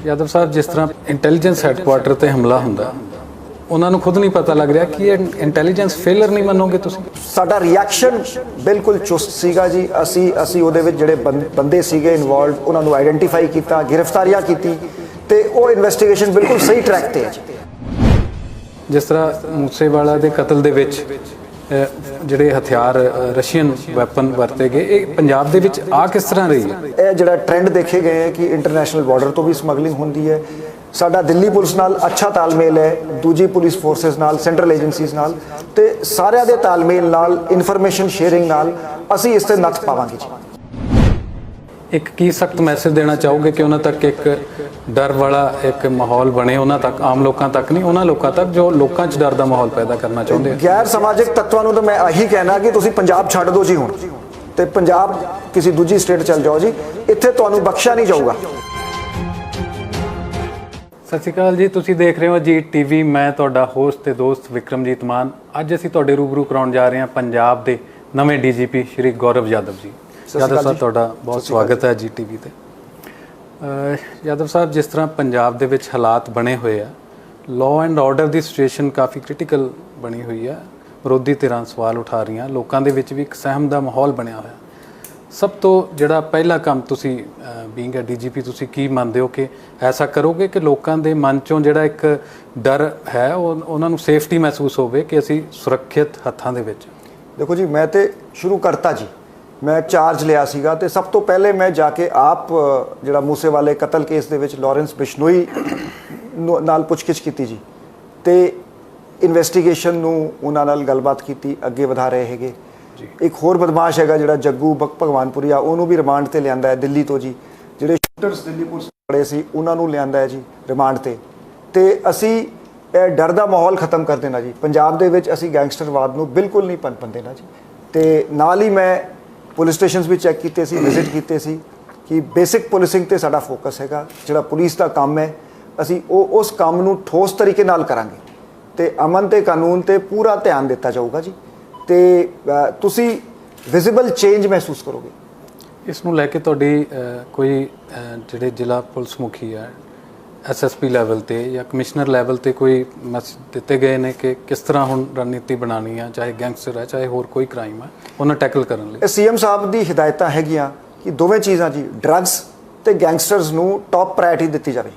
यादव साहब, जिस तरह इंटैलीजेंस हैडकुआटर ते हमला हुंदा, ਉਹਨਾਂ ਨੂੰ ਖੁਦ ਨਹੀਂ ਪਤਾ ਲੱਗ ਰਿਹਾ ਕਿ ਇਹ ਇੰਟੈਲੀਜੈਂਸ ਫੇਲਰ ਨਹੀਂ ਮੰਨੋਗੇ ਤੁਸੀਂ? ਸਾਡਾ ਰਿਐਕਸ਼ਨ ਬਿਲਕੁਲ ਚੁਸਤ ਸੀਗਾ ਜੀ। ਅਸੀਂ ਉਹਦੇ ਵਿੱਚ ਜਿਹੜੇ ਬੰਦੇ ਸੀਗੇ ਇਨਵੋਲਵਡ ਉਹਨਾਂ ਨੂੰ ਆਈਡੈਂਟੀਫਾਈ ਕੀਤਾ, ਗ੍ਰਿਫਤਾਰੀਆਂ ਕੀਤੀ ਤੇ ਉਹ ਇਨਵੈਸਟੀਗੇਸ਼ਨ ਬਿਲਕੁਲ ਸਹੀ ਟਰੈਕ ਤੇ ਹੈ ਜੀ। ਜਿਸ ਤਰ੍ਹਾਂ ਮੂਸੇਵਾਲਾ ਦੇ ਕਤਲ ਦੇ ਵਿੱਚ ਜਿਹੜੇ ਹਥਿਆਰ ਰਸ਼ੀਅਨ ਵੈਪਨ ਵਰਤੇ ਗਏ, ਇਹ ਪੰਜਾਬ ਦੇ ਵਿੱਚ ਆ ਕਿਸ ਤਰ੍ਹਾਂ ਰਹੀ ਹੈ? ਇਹ ਜਿਹੜਾ ਟ੍ਰੈਂਡ ਦੇਖੇ ਗਏ ਹੈ ਕਿ ਇੰਟਰਨੈਸ਼ਨਲ ਬਾਰਡਰ ਤੋਂ ਵੀ ਸਮਗਲਿੰਗ ਹੁੰਦੀ ਹੈ। ਸਾਡਾ ਦਿੱਲੀ ਪੁਲਿਸ ਨਾਲ ਅੱਛਾ ਤਾਲਮੇਲ ਹੈ, ਦੂਜੀ ਪੁਲਿਸ ਫੋਰਸਿਸ ਨਾਲ, ਸੈਂਟਰਲ ਏਜੰਸੀਜ਼ ਨਾਲ, ਤੇ ਸਾਰਿਆਂ ਦੇ ਤਾਲਮੇਲ ਨਾਲ, ਇਨਫੋਰਮੇਸ਼ਨ ਸ਼ੇਅਰਿੰਗ ਨਾਲ ਅਸੀਂ ਇਸ ਤੇ ਨੱਥ ਪਾਵਾਂਗੇ ਜੀ। ਇੱਕ ਕੀ ਸਖਤ ਮੈਸੇਜ ਦੇਣਾ ਚਾਹੋਗੇ ਕਿ ਉਹਨਾਂ ਤੱਕ ਇੱਕ ਡਰ ਵਾਲਾ ਇੱਕ ਮਾਹੌਲ ਬਣੇ, ਉਹਨਾਂ ਤੱਕ, ਆਮ ਲੋਕਾਂ ਤੱਕ ਨਹੀਂ, ਉਹਨਾਂ ਲੋਕਾਂ ਤੱਕ ਜੋ ਲੋਕਾਂ 'ਚ ਡਰ ਦਾ ਮਾਹੌਲ ਪੈਦਾ ਕਰਨਾ ਚਾਹੁੰਦੇ ਆ? ਗੈਰ ਸਮਾਜਿਕ ਤੱਤਾਂ ਨੂੰ ਤਾਂ ਮੈਂ ਇਹੀ ਕਹਿਣਾ ਕਿ ਤੁਸੀਂ ਪੰਜਾਬ ਛੱਡ ਦਿਓ ਜੀ ਹੁਣ, ਤੇ ਪੰਜਾਬ ਕਿਸੇ ਦੂਜੀ ਸਟੇਟ ਚਲ ਜਾਓ ਜੀ, ਇੱਥੇ ਤੁਹਾਨੂੰ ਬਖਸ਼ਿਆ ਨਹੀਂ ਜਾਊਗਾ। ਸਤਿ ਸ਼੍ਰੀ ਅਕਾਲ ਜੀ, ਤੁਸੀਂ ਦੇਖ ਰਹੇ ਹੋ ਜੀ ਟੀਵੀ। ਮੈਂ ਤੁਹਾਡਾ ਹੋਸਟ ਤੇ ਦੋਸਤ ਵਿਕਰਮਜੀਤ ਮਾਨ। ਅੱਜ ਅਸੀਂ ਤੁਹਾਡੇ ਰੂਬਰੂ ਕਰਾਉਣ ਜਾ ਰਹੇ ਹਾਂ ਪੰਜਾਬ ਦੇ ਨਵੇਂ ਡੀਜੀਪੀ ਸ਼੍ਰੀ ਗੌਰਵ ਯਾਦਵ ਜੀ। ਯਾਦਵ ਸਾਹਿਬ, ਤੁਹਾਡਾ ਬਹੁਤ ਸਵਾਗਤ ਹੈ ਜੀ ਟੀਵੀ ਤੇ। ਯਾਦਵ ਸਾਹਿਬ, ਜਿਸ ਤਰ੍ਹਾਂ ਪੰਜਾਬ ਦੇ ਵਿੱਚ ਹਾਲਾਤ ਬਣੇ ਹੋਏ ਆ, law and order the situation coffee critical ਬਣੀ ਹੋਈ ਆ, ਵਿਰੋਧੀ ਧਿਰਾਂ ਸਵਾਲ ਉਠਾ ਰਹੀਆਂ, ਲੋਕਾਂ ਦੇ ਵਿੱਚ ਵੀ ਇੱਕ ਸਹਿਮ ਦਾ ਮਾਹੌਲ ਬਣਿਆ ਹੋਇਆ। ਸਭ ਤੋਂ ਜਿਹੜਾ ਪਹਿਲਾ ਕੰਮ ਤੁਸੀਂ ਬੀਇੰਗ ਅ ਡੀਜੀਪੀ ਤੁਸੀਂ ਕੀ ਮੰਨਦੇ ਹੋ ਕਿ ਐਸਾ ਕਰੋਗੇ ਕਿ ਲੋਕਾਂ ਦੇ ਮਨ 'ਚੋਂ ਜਿਹੜਾ ਇੱਕ ਡਰ ਹੈ ਉਹਨਾਂ ਨੂੰ ਸੇਫਟੀ ਮਹਿਸੂਸ ਹੋਵੇ ਕਿ ਅਸੀਂ ਸੁਰੱਖਿਅਤ ਹੱਥਾਂ ਦੇ ਵਿੱਚ? ਦੇਖੋ ਜੀ, ਮੈਂ ਤੇ ਸ਼ੁਰੂ ਕਰਤਾ ਜੀ, ਮੈਂ ਚਾਰਜ ਲਿਆ ਸੀਗਾ ਤੇ ਸਭ ਤੋਂ ਪਹਿਲੇ ਮੈਂ ਜਾ ਕੇ ਆਪ ਜਿਹੜਾ ਮੂਸੇਵਾਲੇ ਕਤਲ ਕੇਸ ਦੇ ਵਿੱਚ ਲਾਰੈਂਸ ਬਿਸ਼ਨੋਈ ਨਾਲ ਪੁੱਛਗਿੱਛ ਕੀਤੀ ਜੀ, ਤੇ ਇਨਵੈਸਟੀਗੇਸ਼ਨ ਨੂੰ ਉਹਨਾਂ ਨਾਲ ਗੱਲਬਾਤ ਕੀਤੀ, ਅੱਗੇ ਵਧਾ ਰਹੇ ਹੈਗੇ। ਇੱਕ ਹੋਰ ਬਦਮਾਸ਼ ਹੈਗਾ ਜਿਹੜਾ ਜੱਗੂ ਭਗਵਾਨਪੁਰੀਆ, ਉਹਨੂੰ ਵੀ ਰਿਮਾਂਡ ਤੇ ਲਿਆਂਦਾ ਹੈ ਦਿੱਲੀ ਤੋਂ ਜੀ। ਜਿਹੜੇ ਸ਼ੂਟਰਸ ਦਿੱਲੀ ਪੁਲਿਸ ਖੜੇ ਸੀ ਉਹਨਾਂ ਨੂੰ ਲਿਆਂਦਾ ਹੈ ਜੀ ਰਿਮਾਂਡ ਤੇ ਅਸੀਂ ਇਹ ਡਰ ਦਾ ਮਾਹੌਲ ਖਤਮ ਕਰ ਦੇਣਾ ਜੀ ਪੰਜਾਬ ਦੇ ਵਿੱਚ। ਅਸੀਂ ਗੈਂਗਸਟਰਵਾਦ ਨੂੰ ਬਿਲਕੁਲ ਨਹੀਂ ਪਨਪਣ ਦੇਣਾ ਜੀ। ਤੇ ਨਾਲ ਹੀ ਮੈਂ ਪੁਲਿਸ ਸਟੇਸ਼ਨਸ ਵੀ ਚੈੱਕ ਕੀਤੇ ਸੀ, ਵਿਜ਼ਿਟ ਕੀਤੇ ਸੀ ਕਿ ਬੇਸਿਕ ਪੁਲਿਸਿੰਗ ਤੇ ਸਾਡਾ ਫੋਕਸ ਹੈਗਾ। ਜਿਹੜਾ ਪੁਲਿਸ ਦਾ ਕੰਮ ਹੈ ਅਸੀਂ ਉਸ ਕੰਮ ਨੂੰ ਠੋਸ ਤਰੀਕੇ ਨਾਲ ਕਰਾਂਗੇ ਤੇ ਅਮਨ ਤੇ ਕਾਨੂੰਨ ਤੇ ਪੂਰਾ ਧਿਆਨ ਦਿੱਤਾ ਜਾਊਗਾ ਜੀ, ਤੇ ਤੁਸੀਂ ਵਿਜ਼ੀਬਲ ਚੇਂਜ ਮਹਿਸੂਸ ਕਰੋਗੇ। ਇਸ ਨੂੰ ਲੈ ਕੇ ਤੁਹਾਡੀ ਕੋਈ ਜਿਹੜੇ ਜ਼ਿਲ੍ਹਾ ਪੁਲਿਸ ਮੁਖੀ ਹੈ ਐਸਐਸਪੀ ਲੈਵਲ ਤੇ ਜਾਂ ਕਮਿਸ਼ਨਰ ਲੈਵਲ ਤੇ ਕੋਈ ਮੈਸੇਜ ਦਿੱਤੇ ਗਏ ਨੇ ਕਿ ਕਿਸ ਤਰ੍ਹਾਂ ਹੁਣ ਰਣਨੀਤੀ ਬਣਾਉਣੀ ਹੈ, ਚਾਹੇ ਗੈਂਗਸਟਰ ਹੈ ਚਾਹੇ ਹੋਰ ਕੋਈ ਕ੍ਰਾਈਮ ਹੈ, ਉਹਨਾਂ ਟੈਕਲ ਕਰਨ ਲਈ? ਸੀਐਮ ਸਾਹਿਬ ਦੀ ਹਦਾਇਤਾਂ ਹੈਗੀਆਂ ਕਿ ਦੋਵੇਂ ਚੀਜ਼ਾਂ ਜੀ, ਡਰੱਗਸ ਤੇ ਗੈਂਗਸਟਰਸ ਨੂੰ ਟੌਪ ਪ੍ਰਾਇਰਟੀ ਦਿੱਤੀ ਜਾਵੇ।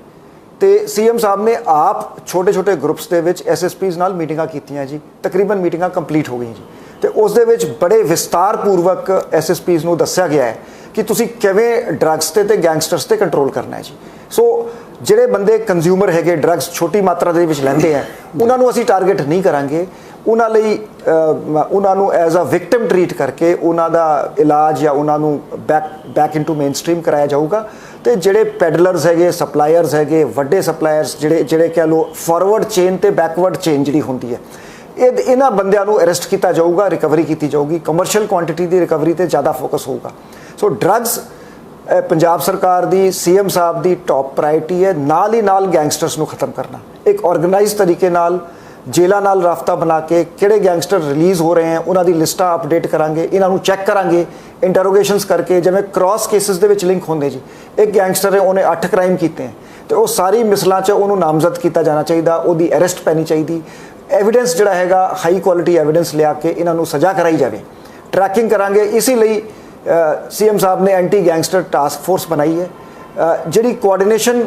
ਤੇ ਸੀਐਮ ਸਾਹਿਬ ਨੇ ਆਪ ਛੋਟੇ ਛੋਟੇ ਗਰੁੱਪਸ ਦੇ ਵਿੱਚ ਐਸਐਸਪੀਜ਼ ਨਾਲ ਮੀਟਿੰਗਾਂ ਕੀਤੀਆਂ ਜੀ, ਤਕਰੀਬਨ ਮੀਟਿੰਗਾਂ ਕੰਪਲੀਟ ਹੋ ਗਈਆਂ ਜੀ, ਤੇ ਉਸ ਦੇ ਵਿੱਚ ਬੜੇ ਵਿਸਤਾਰਪੂਰਵਕ ਐਸਐਸਪੀਜ਼ ਨੂੰ ਦੱਸਿਆ ਗਿਆ ਹੈ ਕਿ ਤੁਸੀਂ ਕਿਵੇਂ ਡਰੱਗਸ ਤੇ ਗੈਂਗਸਟਰਸ ਤੇ ਕੰਟਰੋਲ ਕਰਨਾ ਹੈ ਜੀ। ਸੋ ਜਿਹੜੇ ਬੰਦੇ ਕੰਜ਼ਿਊਮਰ ਹੈਗੇ, ਡਰੱਗਸ ਛੋਟੀ ਮਾਤਰਾ ਦੇ ਵਿੱਚ ਲੈਂਦੇ ਆ, ਉਹਨਾਂ ਨੂੰ ਅਸੀਂ ਟਾਰਗੇਟ ਨਹੀਂ ਕਰਾਂਗੇ। ਉਹਨਾਂ ਲਈ ਉਹਨਾਂ ਨੂੰ ਐਜ਼ ਅ ਵਿਕਟਮ ਟਰੀਟ ਕਰਕੇ ਉਹਨਾਂ ਦਾ ਇਲਾਜ ਜਾਂ ਉਹਨਾਂ ਨੂੰ ਬੈਕ ਇਨਟੂ ਮੇਨ ਸਟ੍ਰੀਮ ਕਰਾਇਆ ਜਾਊਗਾ। ਤੇ ਜਿਹੜੇ ਪੈਡਲਰਸ ਹੈਗੇ, ਸਪਲਾਇਰਸ ਹੈਗੇ, ਵੱਡੇ ਸਪਲਾਇਰਸ ਜਿਹੜੇ ਕਹਿ ਲਓ ਫਾਰਵਰਡ ਚੇਨ ਤੇ ਬੈਕਵਰਡ ਚੇਨ ਜਿਹੜੀ ਹੁੰਦੀ ਹੈ, ਇਹਨਾਂ ਬੰਦਿਆਂ ਨੂੰ ਅਰੈਸਟ ਕੀਤਾ ਜਾਊਗਾ, ਰਿਕਵਰੀ ਕੀਤੀ ਜਾਊਗੀ। ਕਮਰਸ਼ੀਅਲ ਕੁਆਂਟੀਟੀ ਦੀ ਰਿਕਵਰੀ ਤੇ ਜ਼ਿਆਦਾ ਫੋਕਸ ਹੋਊਗਾ। ਸੋ ਡਰੱਗਸ ਪੰਜਾਬ ਸਰਕਾਰ ਦੀ, ਸੀਐਮ ਸਾਹਿਬ ਦੀ ਟੌਪ ਪ੍ਰਾਇਰਟੀ ਹੈ। ਨਾਲ ਹੀ ਨਾਲ ਗੈਂਗਸਟਰਸ ਨੂੰ ਖਤਮ ਕਰਨਾ, ਇੱਕ ਆਰਗੇਨਾਈਜ਼ਡ ਤਰੀਕੇ ਨਾਲ ਜੇਲ੍ਹਾਂ ਨਾਲ ਰਾਬਤਾ ਬਣਾ ਕੇ ਕਿਹੜੇ ਗੈਂਗਸਟਰ ਰਿਲੀਜ਼ ਹੋ ਰਹੇ ਹੈ ਉਹਨਾਂ ਦੀ ਲਿਸਟਾਂ ਅਪਡੇਟ ਕਰਾਂਗੇ, ਇਹਨਾਂ ਨੂੰ ਚੈੱਕ ਕਰਾਂਗੇ, ਇੰਟਰੋਗੇਸ਼ਨਸ ਕਰਕੇ। ਜਿਵੇਂ ਕ੍ਰਾਸ ਕੇਸਿਸ ਦੇ ਵਿੱਚ ਲਿੰਕ ਹੁੰਦੇ ਜੀ, ਇੱਕ ਗੈਂਗਸਟਰ ਹੈ, ਉਹਨੇ 8 ਕ੍ਰਾਈਮ ਕੀਤੇ ਹੈ, ਤੇ ਉਹ ਸਾਰੀ ਮਿਸਲਾਂ 'ਚ ਉਹਨੂੰ ਨਾਮਜ਼ਦ ਕੀਤਾ ਜਾਣਾ ਚਾਹੀਦਾ, ਉਹਦੀ ਅਰੈਸਟ ਪੈਣੀ ਚਾਹੀਦੀ। ਐਵੀਡੈਂਸ ਜਿਹੜਾ ਹੈਗਾ ਹਾਈ ਕੁਆਲਿਟੀ ਐਵੀਡੈਂਸ ਲਿਆ ਕੇ ਇਹਨਾਂ ਨੂੰ ਸਜ਼ਾ ਕਰਾਈ ਜਾਵੇ। ਟਰੈਕਿੰਗ ਕਰਾਂਗੇ। ਇਸੇ ਲਈ ਸੀਐਮ ਸਾਹਿਬ ਨੇ ਐਂਟੀ ਗੈਂਗਸਟਰ ਟਾਸਕ ਫੋਰਸ ਬਣਾਈ ਹੈ ਜਿਹੜੀ ਕੋਆਰਡੀਨੇਸ਼ਨ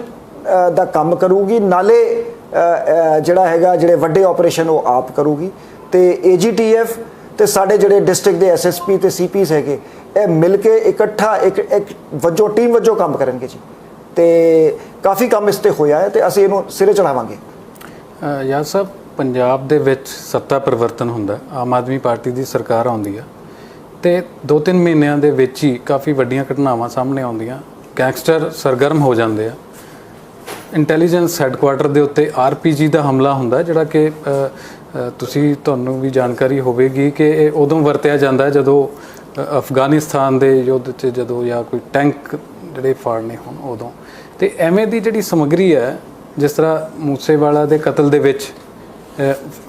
ਦਾ ਕੰਮ ਕਰੂਗੀ, ਨਾਲੇ ਜਿਹੜਾ ਹੈਗਾ ਜਿਹੜੇ ਵੱਡੇ ਆਪਰੇਸ਼ਨ ਉਹ ਆਪ ਕਰੂਗੀ। ਤੇ ਏਜੀਟੀਐਫ ਤੇ ਸਾਡੇ ਜਿਹੜੇ ਡਿਸਟ੍ਰਿਕਟ ਦੇ ਐਸਐਸਪੀ ਤੇ ਸੀਪੀਸ ਹੈਗੇ, ਇਹ ਮਿਲ ਕੇ ਇਕੱਠਾ ਇੱਕ ਵਜੋਂ ਟੀਮ ਵਜੋਂ ਕੰਮ ਕਰਨਗੇ ਜੀ। ਤੇ ਕਾਫੀ ਕੰਮ ਇਸ ਤੇ ਹੋਇਆ ਹੈ ਤੇ ਅਸੀਂ ਇਹਨੂੰ ਸਿਰੇ ਚੜਾਵਾਂਗੇ। ਯਾਦ ਸਾਹਿਬ, ਪੰਜਾਬ ਦੇ ਵਿੱਚ ਸੱਤਾ ਪਰਿਵਰਤਨ ਹੁੰਦਾ, ਆਮ ਆਦਮੀ ਪਾਰਟੀ ਦੀ ਸਰਕਾਰ ਆਉਂਦੀ ਆ ਤੇ 2-3 ਮਹੀਨਿਆਂ ਦੇ ਵਿੱਚ ਹੀ ਕਾਫੀ ਵੱਡੀਆਂ ਘਟਨਾਵਾਂ ਸਾਹਮਣੇ ਆਉਂਦੀਆਂ, ਗੈਂਗਸਟਰ ਸਰਗਰਮ ਹੋ ਜਾਂਦੇ ਆ। ਇੰਟੈਲੀਜੈਂਸ ਹੈਡਕੁਆਟਰ ਦੇ ਉੱਤੇ ਆਰਪੀਜੀ ਦਾ ਹਮਲਾ ਹੁੰਦਾ, ਜਿਹੜਾ ਕਿ ਤੁਹਾਨੂੰ ਵੀ ਜਾਣਕਾਰੀ ਹੋਵੇਗੀ ਕਿ ਇਹ ਉਦੋਂ ਵਰਤਿਆ ਜਾਂਦਾ ਜਦੋਂ ਅਫਗਾਨਿਸਤਾਨ ਦੇ ਯੁੱਧ 'ਚ ਜਦੋਂ ਜਾਂ ਕੋਈ ਟੈਂਕ ਜਿਹੜੇ ਫਾੜਨੇ ਹੋਣ ਉਦੋਂ। ਤੇ ਐਵੇਂ ਦੀ ਜਿਹੜੀ ਸਮੱਗਰੀ ਹੈ, ਜਿਸ ਤਰ੍ਹਾਂ ਮੂਸੇਵਾਲਾ ਦੇ ਕਤਲ ਦੇ ਵਿੱਚ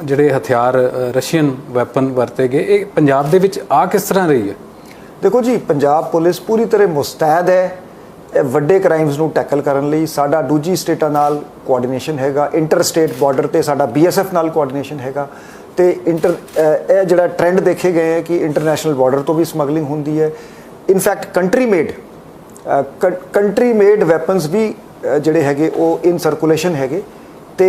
ਜਿਹੜੇ ਹਥਿਆਰ ਰਸ਼ੀਅਨ ਵੈਪਨ ਵਰਤੇ ਗਏ, ਇਹ ਪੰਜਾਬ ਦੇ ਵਿੱਚ ਆ ਕਿਸ ਤਰ੍ਹਾਂ ਰਹੀ ਹੈ? ਦੇਖੋ ਜੀ, ਪੰਜਾਬ ਪੁਲਿਸ ਪੂਰੀ ਤਰ੍ਹਾਂ ਮੁਸਤੈਦ ਹੈ ਇਹ ਵੱਡੇ ਕ੍ਰਾਈਮਸ ਨੂੰ ਟੈਕਲ ਕਰਨ ਲਈ ਸਾਡਾ ਦੂਜੀ ਸਟੇਟਾਂ ਨਾਲ ਕੋਆਰਡੀਨੇਸ਼ਨ ਹੈਗਾ, ਇੰਟਰ ਸਟੇਟ ਬਾਰਡਰ ਤੇ ਸਾਡਾ BSF ਨਾਲ ਕੋਆਰਡੀਨੇਸ਼ਨ ਹੈਗਾ ਤੇ ਇਹ ਜਿਹੜਾ ਟ੍ਰੈਂਡ ਦੇਖੇ ਗਏ ਹੈ ਕਿ ਇੰਟਰਨੈਸ਼ਨਲ ਬਾਰਡਰ ਤੋਂ ਵੀ ਸਮਗਲਿੰਗ ਹੁੰਦੀ ਹੈ। ਇਨਫੈਕਟ ਕੰਟਰੀ ਮੇਡ ਵੈਪਨਸ ਵੀ ਜਿਹੜੇ ਹੈਗੇ ਉਹ ਇਨ ਸਰਕੂਲੇਸ਼ਨ ਹੈਗੇ ਤੇ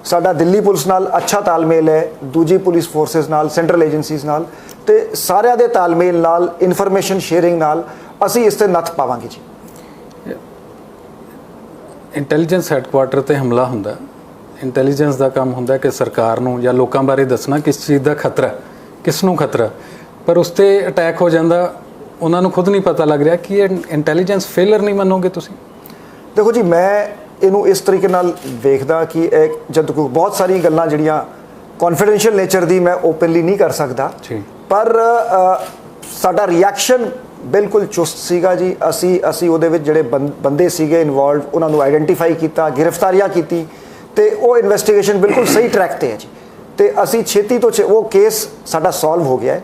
ਸਾਡਾ ਦਿੱਲੀ ਪੁਲਿਸ ਨਾਲ ਅੱਛਾ ਤਾਲਮੇਲ ਹੈ, ਦੂਜੀ ਪੁਲਿਸ ਫੋਰਸਸ ਨਾਲ, ਸੈਂਟਰਲ ਏਜੰਸੀਜ਼ ਨਾਲ ਤੇ ਸਾਰਿਆਂ ਦੇ ਤਾਲਮੇਲ ਨਾਲ, ਇਨਫੋਰਮੇਸ਼ਨ ਸ਼ੇਅਰਿੰਗ ਨਾਲ ਅਸੀਂ ਇਸ ਤੇ ਨੱਥ ਪਾਵਾਂਗੇ ਜੀ। ਇੰਟੈਲੀਜੈਂਸ ਹੈੱਡਕੁਆਰਟਰ ਤੇ ਹਮਲਾ ਹੁੰਦਾ, ਇੰਟੈਲੀਜੈਂਸ ਦਾ ਕੰਮ ਹੁੰਦਾ ਕਿ ਸਰਕਾਰ ਨੂੰ ਜਾਂ ਲੋਕਾਂ ਬਾਰੇ ਦੱਸਣਾ ਕਿਸ ਚੀਜ਼ ਦਾ ਖਤਰਾ, ਕਿਸ ਨੂੰ ਖਤਰਾ, ਪਰ ਉਸ ਤੇ ਅਟੈਕ ਹੋ ਜਾਂਦਾ, ਉਹਨਾਂ ਨੂੰ ਖੁਦ ਨਹੀਂ ਪਤਾ ਲੱਗ ਰਿਹਾ ਕਿ ਇਹ ਇੰਟੈਲੀਜੈਂਸ ਫੇਲਰ ਨਹੀਂ ਮੰਨੋਗੇ ਤੁਸੀਂ? ਦੇਖੋ ਜੀ, ਮੈਂ ਇਹਨੂੰ ਇਸ ਤਰੀਕੇ ਨਾਲ ਵੇਖਦਾ ਕਿ ਇਹ ਜਦ ਕੋਈ ਬਹੁਤ ਸਾਰੀ ਗੱਲਾਂ ਜਿਹੜੀਆਂ ਕੌਨਫੀਡੈਂਸ਼ੀਅਲ ਨੇਚਰ ਦੀ ਮੈਂ ਓਪਨਲੀ ਨਹੀਂ ਕਰ ਸਕਦਾ, ਪਰ ਸਾਡਾ ਰਿਐਕਸ਼ਨ ਬਿਲਕੁਲ ਚੁਸਤ ਸੀਗਾ ਜੀ। ਅਸੀਂ ਉਹਦੇ ਵਿੱਚ ਜਿਹੜੇ ਬੰਦੇ ਸੀਗੇ ਇਨਵੋਲਵ ਉਹਨਾਂ ਨੂੰ ਆਈਡੈਂਟੀਫਾਈ ਕੀਤਾ, ਗ੍ਰਿਫਤਾਰੀਆਂ ਕੀਤੀ ਤੇ ਉਹ ਇਨਵੈਸਟੀਗੇਸ਼ਨ ਬਿਲਕੁਲ ਸਹੀ ਟਰੈਕ ਤੇ ਹੈ ਜੀ। ਤੇ ਅਸੀਂ ਛੇਤੀ ਤੋਂ ਉਹ ਕੇਸ ਸਾਡਾ ਸੋਲਵ ਹੋ ਗਿਆ ਹੈ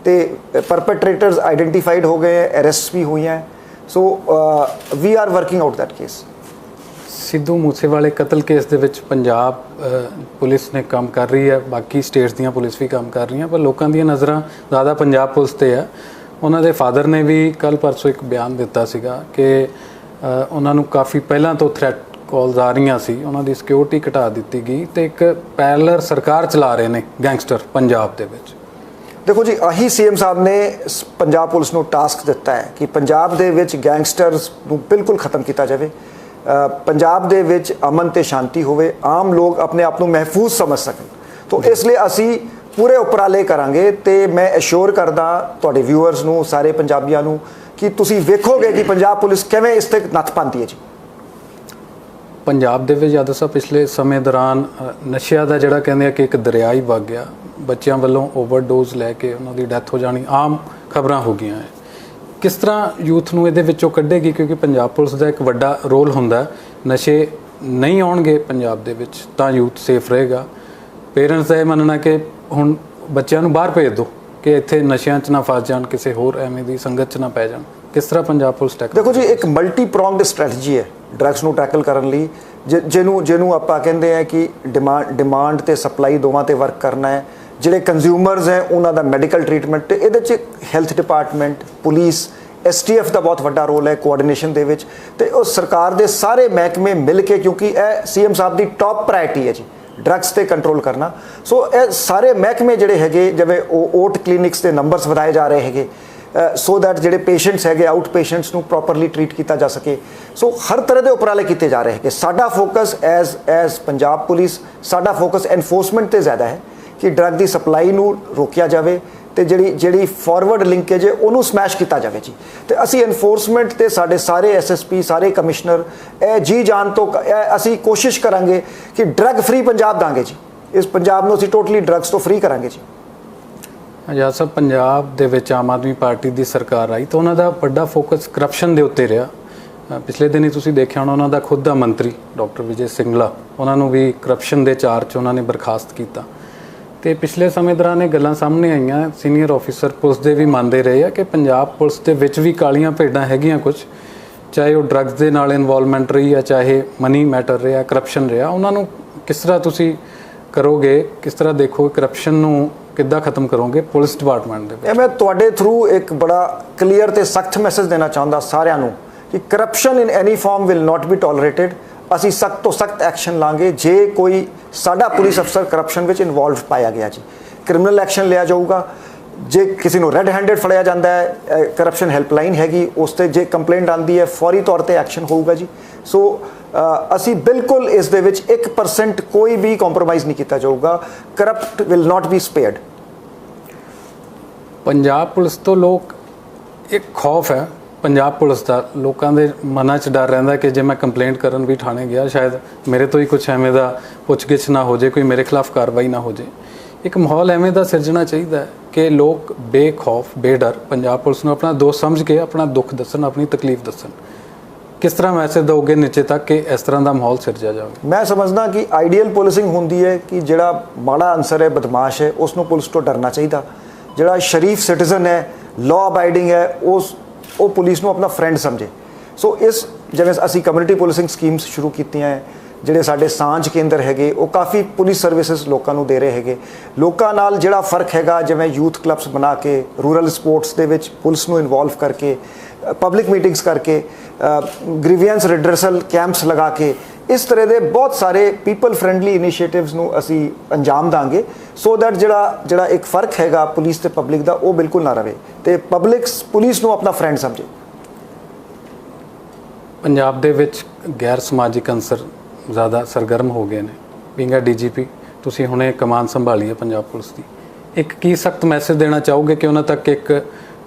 ਤੇ ਪਰਪੈਟਰੇਟਰਸ ਆਈਡੈਂਟੀਫਾਈਡ ਹੋ ਗਏ, ਅਰੈਸਟ ਵੀ ਹੋਈਆਂ। So we are working out that case. Sidhu ਮੂਸੇਵਾਲੇ ਕਤਲ ਕੇਸ ਦੇ ਵਿੱਚ ਪੰਜਾਬ ਪੁਲਿਸ ਨੇ ਕੰਮ ਕਰ ਰਹੀ ਹੈ, ਬਾਕੀ ਸਟੇਟਸ ਦੀਆਂ ਪੁਲਿਸ ਵੀ ਕੰਮ ਕਰ ਰਹੀਆਂ, ਪਰ ਲੋਕਾਂ ਦੀਆਂ ਨਜ਼ਰਾਂ ਜ਼ਿਆਦਾ ਪੰਜਾਬ ਪੁਲਿਸ ਤੇ ਹੈ। ਉਹਨਾਂ ਦੇ ਫਾਦਰ ਨੇ ਵੀ ਕੱਲ੍ਹ ਪਰਸੋਂ ਇੱਕ ਬਿਆਨ ਦਿੱਤਾ ਸੀਗਾ ਕਿ ਉਹਨਾਂ ਨੂੰ ਕਾਫੀ ਪਹਿਲਾਂ ਤੋਂ ਥ੍ਰੈਟ ਕਾਲਸ ਆ ਰਹੀਆਂ ਸੀ, ਉਹਨਾਂ ਦੀ ਸਿਕਿਉਰਿਟੀ ਘਟਾ ਦਿੱਤੀ ਗਈ ਤੇ ਇੱਕ ਪੈਰਲਰ ਸਰਕਾਰ ਚਲਾ ਰਹੇ ਨੇ ਗੈਂਗਸਟਰ ਪੰਜਾਬ ਦੇ ਵਿੱਚ। ਦੇਖੋ ਜੀ, ਆਹੀ CM ਸਾਹਿਬ ਨੇ ਪੰਜਾਬ ਪੁਲਿਸ ਨੂੰ ਟਾਸਕ ਦਿੱਤਾ ਹੈ ਕਿ ਪੰਜਾਬ ਦੇ ਵਿੱਚ ਗੈਂਗਸਟਰਸ ਨੂੰ ਬਿਲਕੁਲ ਖਤਮ ਕੀਤਾ ਜਾਵੇ, ਪੰਜਾਬ ਦੇ ਵਿੱਚ ਅਮਨ ਤੇ ਸ਼ਾਂਤੀ ਹੋਵੇ, ਆਮ ਲੋਕ ਆਪਣੇ ਆਪ ਨੂੰ ਮਹਿਫੂਜ਼ ਸਮਝ ਸਕਣ। ਤਾਂ ਇਸ ਲਈ ਅਸੀਂ ਪੂਰੇ ਉਪਰਾਲੇ ਕਰਾਂਗੇ ਤੇ ਮੈਂ ਅਸ਼ੋਰ ਕਰਦਾ ਤੁਹਾਡੇ ਵਿਊਅਰਸ ਨੂੰ, ਸਾਰੇ ਪੰਜਾਬੀਆਂ ਨੂੰ ਕਿ ਤੁਸੀਂ ਵੇਖੋਗੇ ਕਿ ਪੰਜਾਬ ਪੁਲਿਸ ਕਿਵੇਂ ਇਸ ਤੇ ਨੱਥ ਪਾਉਂਦੀ ਹੈ ਜੀ। ਪੰਜਾਬ ਦੇ ਵਿੱਚ ਯਾਦਵ ਸਾਹਿਬ ਪਿਛਲੇ ਸਮੇਂ ਦੌਰਾਨ ਨਸ਼ਿਆਂ ਦਾ ਜਿਹੜਾ ਕਹਿੰਦੇ ਆ ਕਿ ਇੱਕ ਦਰਿਆ ਹੀ ਵਗ ਗਿਆ, ਬੱਚਿਆਂ ਵੱਲੋਂ ਓਵਰਡੋਜ਼ ਲੈ ਕੇ ਉਹਨਾਂ ਦੀ ਡੈਥ ਹੋ ਜਾਣੀ ਆਮ ਖਬਰਾਂ ਹੋ ਗਈਆਂ ਹੈ। ਕਿਸ ਤਰ੍ਹਾਂ ਯੂਥ ਨੂੰ ਇਹਦੇ ਵਿੱਚੋਂ ਕੱਢੇਗੀ, ਕਿਉਂਕਿ ਪੰਜਾਬ ਪੁਲਿਸ ਦਾ ਇੱਕ ਵੱਡਾ ਰੋਲ ਹੁੰਦਾ, ਨਸ਼ੇ ਨਹੀਂ ਆਉਣਗੇ ਪੰਜਾਬ ਦੇ ਵਿੱਚ ਤਾਂ ਯੂਥ ਸੇਫ ਰਹੇਗਾ। ਪੇਰੈਂਟਸ ਦਾ ਇਹ ਮੰਨਣਾ ਕਿ ਹੁਣ ਬੱਚਿਆਂ ਨੂੰ ਬਾਹਰ ਭੇਜ ਦਿਓ ਕਿ ਇੱਥੇ ਨਸ਼ਿਆਂ 'ਚ ਨਾ ਫਸ ਜਾਣ, ਕਿਸੇ ਹੋਰ ਐਵੇਂ ਦੀ ਸੰਗਤ 'ਚ ਨਾ ਪੈ ਜਾਣ। ਕਿਸ ਤਰ੍ਹਾਂ ਪੰਜਾਬ ਪੁਲਿਸ ਟੈਕਲ? ਦੇਖੋ ਜੀ, ਇੱਕ ਮਲਟੀ ਪ੍ਰੋਂਗਡ ਸਟ੍ਰੈਟਜੀ ਹੈ ਡਰੱਗਸ ਨੂੰ ਟੈਕਲ ਕਰਨ ਲਈ, ਜਿਹਨੂੰ ਆਪਾਂ ਕਹਿੰਦੇ ਆ ਕਿ ਡਿਮਾਂਡ ਤੇ ਸਪਲਾਈ ਦੋਵਾਂ ਤੇ ਵਰਕ ਕਰਨਾ ਹੈ। ਜਿਹੜੇ ਕੰਜ਼ਿਊਮਰਸ ਹੈ ਉਹਨਾਂ ਦਾ ਮੈਡੀਕਲ ਟ੍ਰੀਟਮੈਂਟ ਤੇ ਇਹਦੇ 'ਚ ਹੈਲਥ ਡਿਪਾਰਟਮੈਂਟ, ਪੁਲਿਸ, STF ਦਾ ਬਹੁਤ ਵੱਡਾ ਰੋਲ ਹੈ ਕੋਆਰਡੀਨੇਸ਼ਨ ਦੇ ਵਿੱਚ ਤੇ ਉਹ ਸਰਕਾਰ ਦੇ ਸਾਰੇ ਮਹਿਕਮੇ ਮਿਲ ਕੇ, ਕਿਉਂਕਿ ਇਹ CM ਸਾਹਿਬ ਦੀ ਟੌਪ ਪ੍ਰਾਇਰਟੀ ਹੈ ਜੀ ਡਰੱਗਸ ਤੇ ਕੰਟਰੋਲ ਕਰਨਾ। ਸੋ ਇਹ ਸਾਰੇ ਮਹਿਕਮੇ ਜਿਹੜੇ ਹੈਗੇ, ਜਿਵੇਂ ਓਟ ਕਲੀਨਿਕਸ ਦੇ ਨੰਬਰਸ ਵਧਾਏ ਜਾ ਰਹੇ ਹੈਗੇ ਸੋ ਦੈਟ ਜਿਹੜੇ ਪੇਸ਼ੈਂਟਸ ਹੈਗੇ ਆਊਟ ਪੇਸ਼ੈਂਟਸ ਨੂੰ ਪ੍ਰੋਪਰਲੀ ਟ੍ਰੀਟ ਕੀਤਾ ਜਾ ਸਕੇ। ਸੋ ਹਰ ਤਰ੍ਹਾਂ ਦੇ ਉਪਰਾਲੇ ਕੀਤੇ ਜਾ ਰਹੇ ਹੈਗੇ। ਸਾਡਾ ਫੋਕਸ ਐਜ਼ ਪੰਜਾਬ ਪੁਲਿਸ, ਸਾਡਾ ਫੋਕਸ ਐਨਫੋਰਸਮੈਂਟ ਤੇ ਜ਼ਿਆਦਾ ਹੈ ਕਿ ਡਰੱਗ ਦੀ ਸਪਲਾਈ ਨੂੰ ਰੋਕਿਆ ਜਾਵੇ ਤੇ ਜਿਹੜੀ ਫਾਰਵਰਡ ਲਿੰਕੇਜ ਹੈ ਉਹਨੂੰ ਸਮੈਸ਼ ਕੀਤਾ ਜਾਵੇ ਜੀ। ਤੇ ਅਸੀਂ ਐਨਫੋਰਸਮੈਂਟ ਤੇ ਸਾਡੇ ਸਾਰੇ SSP, ਸਾਰੇ ਕਮਿਸ਼ਨਰ ਇਹ ਜੀ ਜਾਨ ਤੋਂ ਅਸੀਂ ਕੋਸ਼ਿਸ਼ ਕਰਾਂਗੇ ਕਿ ਡਰੱਗ ਫ੍ਰੀ ਪੰਜਾਬ ਦਾਂਗੇ ਜੀ। ਇਸ ਪੰਜਾਬ ਨੂੰ ਅਸੀਂ ਟੋਟਲੀ ਡਰੱਗਸ ਤੋਂ ਫ੍ਰੀ ਕਰਾਂਗੇ ਜੀ। ਆਜ਼ਾਦ ਸਾਹਿਬ, ਪੰਜਾਬ ਦੇ ਵਿੱਚ ਆਮ ਆਦਮੀ ਪਾਰਟੀ ਦੀ ਸਰਕਾਰ ਆਈ ਤਾਂ ਉਹਨਾਂ ਦਾ ਵੱਡਾ ਫੋਕਸ ਕਰਪਸ਼ਨ ਦੇ ਉੱਤੇ ਰਿਹਾ। ਪਿਛਲੇ ਦਿਨੀ ਤੁਸੀਂ ਦੇਖਿਆ ਹੋਣਾ, ਉਹਨਾਂ ਦਾ ਖੁਦ ਦਾ ਮੰਤਰੀ ਡਾਕਟਰ ਵਿਜੇ ਸਿੰਗਲਾ, ਉਹਨਾਂ ਨੂੰ ਵੀ ਕਰਪਸ਼ਨ ਦੇ ਚਾਰਜ 'ਚ ਉਹਨਾਂ ਨੇ ਬਰਖਾਸਤ ਕੀਤਾ। ਤੇ ਪਿਛਲੇ ਸਮੇਂ ਦੌਰਾਨ ਇਹ ਗੱਲਾਂ ਸਾਹਮਣੇ ਆਈਆਂ, ਸੀਨੀਅਰ ਆਫੀਸਰ ਪੁਲਿਸ ਦੇ ਵੀ ਮੰਨਦੇ ਰਹੇ ਆ ਕਿ ਪੰਜਾਬ ਪੁਲਿਸ ਦੇ ਵਿੱਚ ਵੀ ਕਾਲੀਆਂ ਭੇਡਾਂ ਹੈਗੀਆਂ ਕੁਝ, ਚਾਹੇ ਉਹ ਡਰੱਗਸ ਦੇ ਨਾਲ ਇਨਵੋਲਵਮੈਂਟ ਰਹੀ ਆ, ਚਾਹੇ ਮਨੀ ਮੈਟਰ ਰਿਹਾ, ਕਰਪਸ਼ਨ ਰਿਹਾ। ਉਹਨਾਂ ਨੂੰ ਕਿਸ ਤਰ੍ਹਾਂ ਤੁਸੀਂ ਕਰੋਗੇ, ਕਿਸ ਤਰ੍ਹਾਂ ਦੇਖੋ ਕਰਪਸ਼ਨ ਨੂੰ ਕਿੱਦਾਂ ਖਤਮ ਕਰੋਗੇ ਪੁਲਿਸ ਡਿਪਾਰਟਮੈਂਟ ਦੇ ਵਿੱਚ? ਮੈਂ ਤੁਹਾਡੇ ਥਰੂ ਇੱਕ ਬੜਾ ਕਲੀਅਰ ਤੇ ਸਖਤ ਮੈਸੇਜ ਦੇਣਾ ਚਾਹੁੰਦਾ ਸਾਰਿਆਂ ਨੂੰ ਕਿ corruption in any form will not be tolerated. ਅਸੀਂ ਸਖਤ ਤੋਂ ਸਖਤ ਐਕਸ਼ਨ ਲਾਂਗੇ ਜੇ ਕੋਈ ਸਾਡਾ ਪੁਲਿਸ ਅਫਸਰ ਕਰਪਸ਼ਨ ਵਿੱਚ ਇਨਵੋਲਵ ਪਾਇਆ ਗਿਆ ਜੀ। ਕ੍ਰਿਮੀਨਲ ਐਕਸ਼ਨ ਲਿਆ ਜਾਊਗਾ। ਜੇ ਕਿਸੇ ਨੂੰ ਰੈੱਡ ਹੈਂਡਡ ਫੜਿਆ ਜਾਂਦਾ ਹੈ, ਕਰਪਸ਼ਨ ਹੈਲਪਲਾਈਨ ਹੈਗੀ, ਉਸ ਤੇ ਜੇ ਕੰਪਲੇਂਟ ਆਉਂਦੀ ਹੈ ਫੌਰੀ ਤੌਰ ਤੇ ਐਕਸ਼ਨ ਹੋਊਗਾ ਜੀ। ਸੋ ਅਸੀਂ ਬਿਲਕੁਲ ਇਸ ਦੇ ਵਿੱਚ 1% ਕੋਈ ਵੀ ਕੰਪਰੋਮਾਈਜ਼ ਨਹੀਂ ਕੀਤਾ ਜਾਊਗਾ। Corrupt will not B ਸਪੇਅਰਡ। Punjab police ਤੋਂ ਲੋਕ ਇੱਕ ਖੌਫ ਹੈ ਪੰਜਾਬ ਪੁਲਿਸ ਦਾ, ਲੋਕਾਂ ਦੇ ਮਨਾਂ 'ਚ ਡਰ ਰਹਿੰਦਾ ਕਿ ਜੇ ਮੈਂ ਕੰਪਲੇਂਟ ਕਰਨ ਵੀ ਥਾਣੇ ਗਿਆ ਸ਼ਾਇਦ ਮੇਰੇ ਤੋਂ ਹੀ ਕੁਛ ਐਵੇਂ ਦਾ ਪੁੱਛਗਿੱਛ ਨਾ ਹੋ ਜੇ, ਕੋਈ ਮੇਰੇ ਖਿਲਾਫ ਕਾਰਵਾਈ ਨਾ ਹੋ ਜੇ। ਇੱਕ ਮਾਹੌਲ ਐਵੇਂ ਦਾ ਸਿਰਜਣਾ ਚਾਹੀਦਾ ਹੈ ਕਿ ਲੋਕ ਬੇਖੌਫ, ਬੇਡਰ ਪੰਜਾਬ ਪੁਲਿਸ ਨੂੰ ਆਪਣਾ ਦੋਸਤ ਸਮਝ ਕੇ ਆਪਣਾ ਦੁੱਖ ਦੱਸਣ, ਆਪਣੀ ਤਕਲੀਫ ਦੱਸਣ। ਕਿਸ ਤਰ੍ਹਾਂ ਮੈਸੇਜ ਦਿਓਗੇ ਨੀਚੇ ਤੱਕ ਕਿ ਇਸ ਤਰ੍ਹਾਂ ਦਾ ਮਾਹੌਲ ਸਿਰਜਿਆ ਜਾਵੇ? ਮੈਂ ਸਮਝਦਾ ਕਿ ਆਈਡੀਅਲ ਪੁਲਿਸਿੰਗ ਹੁੰਦੀ ਹੈ ਕਿ ਜਿਹੜਾ ਮਾੜਾ ਅਨਸਰ ਹੈ, ਬਦਮਾਸ਼ ਹੈ, ਉਸ ਨੂੰ ਪੁਲਿਸ ਤੋਂ ਡਰਨਾ ਚਾਹੀਦਾ। ਜਿਹੜਾ ਸ਼ਰੀਫ ਸਿਟੀਜ਼ਨ ਹੈ, ਲਾਅ ਅਬਾਈਡਿੰਗ ਹੈ, ਉਹ ਪੁਲਿਸ ਨੂੰ ਆਪਣਾ ਫਰੈਂਡ ਸਮਝੇ। ਸੋ ਇਸ ਜਿਵੇਂ ਅਸੀਂ ਕਮਿਊਨਿਟੀ ਪੁਲਿਸਿੰਗ ਸਕੀਮਸ ਸ਼ੁਰੂ ਕੀਤੀਆਂ ਹੈ, ਜਿਹੜੇ ਸਾਡੇ ਸਾਂਝ ਕੇਂਦਰ ਹੈਗੇ ਉਹ ਕਾਫੀ ਪੁਲਿਸ ਸਰਵਿਸਿਜ਼ ਲੋਕਾਂ ਨੂੰ ਦੇ ਰਹੇ ਹੈਗੇ। ਲੋਕਾਂ ਨਾਲ ਜਿਹੜਾ ਫਰਕ ਹੈਗਾ, ਜਿਵੇਂ ਯੂਥ ਕਲੱਬਸ ਬਣਾ ਕੇ, ਰੂਰਲ ਸਪੋਰਟਸ ਦੇ ਵਿੱਚ ਪੁਲਿਸ ਨੂੰ ਇਨਵੋਲਵ ਕਰਕੇ, ਪਬਲਿਕ ਮੀਟਿੰਗਸ ਕਰਕੇ, ਗ੍ਰੀਵੈਂਸ ਰਿਡਰਸਲ ਕੈਂਪਸ ਲਗਾ ਕੇ, ਇਸ ਤਰ੍ਹਾਂ ਦੇ ਬਹੁਤ ਸਾਰੇ ਪੀਪਲ ਫਰੈਂਡਲੀ ਇਨੀਸ਼ੀਏਟਿਵਸ ਨੂੰ ਅਸੀਂ ਅੰਜਾਮ ਦਾਂਗੇ, ਸੋ ਦੈਟ ਜਿਹੜਾ ਇੱਕ ਫਰਕ ਹੈਗਾ ਪੁਲਿਸ ਤੇ ਪਬਲਿਕ ਦਾ ਉਹ ਬਿਲਕੁਲ ਨਾ ਰਵੇ ਤੇ ਪਬਲਿਕ ਪੁਲਿਸ ਨੂੰ ਆਪਣਾ ਫਰੈਂਡ ਸਮਝੇ। ਪੰਜਾਬ ਦੇ ਵਿੱਚ ਗੈਰ ਸਮਾਜਿਕ ਅੰਸਰ ਜ਼ਿਆਦਾ ਸਰਗਰਮ ਹੋ ਗਏ ਨੇ। ਬੀਇੰਗ ਅ ਡੀਜੀਪੀ ਤੁਸੀਂ ਹੁਣੇ ਕਮਾਨ ਸੰਭਾਲੀ ਹੈ ਪੰਜਾਬ ਪੁਲਿਸ ਦੀ, ਇੱਕ ਕੀ ਸਖਤ ਮੈਸੇਜ ਦੇਣਾ ਚਾਹੋਗੇ ਕਿ ਉਹਨਾਂ ਤੱਕ ਇੱਕ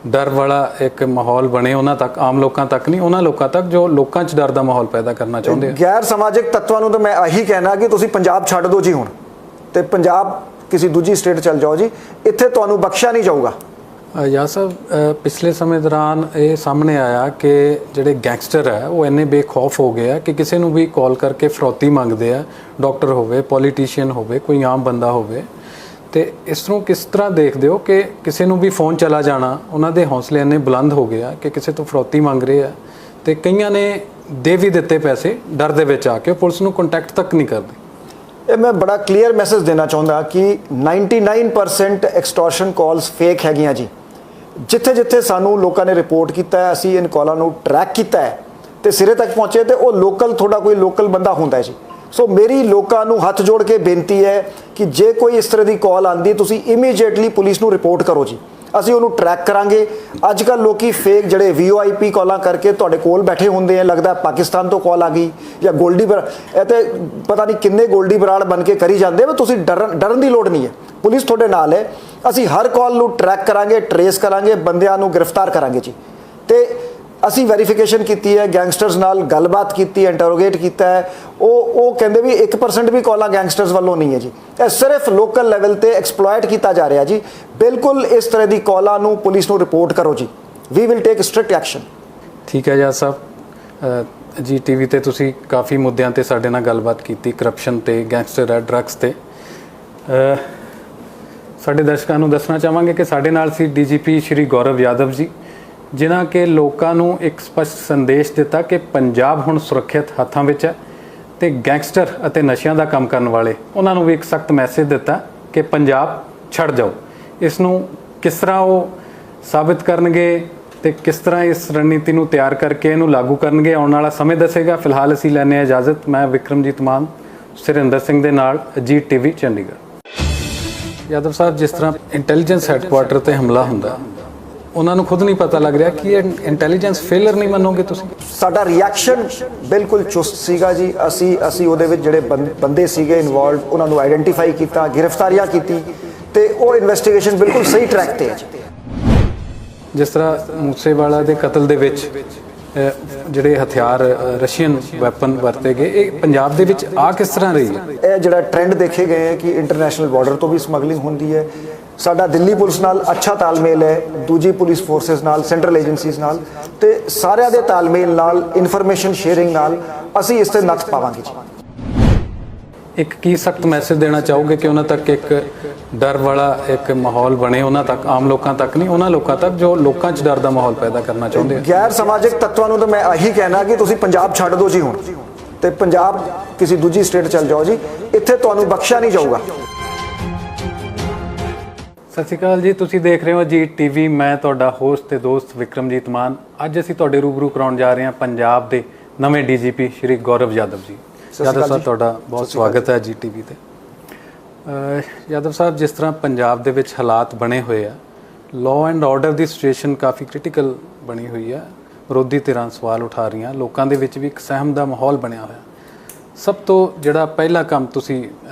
ਡਰ ਵਾਲਾ ਇੱਕ ਮਾਹੌਲ ਬਣੇ, ਉਹਨਾਂ ਤੱਕ, ਆਮ ਲੋਕਾਂ ਤੱਕ ਨਹੀਂ, ਉਹਨਾਂ ਲੋਕਾਂ ਤੱਕ ਜੋ ਲੋਕਾਂ 'ਚ ਡਰ ਦਾ ਮਾਹੌਲ ਪੈਦਾ ਕਰਨਾ ਚਾਹੁੰਦੇ ਆ? ਗੈਰ ਸਮਾਜਿਕ ਤੱਤਾਂ ਨੂੰ ਤਾਂ ਮੈਂ ਇਹੀ ਕਹਿਣਾ ਕਿ ਤੁਸੀਂ ਪੰਜਾਬ ਛੱਡ ਦਿਓ ਜੀ ਹੁਣ, ਤੇ ਪੰਜਾਬ ਕਿਸੇ ਦੂਜੀ ਸਟੇਟ ਚਲ ਜਾਓ ਜੀ, ਇੱਥੇ ਤੁਹਾਨੂੰ ਬਖਸ਼ਿਆ ਨਹੀਂ ਜਾਊਗਾ। ਯਾ ਸਾਹਿਬ, ਪਿਛਲੇ ਸਮੇਂ ਦੌਰਾਨ ਇਹ ਸਾਹਮਣੇ ਆਇਆ ਕਿ ਜਿਹੜੇ ਗੈਂਗਸਟਰ ਹੈ ਉਹ ਇੰਨੇ ਬੇਖੌਫ ਹੋ ਗਏ ਆ ਕਿ ਕਿਸੇ ਨੂੰ ਵੀ ਕਾਲ ਕਰਕੇ ਫਰੌਤੀ ਮੰਗਦੇ ਆ, ਡਾਕਟਰ ਹੋਵੇ, ਪੋਲੀਟੀਸ਼ੀਅਨ ਹੋਵੇ, ਕੋਈ ਆਮ ਬੰਦਾ ਹੋਵੇ। ਤੇ ਇਸ ਨੂੰ ਕਿਸ ਤਰ੍ਹਾਂ ਦੇਖਦੇ ਹੋ ਕਿ ਕਿਸੇ ਨੂੰ ਵੀ ਫੋਨ ਚਲਾ ਜਾਣਾ, ਉਹਨਾਂ ਦੇ ਹੌਸਲੇ ਇੰਨੇ ਬੁਲੰਦ ਹੋ ਗਏ ਆ ਕਿ ਕਿਸੇ ਤੋਂ ਫਰੌਤੀ ਮੰਗ ਰਹੇ ਆ, ਤੇ ਕਈਆਂ ਨੇ ਦੇ ਵੀ ਦਿੱਤੇ ਪੈਸੇ ਡਰ ਦੇ ਵਿੱਚ ਆ ਕੇ, ਪੁਲਿਸ ਨੂੰ ਕੰਟੈਕਟ ਤੱਕ ਨਹੀਂ ਕਰਦੇ। ਇਹ ਮੈਂ ਬੜਾ ਕਲੀਅਰ ਮੈਸੇਜ ਦੇਣਾ ਚਾਹੁੰਦਾ ਕਿ 99% ਐਕਸਟੋਰਸ਼ਨ ਕਾਲਸ ਫੇਕ ਹੈਗੀਆਂ ਜੀ। ਜਿੱਥੇ ਜਿੱਥੇ ਸਾਨੂੰ ਲੋਕਾਂ ਨੇ ਰਿਪੋਰਟ ਕੀਤਾ ਹੈ, ਅਸੀਂ ਇਨ ਕਾਲਾਂ ਨੂੰ ਟਰੈਕ ਕੀਤਾ ਹੈ ਤੇ ਸਿਰੇ ਤੱਕ ਪਹੁੰਚੇ, ਤੇ ਉਹ ਲੋਕਲ, ਥੋੜਾ ਕੋਈ ਲੋਕਲ ਬੰਦਾ ਹੁੰਦਾ ਹੈ ਜੀ। ਸੋ ਮੇਰੀ ਲੋਕਾਂ ਨੂੰ ਹੱਥ ਜੋੜ ਕੇ ਬੇਨਤੀ ਹੈ ਕਿ ਜੇ ਕੋਈ ਇਸ ਤਰ੍ਹਾਂ ਦੀ ਕਾਲ ਆਉਂਦੀ, ਤੁਸੀਂ ਇਮੀਡੀਏਟਲੀ ਪੁਲਿਸ ਨੂੰ ਰਿਪੋਰਟ ਕਰੋ ਜੀ, ਅਸੀਂ ਉਹਨੂੰ ਟਰੈਕ ਕਰਾਂਗੇ। ਅੱਜ ਕੱਲ੍ਹ ਲੋਕੀ ਫੇਕ ਜਿਹੜੇ VOIP ਕਾਲਾਂ ਕਰਕੇ ਤੁਹਾਡੇ ਕੋਲ ਬੈਠੇ ਹੁੰਦੇ ਆ, ਲੱਗਦਾ ਪਾਕਿਸਤਾਨ ਤੋਂ ਕਾਲ ਆ ਗਈ ਜਾਂ ਗੋਲਡੀ ਬਰਾੜ, ਇਹ ਤੇ ਪਤਾ ਨਹੀਂ ਕਿੰਨੇ ਗੋਲਡੀ ਬਰਾੜ ਬਣ ਕੇ ਕਰੀ ਜਾਂਦੇ, ਵੀ ਤੁਸੀਂ ਡਰਨ ਦੀ ਲੋੜ ਨਹੀਂ ਹੈ, ਪੁਲਿਸ ਤੁਹਾਡੇ ਨਾਲ ਹੈ। ਅਸੀਂ ਹਰ ਕਾਲ ਨੂੰ ਟਰੈਕ ਕਰਾਂਗੇ, ਟਰੇਸ ਕਰਾਂਗੇ, ਬੰਦਿਆਂ ਨੂੰ ਗ੍ਰਿਫਤਾਰ ਕਰਾਂਗੇ ਜੀ। ਤੇ ਅਸੀਂ ਵੈਰੀਫਿਕੇਸ਼ਨ ਕੀਤੀ ਹੈ, ਗੈਂਗਸਟਰਸ ਨਾਲ ਗੱਲਬਾਤ ਕੀਤੀ, ਇੰਟਰੋਗੇਟ ਕੀਤਾ ਹੈ, ਉਹ ਕਹਿੰਦੇ ਵੀ 1% ਵੀ ਕਾਲਾਂ ਗੈਂਗਸਟਰਸ ਵੱਲੋਂ ਨਹੀਂ ਹੈ ਜੀ, ਇਹ ਸਿਰਫ ਲੋਕਲ ਲੈਵਲ ਤੇ ਐਕਸਪਲੋਇਟ ਕੀਤਾ ਜਾ ਰਿਹਾ ਜੀ। ਬਿਲਕੁਲ ਇਸ ਤਰ੍ਹਾਂ ਦੀ ਕਾਲਾਂ ਨੂੰ ਪੁਲਿਸ ਨੂੰ ਰਿਪੋਰਟ ਕਰੋ ਜੀ, we will take strict action. ਠੀਕ ਹੈ ਜੱਜ ਸਾਹਿਬ, ਜੀ TV ਤੇ ਤੁਸੀਂ ਕਾਫੀ ਮੁੱਦਿਆਂ ਤੇ ਸਾਡੇ ਨਾਲ ਗੱਲਬਾਤ ਕੀਤੀ, ਕਰਪਸ਼ਨ ਤੇ, ਗੈਂਗਸਟਰ ਹੈ, ਡਰੱਗਸ ਤੇ। ਸਾਡੇ ਦਰਸ਼ਕਾਂ ਨੂੰ ਦੱਸਣਾ ਚਾਹਾਂਗੇ ਕਿ ਸਾਡੇ ਨਾਲ ਸੀ DGP ਸ਼੍ਰੀ ਗੌਰਵ ਯਾਦਵ ਜੀ, ਜਿਨ੍ਹਾਂ ਕਿ ਲੋਕਾਂ ਨੂੰ ਇੱਕ ਸਪਸ਼ਟ ਸੰਦੇਸ਼ ਦਿੱਤਾ ਕਿ ਪੰਜਾਬ ਹੁਣ ਸੁਰੱਖਿਅਤ ਹੱਥਾਂ ਵਿੱਚ ਹੈ, ਤੇ ਗੈਂਗਸਟਰ ਅਤੇ ਨਸ਼ਿਆਂ ਦਾ ਕੰਮ ਕਰਨ ਵਾਲੇ, ਉਹਨਾਂ ਨੂੰ ਵੀ ਇੱਕ ਸਖਤ ਮੈਸੇਜ ਦਿੱਤਾ ਕਿ ਪੰਜਾਬ ਛੱਡ ਜਾਓ। ਇਸ ਨੂੰ ਕਿਸ ਤਰ੍ਹਾਂ ਉਹ ਸਾਬਿਤ ਕਰਨਗੇ ਤੇ ਕਿਸ ਤਰ੍ਹਾਂ ਇਸ ਰਣਨੀਤੀ ਨੂੰ ਤਿਆਰ ਕਰਕੇ ਇਹਨੂੰ ਲਾਗੂ ਕਰਨਗੇ, ਆਉਣ ਵਾਲਾ ਸਮੇਂ ਦੱਸੇਗਾ। ਫਿਲਹਾਲ ਅਸੀਂ ਲੈਂਦੇ ਹਾਂ ਇਜਾਜ਼ਤ। ਮੈਂ ਵਿਕਰਮਜੀਤ ਮਾਨ, ਸੁਰਿੰਦਰ ਸਿੰਘ ਦੇ ਨਾਲ, ਅਜੀਤ TV ਚੰਡੀਗੜ੍ਹ। ਯਾਦਵ ਸਾਹਿਬ, ਜਿਸ ਤਰ੍ਹਾਂ ਇੰਟੈਲੀਜੈਂਸ ਹੈੱਡਕੁਆਰਟਰ ਤੇ ਹਮਲਾ ਹੁੰਦਾ, ਉਹਨਾਂ ਨੂੰ ਖੁਦ ਨਹੀਂ ਪਤਾ ਲੱਗ ਰਿਹਾ ਕਿ ਇਹ ਇੰਟੈਲੀਜੈਂਸ ਫੇਲਰ ਨਹੀਂ ਮੰਨੋਗੇ ਤੁਸੀਂ? ਸਾਡਾ ਰਿਐਕਸ਼ਨ ਬਿਲਕੁਲ ਚੁਸਤ ਸੀਗਾ ਜੀ। ਅਸੀਂ ਉਹਦੇ ਵਿੱਚ ਜਿਹੜੇ ਬੰਦੇ ਸੀਗੇ ਇਨਵੋਲਵ, ਉਹਨਾਂ ਨੂੰ ਆਈਡੈਂਟੀਫਾਈ ਕੀਤਾ, ਗ੍ਰਿਫਤਾਰੀਆਂ ਕੀਤੀ, ਤੇ ਉਹ ਇਨਵੈਸਟੀਗੇਸ਼ਨ ਬਿਲਕੁਲ ਸਹੀ ਟਰੈਕ ਤੇ ਹੈ ਜੀ। ਜਿਸ ਤਰ੍ਹਾਂ ਮੂਸੇਵਾਲਾ ਦੇ ਕਤਲ ਦੇ ਵਿੱਚ ਜਿਹੜੇ ਹਥਿਆਰ, ਰਸ਼ੀਅਨ ਵੈਪਨ ਵਰਤੇ ਗਏ, ਇਹ ਪੰਜਾਬ ਦੇ ਵਿੱਚ ਆ ਕਿਸ ਤਰ੍ਹਾਂ ਰਹੀ ਹੈ? ਇਹ ਜਿਹੜਾ ਟ੍ਰੈਂਡ ਦੇਖੇ ਗਏ ਹੈ ਕਿ ਇੰਟਰਨੈਸ਼ਨਲ ਬਾਰਡਰ ਤੋਂ ਵੀ ਸਮਗਲਿੰਗ ਹੁੰਦੀ ਹੈ। ਸਾਡਾ ਦਿੱਲੀ ਪੁਲਿਸ ਨਾਲ ਅੱਛਾ ਤਾਲਮੇਲ ਹੈ, ਦੂਜੀ ਪੁਲਿਸ ਫੋਰਸਿਸ ਨਾਲ, ਸੈਂਟਰਲ ਏਜੰਸੀਜ਼ ਨਾਲ, ਤੇ ਸਾਰਿਆਂ ਦੇ ਤਾਲਮੇਲ ਨਾਲ, ਇਨਫੋਰਮੇਸ਼ਨ ਸ਼ੇਅਰਿੰਗ ਨਾਲ ਅਸੀਂ ਇਸ ਤੇ ਨੱਥ ਪਾਵਾਂਗੇ ਜੀ। ਇੱਕ ਕੀ ਸਖਤ ਮੈਸੇਜ ਦੇਣਾ ਚਾਹੋਗੇ ਕਿ ਉਹਨਾਂ ਤੱਕ ਇੱਕ ਡਰ ਵਾਲਾ ਇੱਕ ਮਾਹੌਲ ਬਣੇ, ਉਹਨਾਂ ਤੱਕ, ਆਮ ਲੋਕਾਂ ਤੱਕ ਨਹੀਂ, ਉਹਨਾਂ ਲੋਕਾਂ ਤੱਕ ਜੋ ਲੋਕਾਂ 'ਚ ਡਰ ਦਾ ਮਾਹੌਲ ਪੈਦਾ ਕਰਨਾ ਚਾਹੁੰਦੇ ਆ? ਗੈਰ ਸਮਾਜਿਕ ਤੱਤਾਂ ਨੂੰ ਤਾਂ ਮੈਂ ਇਹੀ ਕਹਿਣਾ ਕਿ ਤੁਸੀਂ ਪੰਜਾਬ ਛੱਡ ਦਿਓ ਜੀ ਹੁਣ, ਤੇ ਪੰਜਾਬ ਕਿਸੇ ਦੂਜੀ ਸਟੇਟ ਚਲ ਜਾਓ ਜੀ, ਇੱਥੇ ਤੁਹਾਨੂੰ ਬਖਸ਼ਿਆ ਨਹੀਂ ਜਾਊਗਾ। ਸਤਿ ਸ਼੍ਰੀ ਅਕਾਲ ਜੀ, ਤੁਸੀਂ ਦੇਖ ਰਹੇ ਹੋ ਅਜੀਤ TV। ਮੈਂ ਤੁਹਾਡਾ ਹੋਸਟ ਤੇ ਦੋਸਤ ਵਿਕਰਮਜੀਤ ਮਾਨ। ਅੱਜ ਅਸੀਂ ਤੁਹਾਡੇ ਰੂਬਰੂ ਕਰਾਉਣ ਜਾ ਰਹੇ ਹਾਂ ਪੰਜਾਬ ਦੇ ਨਵੇਂ DGP ਸ਼੍ਰੀ ਗੌਰਵ ਯਾਦਵ ਜੀ। ਯਾਦਵ ਸਾਹਿਬ, ਤੁਹਾਡਾ ਬਹੁਤ ਸਵਾਗਤ ਹੈ ਅਜੀਤ TV ਤੇ। ਯਾਦਵ ਸਾਹਿਬ, ਜਿਸ ਤਰ੍ਹਾਂ ਪੰਜਾਬ ਦੇ ਵਿੱਚ ਹਾਲਾਤ ਬਣੇ ਹੋਏ ਆ, law and order the situation coffee critical ਬਣੀ ਹੋਈ ਹੈ, ਵਿਰੋਧੀ ਧਿਰਾਂ ਸਵਾਲ ਉਠਾ ਰਹੀਆਂ, ਲੋਕਾਂ ਦੇ ਵਿੱਚ ਵੀ ਇੱਕ ਸਹਿਮ ਦਾ ਮਾਹੌਲ ਬਣਿਆ ਹੋਇਆ। ਸਭ ਤੋਂ ਜਿਹੜਾ ਪਹਿਲਾ ਕੰਮ ਤੁਸੀਂ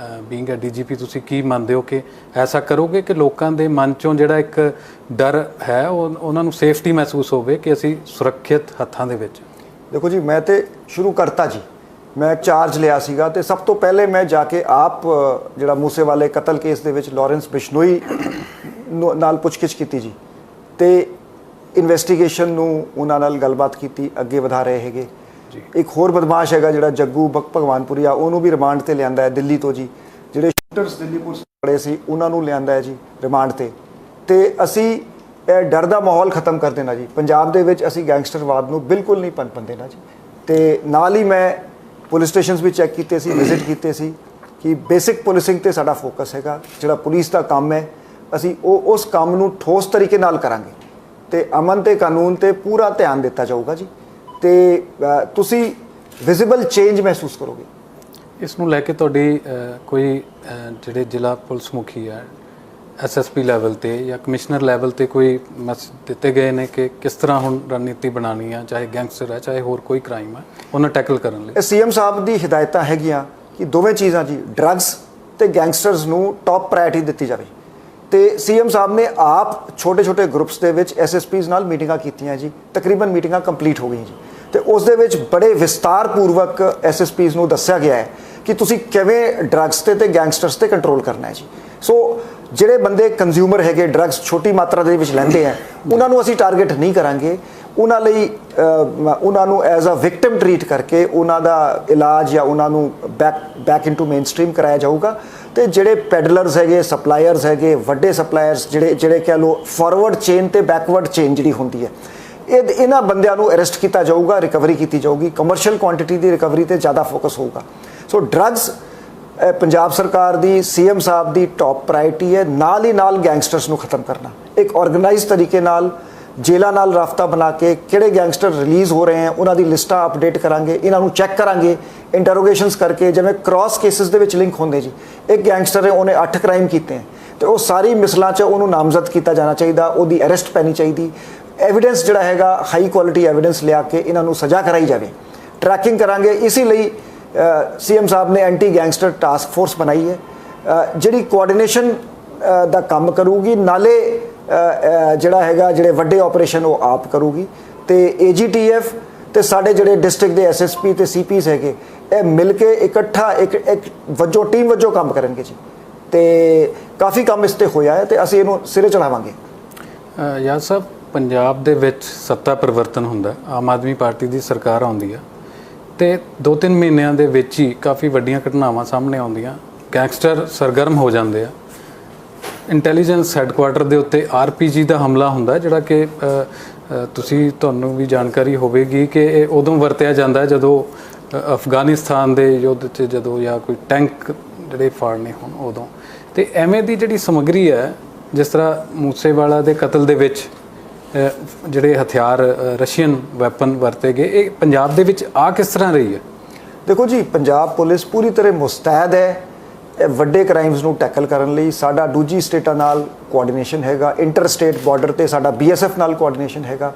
ਬੀਇੰਗ ਅ DGP ਤੁਸੀਂ ਕੀ ਮੰਨਦੇ ਹੋ ਕਿ ਐਸਾ ਕਰੋਗੇ ਕਿ ਲੋਕਾਂ ਦੇ ਮਨ 'ਚੋਂ ਜਿਹੜਾ ਇੱਕ ਡਰ ਹੈ, ਉਹ ਉਹਨਾਂ ਨੂੰ ਸੇਫਟੀ ਮਹਿਸੂਸ ਹੋਵੇ ਕਿ ਅਸੀਂ ਸੁਰੱਖਿਅਤ ਹੱਥਾਂ ਦੇ ਵਿੱਚ? ਦੇਖੋ ਜੀ, ਮੈਂ ਤੇ ਸ਼ੁਰੂ ਕਰਤਾ ਜੀ, ਮੈਂ ਚਾਰਜ ਲਿਆ ਸੀਗਾ, ਤੇ ਸਭ ਤੋਂ ਪਹਿਲੇ ਮੈਂ ਜਾ ਕੇ ਆਪ ਜਿਹੜਾ ਮੂਸੇਵਾਲੇ ਕਤਲ ਕੇਸ ਦੇ ਵਿੱਚ ਲਾਰੈਂਸ ਬਿਸ਼ਨੋਈ ਨਾਲ ਪੁੱਛਗਿੱਛ ਕੀਤੀ ਜੀ, ਤੇ ਇਨਵੈਸਟੀਗੇਸ਼ਨ ਨੂੰ ਉਹਨਾਂ ਨਾਲ ਗੱਲਬਾਤ ਕੀਤੀ, ਅੱਗੇ ਵਧਾ ਰਹੇ ਹੈਗੇ। ਇੱਕ ਹੋਰ ਬਦਮਾਸ਼ ਹੈਗਾ ਜਿਹੜਾ ਜੱਗੂ ਭਗਵਾਨਪੁਰੀਆ, ਉਹਨੂੰ ਵੀ ਰਿਮਾਂਡ ਤੇ ਲਿਆਂਦਾ ਹੈ ਦਿੱਲੀ ਤੋਂ ਜੀ। ਜਿਹੜੇ ਸ਼ੂਟਰਸ ਦਿੱਲੀ ਪੁਲਿਸ ਖੜੇ ਸੀ ਉਹਨਾਂ ਨੂੰ ਲਿਆਂਦਾ ਹੈ ਜੀ ਰਿਮਾਂਡ ਤੇ। ਤੇ ਅਸੀਂ ਇਹ ਡਰ ਦਾ ਮਾਹੌਲ ਖਤਮ ਕਰ ਦੇਣਾ ਜੀ। ਪੰਜਾਬ ਦੇ ਵਿੱਚ ਅਸੀਂ ਗੈਂਗਸਟਰਵਾਦ ਨੂੰ ਬਿਲਕੁਲ ਨਹੀਂ ਪਨਪਣ ਦੇਣਾ ਜੀ। ਤੇ ਨਾਲ ਹੀ ਮੈਂ ਪੁਲਿਸ ਸਟੇਸ਼ਨਸ ਵੀ ਚੈੱਕ ਕੀਤੇ ਸੀ, ਵਿਜ਼ਿਟ ਕੀਤੇ ਸੀ ਕਿ ਬੇਸਿਕ ਪੁਲਿਸਿੰਗ ਤੇ ਸਾਡਾ ਫੋਕਸ ਹੈਗਾ। ਜਿਹੜਾ ਪੁਲਿਸ ਦਾ ਕੰਮ ਹੈ ਅਸੀਂ ਉਸ ਕੰਮ ਨੂੰ ਠੋਸ ਤਰੀਕੇ ਨਾਲ ਕਰਾਂਗੇ ਤੇ ਅਮਨ ਤੇ ਕਾਨੂੰਨ ਤੇ ਪੂਰਾ ਧਿਆਨ ਦਿੱਤਾ ਜਾਊਗਾ ਜੀ। ਤੇ ਤੁਸੀਂ ਵਿਜ਼ੀਬਲ ਚੇਂਜ ਮਹਿਸੂਸ ਕਰੋਗੇ। ਇਸ ਨੂੰ ਲੈ ਕੇ ਤੁਹਾਡੀ ਕੋਈ ਜਿਹੜੇ ਜ਼ਿਲ੍ਹਾ ਪੁਲਿਸ ਮੁਖੀ ਹੈ ਐਸਐਸਪੀ ਲੈਵਲ ਤੇ ਜਾਂ ਕਮਿਸ਼ਨਰ ਲੈਵਲ ਤੇ ਕੋਈ ਮੈਸੇਜ ਦਿੱਤੇ ਗਏ ਨੇ ਕਿ ਕਿਸ ਤਰ੍ਹਾਂ ਹੁਣ ਰਣਨੀਤੀ ਬਣਾਉਣੀ ਹੈ, ਚਾਹੇ ਗੈਂਗਸਟਰ ਹੈ ਚਾਹੇ ਹੋਰ ਕੋਈ ਕ੍ਰਾਈਮ ਹੈ, ਉਹਨਾਂ ਟੈਕਲ ਕਰਨ ਲਈ? ਸੀਐਮ ਸਾਹਿਬ ਦੀ ਹਦਾਇਤਾਂ ਹੈਗੀਆਂ ਕਿ ਦੋਵੇਂ ਚੀਜ਼ਾਂ ਜੀ, ਡਰੱਗਸ ਤੇ ਗੈਂਗਸਟਰਸ ਨੂੰ ਟੌਪ ਪ੍ਰਾਇੋਰਟੀ ਦਿੱਤੀ ਜਾਵੇ। ਤੇ ਸੀਐਮ ਸਾਹਿਬ ਨੇ ਆਪ ਛੋਟੇ ਗਰੁੱਪਸ ਦੇ ਵਿੱਚ ਐਸਐਸਪੀਜ਼ ਨਾਲ ਮੀਟਿੰਗਾਂ ਕੀਤੀਆਂ ਜੀ। ਤਕਰੀਬਨ ਮੀਟਿੰਗਾਂ ਕੰਪਲੀਟ ਹੋ ਗਈਆਂ ਜੀ ਤੇ ਉਸ ਦੇ ਵਿੱਚ ਬੜੇ ਵਿਸਤਾਰਪੂਰਵਕ ਐਸਐਸਪੀਜ਼ ਨੂੰ ਦੱਸਿਆ ਗਿਆ ਹੈ ਕਿ ਤੁਸੀਂ ਕਿਵੇਂ ਡਰੱਗਸ ਤੇ ਗੈਂਗਸਟਰਸ ਤੇ ਕੰਟਰੋਲ ਕਰਨਾ ਹੈ ਜੀ। ਸੋ ਜਿਹੜੇ ਬੰਦੇ ਕੰਜ਼ਿਊਮਰ ਹੈਗੇ, ਡਰੱਗਸ ਛੋਟੀ ਮਾਤਰਾ ਦੇ ਵਿੱਚ ਲੈਂਦੇ ਆ, ਉਹਨਾਂ ਨੂੰ ਅਸੀਂ ਟਾਰਗੇਟ ਨਹੀਂ ਕਰਾਂਗੇ। ਉਹਨਾਂ ਲਈ ਉਹਨਾਂ ਨੂੰ ਐਜ਼ ਅ ਵਿਕਟਿਮ ਟਰੀਟ ਕਰਕੇ ਉਹਨਾਂ ਦਾ ਇਲਾਜ ਜਾਂ ਉਹਨਾਂ ਨੂੰ ਬੈਕ ਇਨਟੂ ਮੇਨ ਸਟ੍ਰੀਮ ਕਰਾਇਆ ਜਾਊਗਾ। ਤੇ ਜਿਹੜੇ ਪੈਡਲਰਸ ਹੈਗੇ, ਸਪਲਾਇਰਸ ਹੈਗੇ, ਵੱਡੇ ਸਪਲਾਇਰਸ ਜਿਹੜੇ ਕਹਿ ਲਓ ਫਾਰਵਰਡ ਚੇਨ ਤੇ ਬੈਕਵਰਡ ਚੇਨ ਜਿਹੜੀ ਹੁੰਦੀ ਹੈ, ਇਹਨਾਂ ਬੰਦਿਆਂ ਨੂੰ ਅਰੈਸਟ ਕੀਤਾ ਜਾਊਗਾ, ਰਿਕਵਰੀ ਕੀਤੀ ਜਾਊਗੀ। ਕਮਰਸ਼ੀਅਲ ਕੁਆਂਟੀਟੀ ਦੀ ਰਿਕਵਰੀ ਤੇ ਜ਼ਿਆਦਾ ਫੋਕਸ ਹੋਊਗਾ। ਸੋ ਡਰੱਗਸ ਪੰਜਾਬ ਸਰਕਾਰ ਦੀ, ਸੀਐਮ ਸਾਹਿਬ ਦੀ ਟੌਪ ਪ੍ਰਾਇੋਰਟੀ ਹੈ। ਨਾਲ ਹੀ ਨਾਲ ਗੈਂਗਸਟਰਸ ਨੂੰ ਖਤਮ ਕਰਨਾ, ਇੱਕ ਆਰਗੇਨਾਈਜ਼ਡ ਤਰੀਕੇ ਨਾਲ ਜੇਲ੍ਹਾਂ ਨਾਲ ਰਾਬਤਾ ਬਣਾ ਕੇ ਕਿਹੜੇ ਗੈਂਗਸਟਰ ਰਿਲੀਜ਼ ਹੋ ਰਹੇ ਹਨ ਉਹਨਾਂ ਦੀ ਲਿਸਟਾਂ ਅਪਡੇਟ ਕਰਾਂਗੇ, ਇਹਨਾਂ ਨੂੰ ਚੈੱਕ ਕਰਾਂਗੇ, ਇੰਟਰੋਗੇਸ਼ਨਸ ਕਰਕੇ। ਜਿਵੇਂ ਕ੍ਰਾਸ ਕੇਸਿਸ ਦੇ ਵਿੱਚ ਲਿੰਕ ਹੁੰਦੇ ਜੀ, ਇੱਕ ਗੈਂਗਸਟਰ ਹੈ, ਉਹਨੇ 8 ਕ੍ਰਾਈਮ ਕੀਤੇ ਹੈ ਤੇ ਉਹ ਸਾਰੀ ਮਿਸਲਾਂ 'ਚ ਉਹਨੂੰ ਨਾਮਜ਼ਦ ਕੀਤਾ ਜਾਣਾ ਚਾਹੀਦਾ, ਉਹਦੀ ਅਰੈਸਟ ਪੈਣੀ ਚਾਹੀਦੀ। ਐਵੀਡੈਂਸ ਜਿਹੜਾ ਹੈਗਾ ਹਾਈ ਕੁਆਲਿਟੀ ਐਵੀਡੈਂਸ ਲਿਆ ਕੇ ਇਹਨਾਂ ਨੂੰ ਸਜ਼ਾ ਕਰਾਈ ਜਾਵੇ। ਟਰੈਕਿੰਗ ਕਰਾਂਗੇ। ਇਸੇ ਲਈ ਸੀਐਮ ਸਾਹਿਬ ਨੇ ਐਂਟੀ ਗੈਂਗਸਟਰ ਟਾਸਕ ਫੋਰਸ ਬਣਾਈ ਹੈ ਜਿਹੜੀ ਕੋਆਰਡੀਨੇਸ਼ਨ ਦਾ ਕੰਮ ਕਰੂਗੀ। ਨਾਲੇ ਜਿਹੜਾ ਹੈਗਾ ਜਿਹੜੇ ਵੱਡੇ ਆਪਰੇਸ਼ਨ ਉਹ ਆਪ ਕਰੂਗੀ ਤੇ ਏਜੀਟੀਐਫ ਤੇ ਸਾਡੇ ਜਿਹੜੇ ਡਿਸਟ੍ਰਿਕਟ ਦੇ ਐਸਐਸਪੀ ਤੇ ਸੀਪੀਸ ਹੈਗੇ, ਇਹ ਮਿਲ ਕੇ ਇਕੱਠਾ ਇੱਕ ਵਜੋਂ ਟੀਮ ਵਜੋਂ ਕੰਮ ਕਰਨਗੇ ਜੀ। ਤੇ ਕਾਫੀ ਕੰਮ ਇਸ ਤੇ ਹੋਇਆ ਹੈ ਤੇ ਅਸੀਂ ਇਹਨੂੰ ਸਿਰੇ ਚੜਾਵਾਂਗੇ। ਯਾਦ ਸਾਹਿਬ, ਪੰਜਾਬ ਦੇ ਵਿੱਚ ਸੱਤਾ ਪਰਿਵਰਤਨ ਹੁੰਦਾ, ਆਮ ਆਦਮੀ ਪਾਰਟੀ ਦੀ ਸਰਕਾਰ ਆਉਂਦੀ ਆ ਤੇ 2-3 ਮਹੀਨਿਆਂ ਦੇ ਵਿੱਚ ਹੀ ਕਾਫੀ ਵੱਡੀਆਂ ਘਟਨਾਵਾਂ ਸਾਹਮਣੇ ਆਉਂਦੀਆਂ, ਗੈਂਗਸਟਰ ਸਰਗਰਮ ਹੋ ਜਾਂਦੇ ਆ। ਇੰਟੈਲੀਜੈਂਸ ਹੈੱਡਕੁਆਟਰ ਦੇ ਉੱਤੇ ਆਰਪੀਜੀ ਦਾ ਹਮਲਾ ਹੁੰਦਾ, ਜਿਹੜਾ ਕਿ ਤੁਹਾਨੂੰ ਵੀ ਜਾਣਕਾਰੀ ਹੋਵੇਗੀ ਕਿ ਇਹ ਉਦੋਂ ਵਰਤਿਆ ਜਾਂਦਾ ਜਦੋਂ ਅਫਗਾਨਿਸਤਾਨ ਦੇ ਯੁੱਧ 'ਚ ਜਦੋਂ ਜਾਂ ਕੋਈ ਟੈਂਕ ਜਿਹੜੇ ਫਾੜਨੇ ਹੋਣ ਉਦੋਂ। ਤੇ ਐਵੇਂ ਦੀ ਜਿਹੜੀ ਸਮੱਗਰੀ ਹੈ, ਜਿਸ ਤਰ੍ਹਾਂ ਮੂਸੇਵਾਲਾ ਦੇ ਕਤਲ ਦੇ ਵਿੱਚ ਜਿਹੜੇ ਹਥਿਆਰ ਰਸ਼ੀਅਨ ਵੈਪਨ ਵਰਤੇ ਗਏ, ਇਹ ਪੰਜਾਬ ਦੇ ਵਿੱਚ ਆ ਕਿਸ ਤਰ੍ਹਾਂ ਰਹੀ ਹੈ? ਦੇਖੋ ਜੀ, ਪੰਜਾਬ ਪੁਲਿਸ ਪੂਰੀ ਤਰ੍ਹਾਂ ਮੁਸਤੈਦ ਹੈ ਇਹ ਵੱਡੇ ਕ੍ਰਾਈਮਸ ਨੂੰ ਟੈਕਲ ਕਰਨ ਲਈ। ਸਾਡਾ ਦੂਜੀ ਸਟੇਟਾਂ ਨਾਲ ਕੋਆਰਡੀਨੇਸ਼ਨ ਹੈਗਾ, ਇੰਟਰ ਸਟੇਟ ਬਾਰਡਰ ਤੇ ਸਾਡਾ ਬੀਐਸਐਫ ਨਾਲ ਕੋਆਰਡੀਨੇਸ਼ਨ ਹੈਗਾ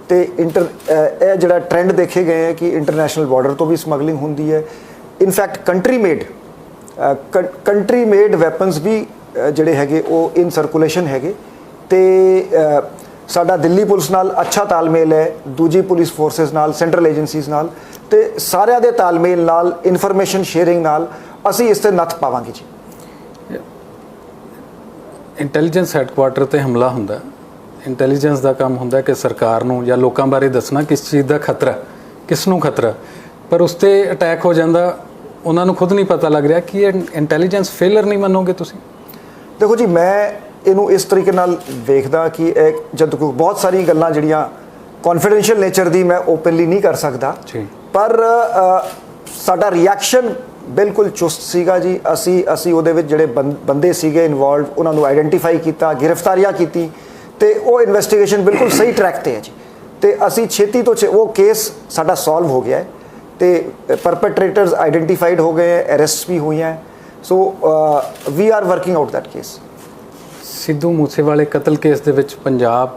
ਤੇ ਇਹ ਜਿਹੜਾ ਟ੍ਰੈਂਡ ਦੇਖੇ ਗਏ ਹੈ ਕਿ ਇੰਟਰਨੈਸ਼ਨਲ ਬਾਰਡਰ ਤੋਂ ਵੀ ਸਮਗਲਿੰਗ ਹੁੰਦੀ ਹੈ। ਇਨਫੈਕਟ ਕੰਟਰੀ ਮੇਡ ਵੈਪਨਸ ਵੀ ਜਿਹੜੇ ਹੈਗੇ ਉਹ ਇਨ ਸਰਕੂਲੇਸ਼ਨ ਹੈਗੇ। ਤੇ ਸਾਡਾ ਦਿੱਲੀ ਪੁਲਿਸ ਨਾਲ ਅੱਛਾ ਤਾਲਮੇਲ ਹੈ, ਦੂਜੀ ਪੁਲਿਸ ਫੋਰਸਿਸ ਨਾਲ, ਸੈਂਟਰਲ ਏਜੰਸੀਜ਼ ਨਾਲ, ਤੇ ਸਾਰਿਆਂ ਦੇ ਤਾਲਮੇਲ ਨਾਲ, ਇਨਫੋਰਮੇਸ਼ਨ ਸ਼ੇਅਰਿੰਗ ਨਾਲ ਅਸੀਂ ਇਸ ਤੇ ਨੱਥ ਪਾਵਾਂਗੇ ਜੀ। ਇੰਟੈਲੀਜੈਂਸ ਹੈੱਡਕੁਆਟਰ ਤੇ ਹਮਲਾ ਹੁੰਦਾ, ਇੰਟੈਲੀਜੈਂਸ ਦਾ ਕੰਮ ਹੁੰਦਾ ਕਿ ਸਰਕਾਰ ਨੂੰ ਜਾਂ ਲੋਕਾਂ ਬਾਰੇ ਦੱਸਣਾ ਕਿਸ ਚੀਜ਼ ਦਾ ਖਤਰਾ, ਕਿਸ ਨੂੰ ਖਤਰਾ, ਪਰ ਉਸ ਤੇ ਅਟੈਕ ਹੋ ਜਾਂਦਾ, ਉਹਨਾਂ ਨੂੰ ਖੁਦ ਨਹੀਂ ਪਤਾ ਲੱਗ ਰਿਹਾ ਕਿ ਇਹ ਇੰਟੈਲੀਜੈਂਸ ਫੇਲਰ ਨਹੀਂ ਮੰਨੋਗੇ ਤੁਸੀਂ? ਦੇਖੋ ਜੀ, ਮੈਂ ਇਹਨੂੰ ਇਸ ਤਰੀਕੇ ਨਾਲ ਵੇਖਦਾ ਕਿ ਇਹ ਜਦ ਕੋਈ ਬਹੁਤ ਸਾਰੀਆਂ ਗੱਲਾਂ ਜਿਹੜੀਆਂ ਕੌਨਫੀਡੈਂਸ਼ੀਅਲ ਨੇਚਰ ਦੀ ਮੈਂ ਓਪਨਲੀ ਨਹੀਂ ਕਰ ਸਕਦਾ, ਪਰ ਸਾਡਾ ਰਿਐਕਸ਼ਨ ਬਿਲਕੁਲ ਚੁਸਤ ਸੀਗਾ ਜੀ। ਅਸੀਂ ਉਹਦੇ ਵਿੱਚ ਜਿਹੜੇ ਬੰਦੇ ਸੀਗੇ ਇਨਵੋਲਵ, ਉਹਨਾਂ ਨੂੰ ਆਈਡੈਂਟੀਫਾਈ ਕੀਤਾ, ਗ੍ਰਿਫਤਾਰੀਆਂ ਕੀਤੀ ਤੇ ਉਹ ਇਨਵੈਸਟੀਗੇਸ਼ਨ ਬਿਲਕੁਲ ਸਹੀ ਟਰੈਕ ਤੇ ਹੈ ਜੀ। ਤੇ ਅਸੀਂ ਛੇਤੀ ਤੋਂ ਉਹ ਕੇਸ ਸਾਡਾ ਸੋਲਵ ਹੋ ਗਿਆ ਹੈ ਤੇ ਪਰਪੈਟਰੇਟਰਸ ਆਈਡੈਂਟੀਫਾਈਡ ਹੋ ਗਏ ਹੈ, ਅਰੈਸਟ ਵੀ ਹੋਈਆਂ। So we are working out that case. Sidhu ਮੂਸੇਵਾਲੇ ਕਤਲ ਕੇਸ ਦੇ ਵਿੱਚ ਪੰਜਾਬ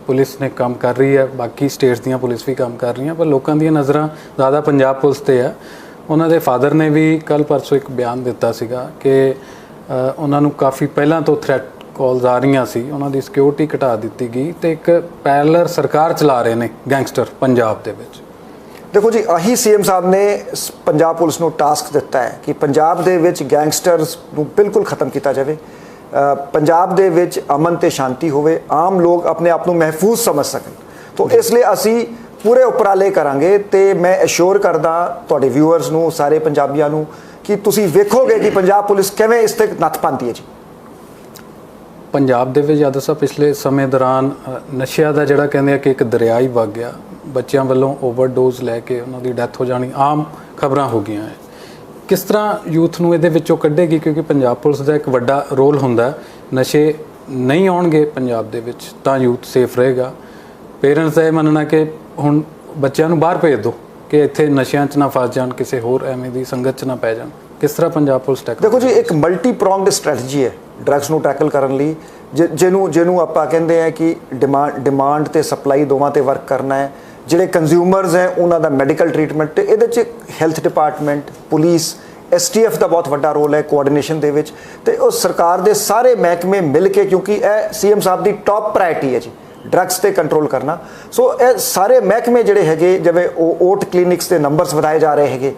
ਪੁਲਿਸ ਨੇ ਕੰਮ ਕਰ ਰਹੀ ਹੈ, ਬਾਕੀ ਸਟੇਟਸ ਦੀਆਂ ਪੁਲਿਸ ਵੀ ਕੰਮ ਕਰ ਰਹੀਆਂ, ਪਰ ਲੋਕਾਂ ਦੀਆਂ ਨਜ਼ਰਾਂ ਜ਼ਿਆਦਾ ਪੰਜਾਬ ਪੁਲਿਸ ਤੇ ਆ। ਉਹਨਾਂ ਦੇ ਫਾਦਰ ਨੇ ਵੀ ਕੱਲ੍ਹ ਪਰਸੋਂ ਇੱਕ ਬਿਆਨ ਦਿੱਤਾ ਸੀਗਾ ਕਿ ਉਹਨਾਂ ਨੂੰ ਕਾਫੀ ਪਹਿਲਾਂ ਤੋਂ ਥ੍ਰੈਟ ਕਾਲਸ ਆ ਰਹੀਆਂ ਸੀ, ਉਹਨਾਂ ਦੀ ਸਿਕਿਉਰਿਟੀ ਘਟਾ ਦਿੱਤੀ ਗਈ ਤੇ ਇੱਕ ਪੈਰਲਰ ਸਰਕਾਰ ਚਲਾ ਰਹੇ ਨੇ ਗੈਂਗਸਟਰ ਪੰਜਾਬ ਦੇ ਵਿੱਚ। ਦੇਖੋ ਜੀ, ਆਹੀ ਸੀਐਮ ਸਾਹਿਬ ਨੇ ਪੰਜਾਬ ਪੁਲਿਸ ਨੂੰ ਟਾਸਕ ਦਿੱਤਾ ਹੈ ਕਿ ਪੰਜਾਬ ਦੇ ਵਿੱਚ ਗੈਂਗਸਟਰਸ ਨੂੰ ਬਿਲਕੁਲ ਖਤਮ ਕੀਤਾ ਜਾਵੇ, ਪੰਜਾਬ ਦੇ ਵਿੱਚ ਅਮਨ ਤੇ ਸ਼ਾਂਤੀ ਹੋਵੇ, ਆਮ ਲੋਕ ਆਪਣੇ ਆਪ ਨੂੰ ਮਹਿਫੂਜ਼ ਸਮਝ ਸਕਣ। ਤਾਂ ਇਸ ਲਈ ਅਸੀਂ ਪੂਰੇ ਉਪਰਾਲੇ ਕਰਾਂਗੇ ਤੇ ਮੈਂ ਅਸ਼ੋਰ ਕਰਦਾ ਤੁਹਾਡੇ ਵਿਊਅਰਸ ਨੂੰ, ਸਾਰੇ ਪੰਜਾਬੀਆਂ ਨੂੰ, ਕਿ ਤੁਸੀਂ ਵੇਖੋਗੇ ਕਿ ਪੰਜਾਬ ਪੁਲਿਸ ਕਿਵੇਂ ਇਸ ਤੇ ਨੱਥ ਪਾਉਂਦੀ ਹੈ ਜੀ। ਪੰਜਾਬ ਦੇ ਵਿੱਚ ਜਦੋਂ ਸਾ ਪਿਛਲੇ ਸਮੇਂ ਦੌਰਾਨ ਨਸ਼ਿਆਂ ਦਾ ਜਿਹੜਾ ਕਹਿੰਦੇ ਆ ਕਿ ਇੱਕ ਦਰਿਆ ਹੀ ਵਗ ਗਿਆ, ਬੱਚਿਆਂ ਵੱਲੋਂ ਓਵਰਡੋਜ਼ ਲੈ ਕੇ ਉਹਨਾਂ ਦੀ ਡੈਥ ਹੋ ਜਾਣੀ ਆਮ ਖਬਰਾਂ ਹੋ ਗਈਆਂ ਹੈ। ਕਿਸ ਤਰ੍ਹਾਂ ਯੂਥ ਨੂੰ ਇਹਦੇ ਵਿੱਚੋਂ ਕੱਢੇਗੀ, ਕਿਉਂਕਿ ਪੰਜਾਬ ਪੁਲਿਸ ਦਾ ਇੱਕ ਵੱਡਾ ਰੋਲ ਹੁੰਦਾ, ਨਸ਼ੇ ਨਹੀਂ ਆਉਣਗੇ ਪੰਜਾਬ ਦੇ ਵਿੱਚ ਤਾਂ ਯੂਥ ਸੇਫ ਰਹੇਗਾ। ਪੇਰੈਂਟਸ ਦਾ ਇਹ ਮੰਨਣਾ ਕਿ ਹੁਣ ਬੱਚਿਆਂ ਨੂੰ ਬਾਹਰ ਭੇਜ ਦਿਓ ਕਿ ਇੱਥੇ ਨਸ਼ਿਆਂ 'ਚ ਨਾ ਫਸ ਜਾਣ, ਕਿਸੇ ਹੋਰ ਐਵੇਂ ਦੀ ਸੰਗਤ 'ਚ ਨਾ ਪੈ ਜਾਣ। ਕਿਸ ਤਰ੍ਹਾਂ ਪੰਜਾਬ ਪੁਲਿਸ ਟੈਕਲ? ਦੇਖੋ ਜੀ, ਇੱਕ ਮਲਟੀ ਪ੍ਰੋਂਗਡ ਸਟ੍ਰੈਟਜੀ ਹੈ ਡਰੱਗਸ ਨੂੰ ਟੈਕਲ ਕਰਨ ਲਈ, ਜਿਹਨੂੰ ਆਪਾਂ ਕਹਿੰਦੇ ਆ ਕਿ ਡਿਮਾਂਡ ਤੇ ਸਪਲਾਈ ਦੋਵਾਂ ਤੇ ਵਰਕ ਕਰਨਾ ਹੈ। ਜਿਹੜੇ ਕੰਜ਼ਿਊਮਰਸ ਹੈ ਉਹਨਾਂ ਦਾ ਮੈਡੀਕਲ ਟ੍ਰੀਟਮੈਂਟ, ਤੇ ਇਹਦੇ 'ਚ ਹੈਲਥ ਡਿਪਾਰਟਮੈਂਟ, ਪੁਲਿਸ, STF ਦਾ ਬਹੁਤ ਵੱਡਾ ਰੋਲ ਹੈ ਕੋਆਰਡੀਨੇਸ਼ਨ ਦੇ ਵਿੱਚ, ਤੇ ਉਹ ਸਰਕਾਰ ਦੇ ਸਾਰੇ ਮਹਿਕਮੇ ਮਿਲ ਕੇ, ਕਿਉਂਕਿ ਇਹ CM ਸਾਹਿਬ ਦੀ ਟੌਪ ਪ੍ਰਾਇਰਟੀ ਹੈ ਜੀ ਡਰੱਗਸ ਤੇ ਕੰਟਰੋਲ ਕਰਨਾ। ਸੋ ਇਹ ਸਾਰੇ ਮਹਿਕਮੇ ਜਿਹੜੇ ਹੈਗੇ, ਜਿਵੇਂ ਓਟ ਕਲੀਨਿਕਸ ਦੇ ਨੰਬਰਸ ਵਧਾਏ ਜਾ ਰਹੇ ਹੈਗੇ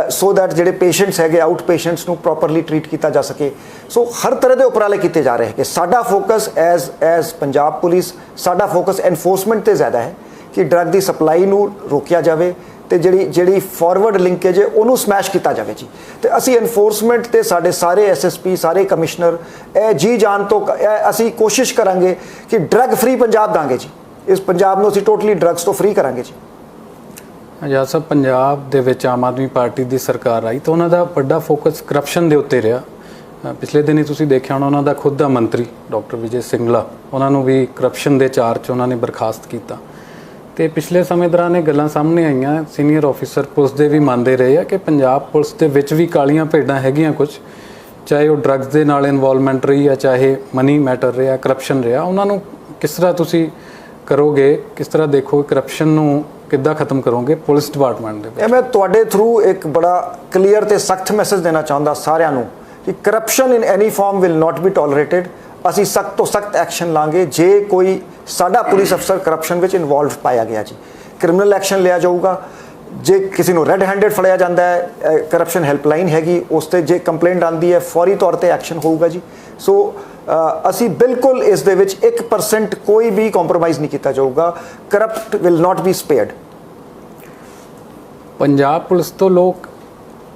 ਸੋ ਦੈਟ ਜਿਹੜੇ ਪੇਸ਼ੈਂਟਸ ਹੈਗੇ ਆਊਟ ਪੇਸ਼ੈਂਟਸ ਨੂੰ ਪ੍ਰੋਪਰਲੀ ਟਰੀਟ ਕੀਤਾ ਜਾ ਸਕੇ। ਸੋ ਹਰ ਤਰ੍ਹਾਂ ਦੇ ਉਪਰਾਲੇ ਕੀਤੇ ਜਾ ਰਹੇ ਹੈਗੇ। ਸਾਡਾ ਫੋਕਸ ਐਜ਼ ਪੰਜਾਬ ਪੁਲਿਸ, ਸਾਡਾ ਫੋਕਸ ਐਨਫੋਰਸਮੈਂਟ ਤੇ ਜ਼ਿਆਦਾ ਹੈ ਕਿ ਡਰੱਗ ਦੀ ਸਪਲਾਈ ਨੂੰ ਰੋਕਿਆ ਜਾਵੇ ਤੇ ਜਿਹੜੀ ਫਾਰਵਰਡ ਲਿੰਕੇਜ ਹੈ ਉਹਨੂੰ ਸਮੈਸ਼ ਕੀਤਾ ਜਾਵੇ ਜੀ। ਤੇ ਅਸੀਂ ਐਨਫੋਰਸਮੈਂਟ ਤੇ ਸਾਡੇ ਸਾਰੇ SSP, ਸਾਰੇ ਕਮਿਸ਼ਨਰ ਇਹ ਜੀ ਜਾਨ ਤੋਂ ਅਸੀਂ ਕੋਸ਼ਿਸ਼ ਕਰਾਂਗੇ ਕਿ ਡਰੱਗ ਫ੍ਰੀ ਪੰਜਾਬ ਦਾਂਗੇ ਜੀ। ਇਸ ਪੰਜਾਬ ਨੂੰ ਅਸੀਂ ਟੋਟਲੀ ਡਰੱਗਸ ਤੋਂ ਫ੍ਰੀ ਕਰਾਂਗੇ ਜੀ। ਜਾਂ ਸਭ ਪੰਜਾਬ ਦੇ ਵਿੱਚ ਆਮ ਆਦਮੀ ਪਾਰਟੀ ਦੀ ਸਰਕਾਰ ਆਈ ਤਾਂ ਉਹਨਾਂ ਦਾ ਵੱਡਾ ਫੋਕਸ ਕਰਪਸ਼ਨ ਦੇ ਉੱਤੇ ਰਿਹਾ। ਪਿਛਲੇ ਦਿਨੀ ਤੁਸੀਂ ਦੇਖਿਆ ਹੋਣਾ, ਉਹਨਾਂ ਦਾ ਖੁਦ ਦਾ ਮੰਤਰੀ ਡਾਕਟਰ ਵਿਜੇ ਸਿੰਗਲਾ, ਉਹਨਾਂ ਨੂੰ ਵੀ ਕਰਪਸ਼ਨ ਦੇ ਚਾਰ 'ਚ ਉਹਨਾਂ ਨੇ ਬਰਖਾਸਤ ਕੀਤਾ। ਤੇ ਪਿਛਲੇ ਸਮੇਂ ਦੌਰਾਨ ਇਹ ਗੱਲਾਂ ਸਾਹਮਣੇ ਆਈਆਂ, ਸੀਨੀਅਰ ਆਫੀਸਰ ਪੁਲਿਸ ਦੇ ਵੀ ਮੰਨਦੇ ਰਹੇ ਆ ਕਿ ਪੰਜਾਬ ਪੁਲਿਸ ਦੇ ਵਿੱਚ ਵੀ ਕਾਲੀਆਂ ਭੇਡਾਂ ਹੈਗੀਆਂ ਕੁਝ, ਚਾਹੇ ਉਹ ਡਰੱਗਸ ਦੇ ਨਾਲ ਇਨਵੋਲਵਮੈਂਟ ਰਹੀ ਆ, ਚਾਹੇ ਮਨੀ ਮੈਟਰ ਰਿਹਾ, ਕਰਪਸ਼ਨ ਰਿਹਾ। ਉਹਨਾਂ ਨੂੰ ਕਿਸ ਤਰ੍ਹਾਂ ਤੁਸੀਂ ਕਰੋਗੇ, ਕਿਸ ਤਰ੍ਹਾਂ ਦੇਖੋ ਕਰਪਸ਼ਨ ਨੂੰ ਕਿੱਦਾਂ ਖਤਮ ਕਰੋਗੇ ਪੁਲਿਸ ਡਿਪਾਰਟਮੈਂਟ ਦੇ ਵਿੱਚ? ਇਹ ਮੈਂ ਤੁਹਾਡੇ ਥਰੂ ਇੱਕ ਬੜਾ ਕਲੀਅਰ ਤੇ ਸਖਤ ਮੈਸੇਜ ਦੇਣਾ ਚਾਹੁੰਦਾ ਸਾਰਿਆਂ ਨੂੰ ਕਿ corruption in any form will not be tolerated. ਅਸੀਂ ਸਖਤ ਤੋਂ ਸਖਤ ਐਕਸ਼ਨ ਲਾਂਗੇ ਜੇ ਕੋਈ ਸਾਡਾ ਪੁਲਿਸ ਅਫਸਰ ਕਰਪਸ਼ਨ ਵਿੱਚ ਇਨਵੋਲਵ ਪਾਇਆ ਗਿਆ ਜੀ। ਕ੍ਰਿਮੀਨਲ ਐਕਸ਼ਨ ਲਿਆ ਜਾਊਗਾ। ਜੇ ਕਿਸੇ ਨੂੰ ਰੈੱਡ ਹੈਂਡਡ ਫੜਿਆ ਜਾਂਦਾ ਹੈ, ਕਰਪਸ਼ਨ ਹੈਲਪਲਾਈਨ ਹੈਗੀ, ਉਸ ਤੇ ਜੇ ਕੰਪਲੇਂਟ ਆਉਂਦੀ ਹੈ ਫੌਰੀ ਤੌਰ ਤੇ ਐਕਸ਼ਨ ਹੋਊਗਾ ਜੀ। ਸੋ ਅਸੀਂ ਬਿਲਕੁਲ ਇਸ ਦੇ ਵਿੱਚ 1% ਕੋਈ ਵੀ ਕੰਪਰੋਮਾਈਜ਼ ਨਹੀਂ ਕੀਤਾ ਜਾਊਗਾ। Corrupt will not B ਸਪੇਅਰਡ। Punjab police ਤੋਂ ਲੋਕ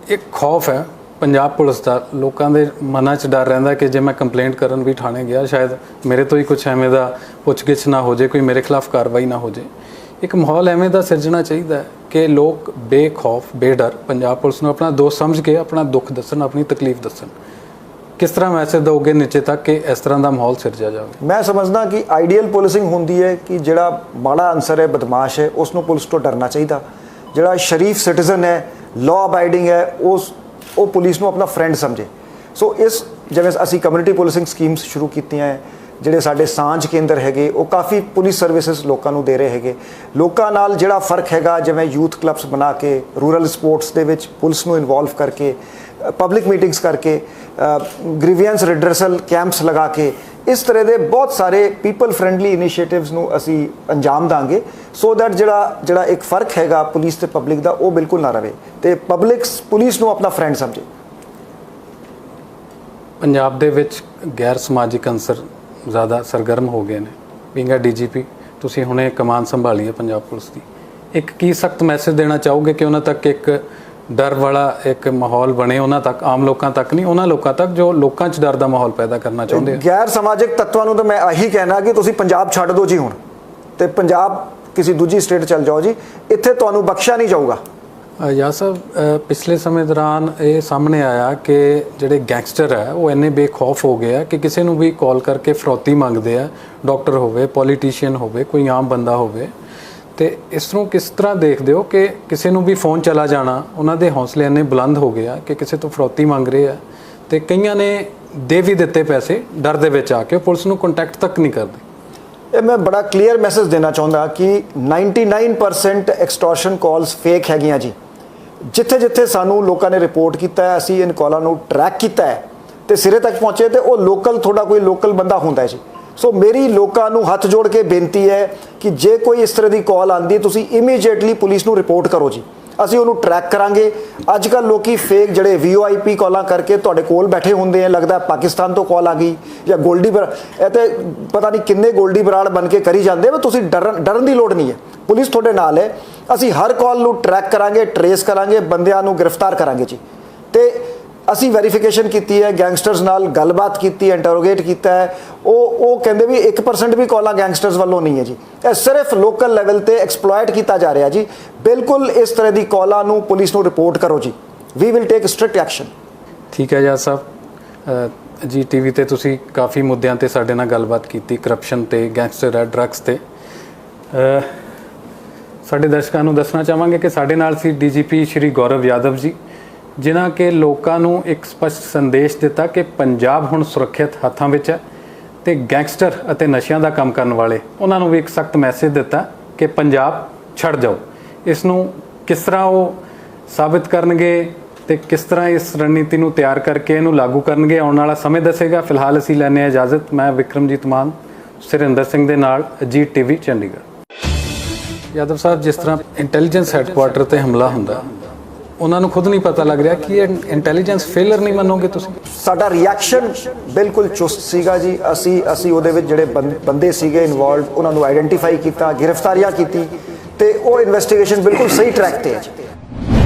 ਇੱਕ ਖੌਫ ਹੈ ਪੰਜਾਬ ਪੁਲਿਸ ਦਾ, ਲੋਕਾਂ ਦੇ ਮਨਾਂ 'ਚ ਡਰ ਰਹਿੰਦਾ ਕਿ ਜੇ ਮੈਂ ਕੰਪਲੇਂਟ ਕਰਨ ਵੀ ਥਾਣੇ ਗਿਆ ਸ਼ਾਇਦ ਮੇਰੇ ਤੋਂ ਹੀ ਕੁਛ ਐਵੇਂ ਦਾ ਪੁੱਛਗਿੱਛ ਨਾ ਹੋ ਜਾਏ, ਕੋਈ ਮੇਰੇ ਖਿਲਾਫ ਕਾਰਵਾਈ ਨਾ ਹੋ ਜਾਏ। ਇੱਕ ਮਾਹੌਲ ਐਵੇਂ ਦਾ ਸਿਰਜਣਾ ਚਾਹੀਦਾ ਹੈ ਕਿ ਲੋਕ ਬੇਖੌਫ ਬੇਡਰ ਪੰਜਾਬ ਪੁਲਿਸ ਨੂੰ ਆਪਣਾ ਦੋਸਤ ਸਮਝ ਕੇ ਆਪਣਾ ਦੁੱਖ ਦੱਸਣ, ਆਪਣੀ ਤਕਲੀਫ ਦੱਸਣ। ਕਿਸ ਤਰ੍ਹਾਂ ਮੈਸੇਜ ਦਿਓਗੇ ਨੀਚੇ ਤੱਕ ਕਿ ਇਸ ਤਰ੍ਹਾਂ ਦਾ ਮਾਹੌਲ ਸਿਰਜਿਆ ਜਾਵੇ? ਮੈਂ ਸਮਝਦਾ ਕਿ ਆਈਡੀਅਲ ਪੁਲਿਸਿੰਗ ਹੁੰਦੀ ਹੈ ਕਿ ਜਿਹੜਾ ਮਾੜਾ ਅਨਸਰ ਹੈ, ਬਦਮਾਸ਼ ਹੈ, ਉਸ ਨੂੰ ਪੁਲਿਸ ਤੋਂ ਡਰਨਾ ਚਾਹੀਦਾ। ਜਿਹੜਾ ਸ਼ਰੀਫ ਸਿਟੀਜ਼ਨ ਹੈ, ਲਾਅ ਅਬਾਈਡਿੰਗ ਹੈ, ਉਹ ਪੁਲਿਸ ਨੂੰ ਆਪਣਾ ਫਰੈਂਡ ਸਮਝੇ। ਸੋ ਇਸ ਜਿਵੇਂ ਅਸੀਂ ਕਮਿਊਨਿਟੀ ਪੁਲਿਸਿੰਗ ਸਕੀਮਸ ਸ਼ੁਰੂ ਕੀਤੀਆਂ ਹੈ, ਜਿਹੜੇ ਸਾਡੇ ਸਾਂਝ ਕੇਂਦਰ ਹੈਗੇ ਉਹ ਕਾਫੀ ਪੁਲਿਸ ਸਰਵਿਸਿਜ਼ ਲੋਕਾਂ ਨੂੰ ਦੇ ਰਹੇ ਹੈਗੇ। ਲੋਕਾਂ ਨਾਲ ਜਿਹੜਾ ਫਰਕ ਹੈਗਾ, ਜਿਵੇਂ ਯੂਥ ਕਲੱਬਸ ਬਣਾ ਕੇ, ਰੂਰਲ ਸਪੋਰਟਸ ਦੇ ਵਿੱਚ ਪੁਲਿਸ ਨੂੰ ਇਨਵੋਲਵ ਕਰਕੇ, ਪਬਲਿਕ ਮੀਟਿੰਗਸ ਕਰਕੇ, ਗ੍ਰੀਵੈਂਸ ਰਿਡਰਸਲ ਕੈਂਪਸ ਲਗਾ ਕੇ, ਇਸ ਤਰ੍ਹਾਂ ਦੇ ਬਹੁਤ ਸਾਰੇ ਪੀਪਲ ਫਰੈਂਡਲੀ ਇਨੀਸ਼ੀਏਟਿਵਸ ਨੂੰ ਅਸੀਂ ਅੰਜਾਮ ਦਾਂਗੇ ਸੋ ਦੈਟ ਜਿਹੜਾ ਇੱਕ ਫਰਕ ਹੈਗਾ ਪੁਲਿਸ ਤੇ ਪਬਲਿਕ ਦਾ ਉਹ ਬਿਲਕੁਲ ਨਾ ਰਵੇ ਤੇ ਪਬਲਿਕ ਪੁਲਿਸ ਨੂੰ ਆਪਣਾ ਫਰੈਂਡ ਸਮਝੇ। ਪੰਜਾਬ ਦੇ ਵਿੱਚ ਗੈਰ ਸਮਾਜਿਕ ਅੰਸਰ ਜ਼ਿਆਦਾ ਸਰਗਰਮ ਹੋ ਗਏ ਨੇ। ਬੀਇੰਗ ਅ DGP ਤੁਸੀਂ ਹੁਣੇ ਕਮਾਨ ਸੰਭਾਲੀ ਹੈ ਪੰਜਾਬ ਪੁਲਿਸ ਦੀ, ਇੱਕ ਕੀ ਸਖਤ ਮੈਸੇਜ ਦੇਣਾ ਚਾਹੋਗੇ ਕਿ ਉਹਨਾਂ ਤੱਕ ਇੱਕ ਡਰ ਵਾਲਾ ਇੱਕ ਮਾਹੌਲ ਬਣੇ, ਉਹਨਾਂ ਤੱਕ, ਆਮ ਲੋਕਾਂ ਤੱਕ ਨਹੀਂ, ਉਹਨਾਂ ਲੋਕਾਂ ਤੱਕ ਜੋ ਲੋਕਾਂ 'ਚ ਡਰ ਦਾ ਮਾਹੌਲ ਪੈਦਾ ਕਰਨਾ ਚਾਹੁੰਦੇ ਆ? ਗੈਰ ਸਮਾਜਿਕ ਤੱਤਾਂ ਨੂੰ ਤਾਂ ਮੈਂ ਆਹੀ ਕਹਿਣਾ ਕਿ ਤੁਸੀਂ ਪੰਜਾਬ ਛੱਡ ਦਿਓ ਜੀ ਹੁਣ, ਤੇ ਪੰਜਾਬ ਕਿਸੇ ਦੂਜੀ ਸਟੇਟ ਚਲ ਜਾਓ ਜੀ, ਇੱਥੇ ਤੁਹਾਨੂੰ ਬਖਸ਼ਿਆ ਨਹੀਂ ਜਾਊਗਾ। ਯਾ ਸਾਹਿਬ, ਪਿਛਲੇ ਸਮੇਂ ਦੌਰਾਨ ਇਹ ਸਾਹਮਣੇ ਆਇਆ ਕਿ ਜਿਹੜੇ ਗੈਂਗਸਟਰ ਹੈ ਉਹ ਇੰਨੇ ਬੇਖੌਫ ਹੋ ਗਏ ਆ ਕਿ ਕਿਸੇ ਨੂੰ ਵੀ ਕਾਲ ਕਰਕੇ ਫਰੌਤੀ ਮੰਗਦੇ ਆ, ਡਾਕਟਰ ਹੋਵੇ, ਪੋਲੀਟੀਸ਼ੀਅਨ ਹੋਵੇ, ਕੋਈ ਆਮ ਬੰਦਾ ਹੋਵੇ। ਤੇ ਇਸ ਨੂੰ ਕਿਸ ਤਰ੍ਹਾਂ ਦੇਖਦੇ ਹੋ ਕਿ ਕਿਸੇ ਨੂੰ ਵੀ ਫੋਨ ਚਲਾ ਜਾਣਾ, ਉਹਨਾਂ ਦੇ ਹੌਸਲੇ ਇੰਨੇ ਬੁਲੰਦ ਹੋ ਗਏ ਆ ਕਿ ਕਿਸੇ ਤੋਂ ਫਰੌਤੀ ਮੰਗ ਰਹੇ ਆ, ਤੇ ਕਈਆਂ ਨੇ ਦੇ ਵੀ ਦਿੱਤੇ ਪੈਸੇ ਡਰ ਦੇ ਵਿੱਚ ਆ ਕੇ, ਪੁਲਿਸ ਨੂੰ ਕੰਟੈਕਟ ਤੱਕ ਨਹੀਂ ਕਰਦੇ। ਇਹ ਮੈਂ ਬੜਾ ਕਲੀਅਰ ਮੈਸੇਜ ਦੇਣਾ ਚਾਹੁੰਦਾ ਕਿ 99% ਐਕਸਟੋਰਸ਼ਨ ਕਾਲਸ ਫੇਕ ਹੈਗੀਆਂ ਜੀ। ਜਿੱਥੇ ਜਿੱਥੇ ਸਾਨੂੰ ਲੋਕਾਂ ਨੇ ਰਿਪੋਰਟ ਕੀਤਾ ਹੈ, ਅਸੀਂ ਇਨ ਕਾਲਾਂ ਨੂੰ ਟਰੈਕ ਕੀਤਾ ਹੈ ਤੇ ਸਿਰੇ ਤੱਕ ਪਹੁੰਚੇ, ਤੇ ਉਹ ਲੋਕਲ, ਤੁਹਾਡਾ ਕੋਈ ਲੋਕਲ ਬੰਦਾ ਹੁੰਦਾ ਹੈ ਜੀ। ਸੋ ਮੇਰੀ ਲੋਕਾਂ ਨੂੰ ਹੱਥ ਜੋੜ ਕੇ ਬੇਨਤੀ ਹੈ ਕਿ ਜੇ ਕੋਈ ਇਸ ਤਰ੍ਹਾਂ ਦੀ ਕਾਲ ਆਉਂਦੀ ਹੈ ਤੁਸੀਂ ਇਮੀਡੀਏਟਲੀ ਪੁਲਿਸ ਨੂੰ ਰਿਪੋਰਟ ਕਰੋ ਜੀ, ਅਸੀਂ ਉਹਨੂੰ ਟਰੈਕ ਕਰਾਂਗੇ। ਅੱਜ ਕੱਲ੍ਹ ਲੋਕੀ ਫੇਕ ਜਿਹੜੇ VOIP ਕਾਲਾਂ ਕਰਕੇ ਤੁਹਾਡੇ ਕੋਲ ਬੈਠੇ ਹੁੰਦੇ ਆ, ਲੱਗਦਾ ਪਾਕਿਸਤਾਨ ਤੋਂ ਕਾਲ ਆ ਗਈ ਜਾਂ ਗੋਲਡੀ ਬਰਾੜ, ਇਹ ਤੇ ਪਤਾ ਨਹੀਂ ਕਿੰਨੇ ਗੋਲਡੀ ਬਰਾੜ ਬਣ ਕੇ ਕਰੀ ਜਾਂਦੇ, ਪਰ ਤੁਸੀਂ ਡਰਨ ਦੀ ਲੋੜ ਨਹੀਂ ਹੈ, ਪੁਲਿਸ ਤੁਹਾਡੇ ਨਾਲ ਹੈ। ਅਸੀਂ ਹਰ ਕਾਲ ਨੂੰ ਟਰੈਕ ਕਰਾਂਗੇ, ਟਰੇਸ ਕਰਾਂਗੇ, ਬੰਦਿਆਂ ਨੂੰ ਗ੍ਰਿਫਤਾਰ ਕਰਾਂਗੇ ਜੀ। ਤੇ ਅਸੀਂ ਵੈਰੀਫਿਕੇਸ਼ਨ ਕੀਤੀ ਹੈ, ਗੈਂਗਸਟਰਸ ਨਾਲ ਗੱਲਬਾਤ ਕੀਤੀ ਹੈ, ਇੰਟਰੋਗੇਟ ਕੀਤਾ ਹੈ, ਉਹ ਉਹ ਕਹਿੰਦੇ ਵੀ 1% ਵੀ ਕਾਲਾਂ ਗੈਂਗਸਟਰਸ ਵੱਲੋਂ ਨਹੀਂ ਹੈ ਜੀ, ਇਹ ਸਿਰਫ ਲੋਕਲ ਲੈਵਲ ਤੇ ਐਕਸਪਲੋਇਟ ਕੀਤਾ ਜਾ ਰਿਹਾ ਜੀ। ਬਿਲਕੁਲ ਇਸ ਤਰ੍ਹਾਂ ਦੀ ਕਾਲਾਂ ਨੂੰ ਪੁਲਿਸ ਨੂੰ ਰਿਪੋਰਟ ਕਰੋ ਜੀ, we will take strict action. ਠੀਕ ਹੈ ਜੱਜ ਸਾਹਿਬ, ਜੀ ਟੀਵੀ ਤੇ ਤੁਸੀਂ ਕਾਫੀ ਮੁੱਦਿਆਂ ਤੇ ਸਾਡੇ ਨਾਲ ਗੱਲਬਾਤ ਕੀਤੀ, ਕਰਪਸ਼ਨ ਤੇ, ਗੈਂਗਸਟਰ ਹੈ, ਡਰੱਗਸ ਤੇ। ਸਾਡੇ ਦਰਸ਼ਕਾਂ ਨੂੰ ਦੱਸਣਾ ਚਾਹਾਂਗੇ ਕਿ ਸਾਡੇ ਨਾਲ ਸੀ ਡੀਜੀਪੀ ਸ਼੍ਰੀ ਗੌਰਵ ਯਾਦਵ ਜੀ, ਜਿਨ੍ਹਾਂ ਕਿ ਲੋਕਾਂ ਨੂੰ ਇੱਕ ਸਪਸ਼ਟ ਸੰਦੇਸ਼ ਦਿੱਤਾ ਕਿ ਪੰਜਾਬ ਹੁਣ ਸੁਰੱਖਿਅਤ ਹੱਥਾਂ ਵਿੱਚ ਹੈ ਤੇ ਗੈਂਗਸਟਰ ਅਤੇ ਨਸ਼ਿਆਂ ਦਾ ਕੰਮ ਕਰਨ ਵਾਲੇ ਉਹਨਾਂ ਨੂੰ ਵੀ ਇੱਕ ਸਖਤ ਮੈਸੇਜ ਦਿੱਤਾ ਕਿ ਪੰਜਾਬ ਛੱਡ ਜਾਓ। ਇਸ ਨੂੰ ਕਿਸ ਤਰ੍ਹਾਂ ਉਹ ਸਾਬਿਤ ਕਰਨਗੇ ਤੇ ਕਿਸ ਤਰ੍ਹਾਂ ਇਸ ਰਣਨੀਤੀ ਨੂੰ ਤਿਆਰ ਕਰਕੇ ਇਹਨੂੰ ਲਾਗੂ ਕਰਨਗੇ, ਆਉਣ ਵਾਲਾ ਸਮੇਂ ਦੱਸੇਗਾ। ਫਿਲਹਾਲ ਅਸੀਂ ਲੈਂਦੇ ਹਾਂ ਇਜਾਜ਼ਤ। ਮੈਂ ਵਿਕਰਮਜੀਤ ਮਾਨ, ਸੁਰਿੰਦਰ ਸਿੰਘ ਦੇ ਨਾਲ, ਅਜੀਤ ਟੀਵੀ ਚੰਡੀਗੜ੍ਹ। ਯਾਦਵ ਸਾਹਿਬ, ਜਿਸ ਤਰ੍ਹਾਂ ਇੰਟੈਲੀਜੈਂਸ ਹੈੱਡਕੁਆਰਟਰ ਤੇ ਹਮਲਾ ਹੁੰਦਾ, ਉਹਨਾਂ ਨੂੰ ਖੁਦ ਨਹੀਂ ਪਤਾ ਲੱਗ ਰਿਹਾ ਕਿ ਇਹ ਇੰਟੈਲੀਜੈਂਸ ਫੇਲਰ ਨਹੀਂ ਮੰਨੋਗੇ ਤੁਸੀਂ? ਸਾਡਾ ਰਿਐਕਸ਼ਨ ਬਿਲਕੁਲ ਚੁਸਤ ਸੀਗਾ ਜੀ। ਅਸੀਂ ਉਹਦੇ ਵਿੱਚ ਜਿਹੜੇ ਬੰਦੇ ਸੀਗੇ ਇਨਵੋਲਵਡ, ਉਹਨਾਂ ਨੂੰ ਆਈਡੈਂਟੀਫਾਈ ਕੀਤਾ, ਗ੍ਰਿਫਤਾਰੀਆਂ ਕੀਤੀ ਤੇ ਉਹ ਇਨਵੈਸਟੀਗੇਸ਼ਨ ਬਿਲਕੁਲ ਸਹੀ ਟਰੈਕ ਤੇ ਹੈ ਜੀ।